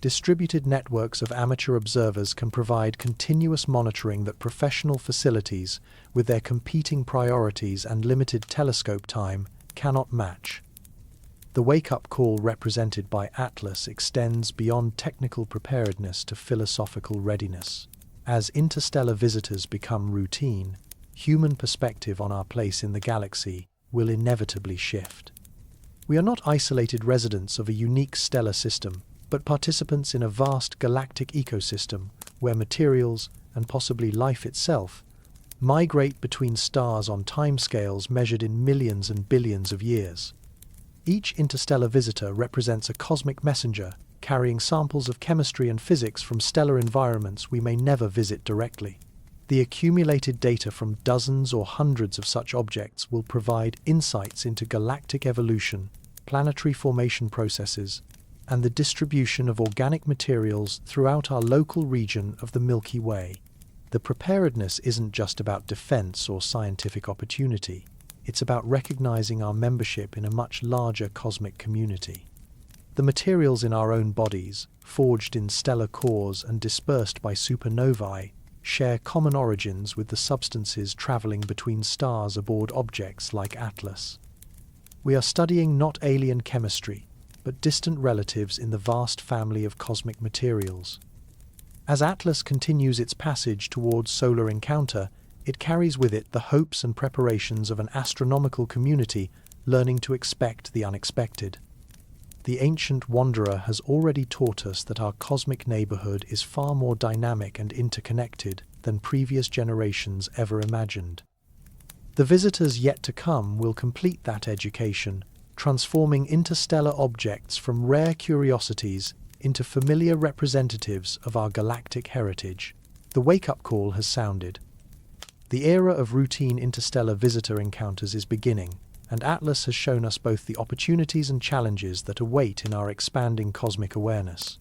Distributed networks of amateur observers can provide continuous monitoring that professional facilities, with their competing priorities and limited telescope time, cannot match. The wake-up call represented by ATLAS extends beyond technical preparedness to philosophical readiness. As interstellar visitors become routine, human perspective on our place in the galaxy will inevitably shift. We are not isolated residents of a unique stellar system, but participants in a vast galactic ecosystem where materials, and possibly life itself, migrate between stars on timescales measured in millions and billions of years. Each interstellar visitor represents a cosmic messenger carrying samples of chemistry and physics from stellar environments we may never visit directly. The accumulated data from dozens or hundreds of such objects will provide insights into galactic evolution, planetary formation processes, and the distribution of organic materials throughout our local region of the Milky Way. The preparedness isn't just about defense or scientific opportunity. It's about recognizing our membership in a much larger cosmic community. The materials in our own bodies, forged in stellar cores and dispersed by supernovae, share common origins with the substances traveling between stars aboard objects like ATLAS. We are studying not alien chemistry, but distant relatives in the vast family of cosmic materials. As ATLAS continues its passage towards solar encounter, it carries with it the hopes and preparations of an astronomical community learning to expect the unexpected. The ancient wanderer has already taught us that our cosmic neighborhood is far more dynamic and interconnected than previous generations ever imagined. The visitors yet to come will complete that education, transforming interstellar objects from rare curiosities into familiar representatives of our galactic heritage. The wake-up call has sounded. The era of routine interstellar visitor encounters is beginning, and ATLAS has shown us both the opportunities and challenges that await in our expanding cosmic awareness.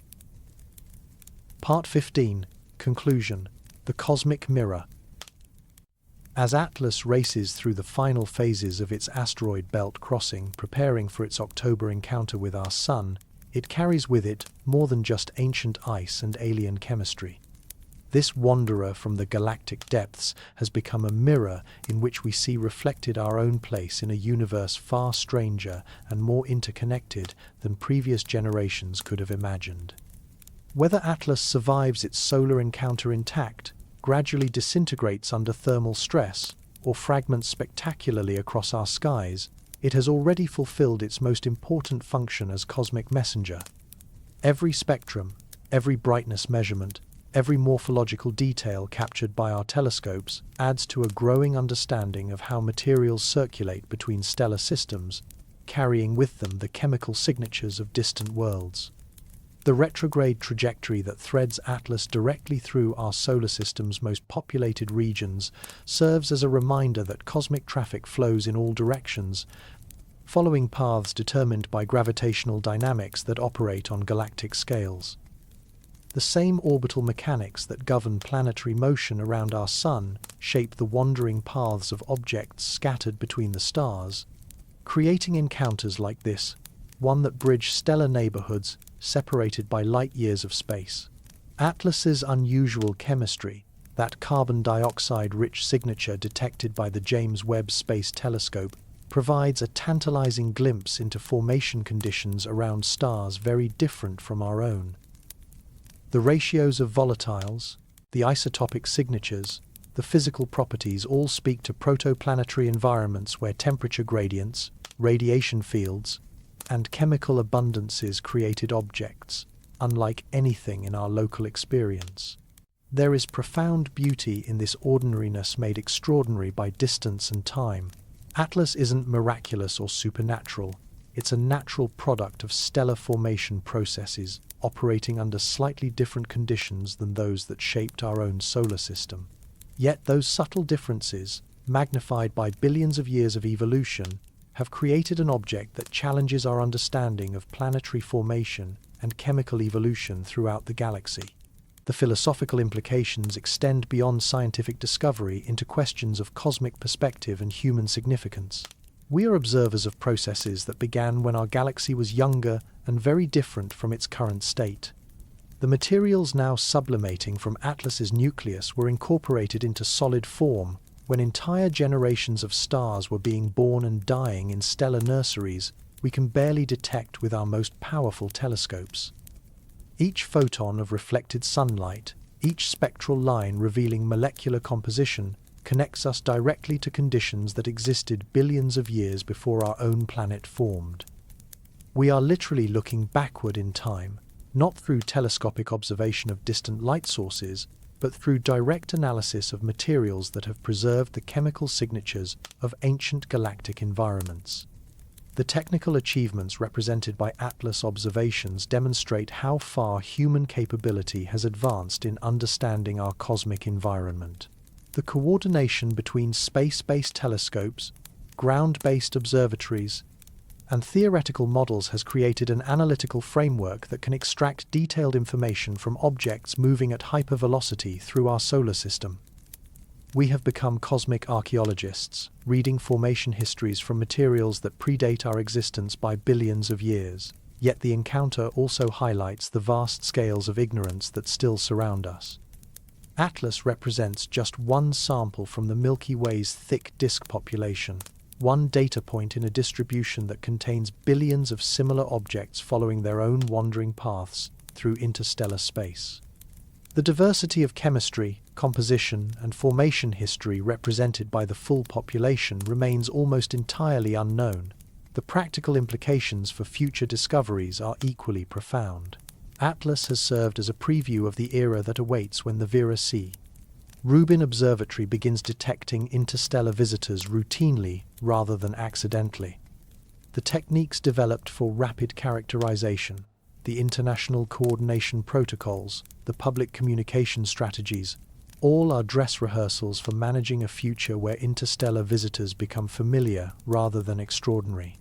Part 15. Conclusion. The Cosmic Mirror. As ATLAS races through the final phases of its asteroid belt crossing, preparing for its October encounter with our Sun, it carries with it more than just ancient ice and alien chemistry. This wanderer from the galactic depths has become a mirror in which we see reflected our own place in a universe far stranger and more interconnected than previous generations could have imagined. Whether ATLAS survives its solar encounter intact, gradually disintegrates under thermal stress, or fragments spectacularly across our skies, it has already fulfilled its most important function as cosmic messenger. Every spectrum, every brightness measurement, every morphological detail captured by our telescopes adds to a growing understanding of how materials circulate between stellar systems, carrying with them the chemical signatures of distant worlds. The retrograde trajectory that threads ATLAS directly through our solar system's most populated regions serves as a reminder that cosmic traffic flows in all directions, following paths determined by gravitational dynamics that operate on galactic scales. The same orbital mechanics that govern planetary motion around our Sun shape the wandering paths of objects scattered between the stars, creating encounters like this, one that bridge stellar neighborhoods separated by light years of space. ATLAS's unusual chemistry, that carbon dioxide-rich signature detected by the James Webb Space Telescope, provides a tantalizing glimpse into formation conditions around stars very different from our own. The ratios of volatiles, the isotopic signatures, the physical properties all speak to protoplanetary environments where temperature gradients, radiation fields, and chemical abundances created objects, unlike anything in our local experience. There is profound beauty in this ordinariness made extraordinary by distance and time. ATLAS isn't miraculous or supernatural, it's a natural product of stellar formation processes operating under slightly different conditions than those that shaped our own solar system. Yet those subtle differences, magnified by billions of years of evolution, have created an object that challenges our understanding of planetary formation and chemical evolution throughout the galaxy. The philosophical implications extend beyond scientific discovery into questions of cosmic perspective and human significance. We are observers of processes that began when our galaxy was younger and very different from its current state. The materials now sublimating from Atlas's nucleus were incorporated into solid form when entire generations of stars were being born and dying in stellar nurseries we can barely detect with our most powerful telescopes. Each photon of reflected sunlight, each spectral line revealing molecular composition, connects us directly to conditions that existed billions of years before our own planet formed. We are literally looking backward in time, not through telescopic observation of distant light sources, but through direct analysis of materials that have preserved the chemical signatures of ancient galactic environments. The technical achievements represented by ATLAS observations demonstrate how far human capability has advanced in understanding our cosmic environment. The coordination between space-based telescopes, ground-based observatories, and theoretical models has created an analytical framework that can extract detailed information from objects moving at hypervelocity through our solar system. We have become cosmic archaeologists, reading formation histories from materials that predate our existence by billions of years. Yet the encounter also highlights the vast scales of ignorance that still surround us. ATLAS represents just one sample from the Milky Way's thick disk population, one data point in a distribution that contains billions of similar objects following their own wandering paths through interstellar space. The diversity of chemistry, composition, and formation history represented by the full population remains almost entirely unknown. The practical implications for future discoveries are equally profound. ATLAS has served as a preview of the era that awaits when the Vera C. Rubin Observatory begins detecting interstellar visitors routinely rather than accidentally. The techniques developed for rapid characterization, the international coordination protocols, the public communication strategies, all are dress rehearsals for managing a future where interstellar visitors become familiar rather than extraordinary.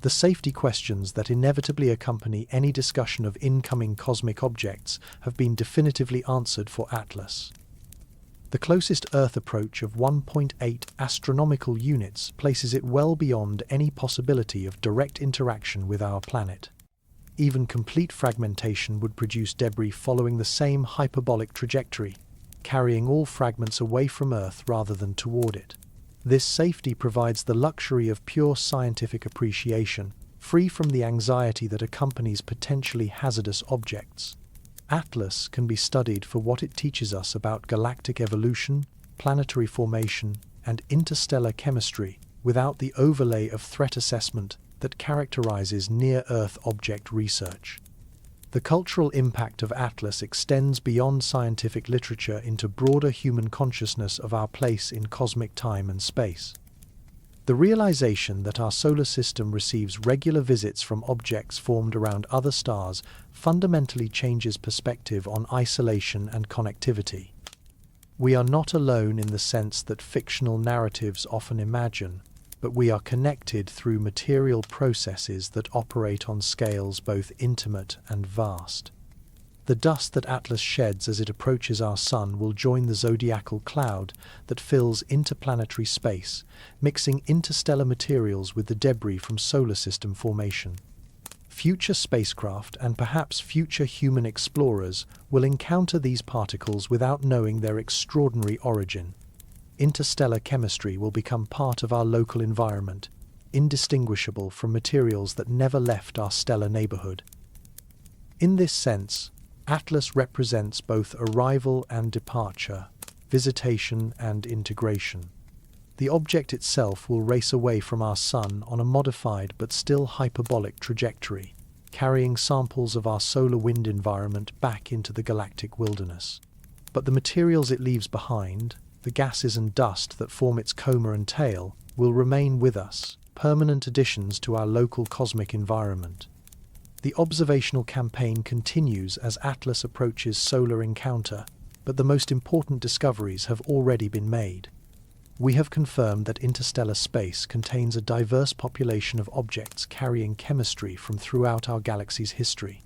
The safety questions that inevitably accompany any discussion of incoming cosmic objects have been definitively answered for ATLAS. The closest Earth approach of 1.8 astronomical units places it well beyond any possibility of direct interaction with our planet. Even complete fragmentation would produce debris following the same hyperbolic trajectory, carrying all fragments away from Earth rather than toward it. This safety provides the luxury of pure scientific appreciation, free from the anxiety that accompanies potentially hazardous objects. ATLAS can be studied for what it teaches us about galactic evolution, planetary formation, and interstellar chemistry, without the overlay of threat assessment that characterizes near-Earth object research. The cultural impact of ATLAS extends beyond scientific literature into broader human consciousness of our place in cosmic time and space. The realization that our solar system receives regular visits from objects formed around other stars fundamentally changes perspective on isolation and connectivity. We are not alone in the sense that fictional narratives often imagine, but we are connected through material processes that operate on scales both intimate and vast. The dust that ATLAS sheds as it approaches our Sun will join the zodiacal cloud that fills interplanetary space, mixing interstellar materials with the debris from solar system formation. Future spacecraft and perhaps future human explorers will encounter these particles without knowing their extraordinary origin. Interstellar chemistry will become part of our local environment, indistinguishable from materials that never left our stellar neighborhood. In this sense, ATLAS represents both arrival and departure, visitation and integration. The object itself will race away from our Sun on a modified but still hyperbolic trajectory, carrying samples of our solar wind environment back into the galactic wilderness. But the materials it leaves behind, the gases and dust that form its coma and tail, will remain with us, permanent additions to our local cosmic environment. The observational campaign continues as ATLAS approaches solar encounter, but the most important discoveries have already been made. We have confirmed that interstellar space contains a diverse population of objects carrying chemistry from throughout our galaxy's history.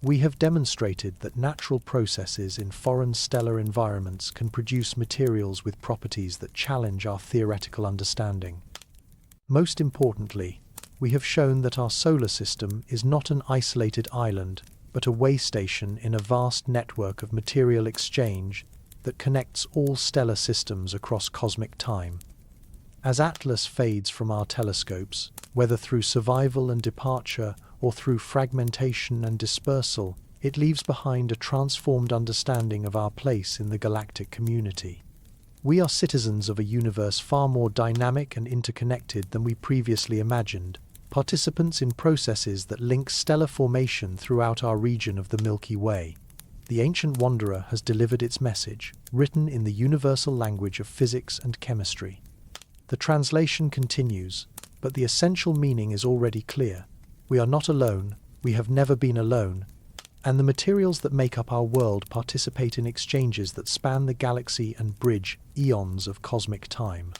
We have demonstrated that natural processes in foreign stellar environments can produce materials with properties that challenge our theoretical understanding. Most importantly, we have shown that our solar system is not an isolated island, but a way station in a vast network of material exchange that connects all stellar systems across cosmic time. As Atlas fades from our telescopes, whether through survival and departure or through fragmentation and dispersal, it leaves behind a transformed understanding of our place in the galactic community. We are citizens of a universe far more dynamic and interconnected than we previously imagined, participants in processes that link stellar formation throughout our region of the Milky Way. The ancient wanderer has delivered its message, written in the universal language of physics and chemistry. The translation continues, but the essential meaning is already clear. We are not alone, we have never been alone, and the materials that make up our world participate in exchanges that span the galaxy and bridge eons of cosmic time.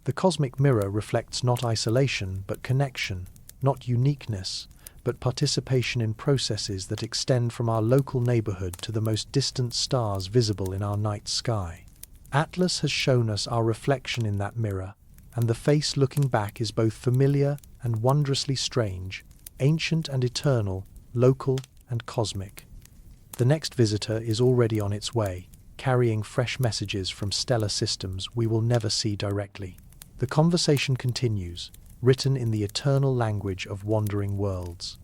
The cosmic mirror reflects not isolation, but connection, not uniqueness, but participation in processes that extend from our local neighborhood to the most distant stars visible in our night sky. Atlas has shown us our reflection in that mirror, and the face looking back is both familiar and wondrously strange, ancient and eternal, local and cosmic. The next visitor is already on its way, carrying fresh messages from stellar systems we will never see directly. The conversation continues, written in the eternal language of wandering worlds.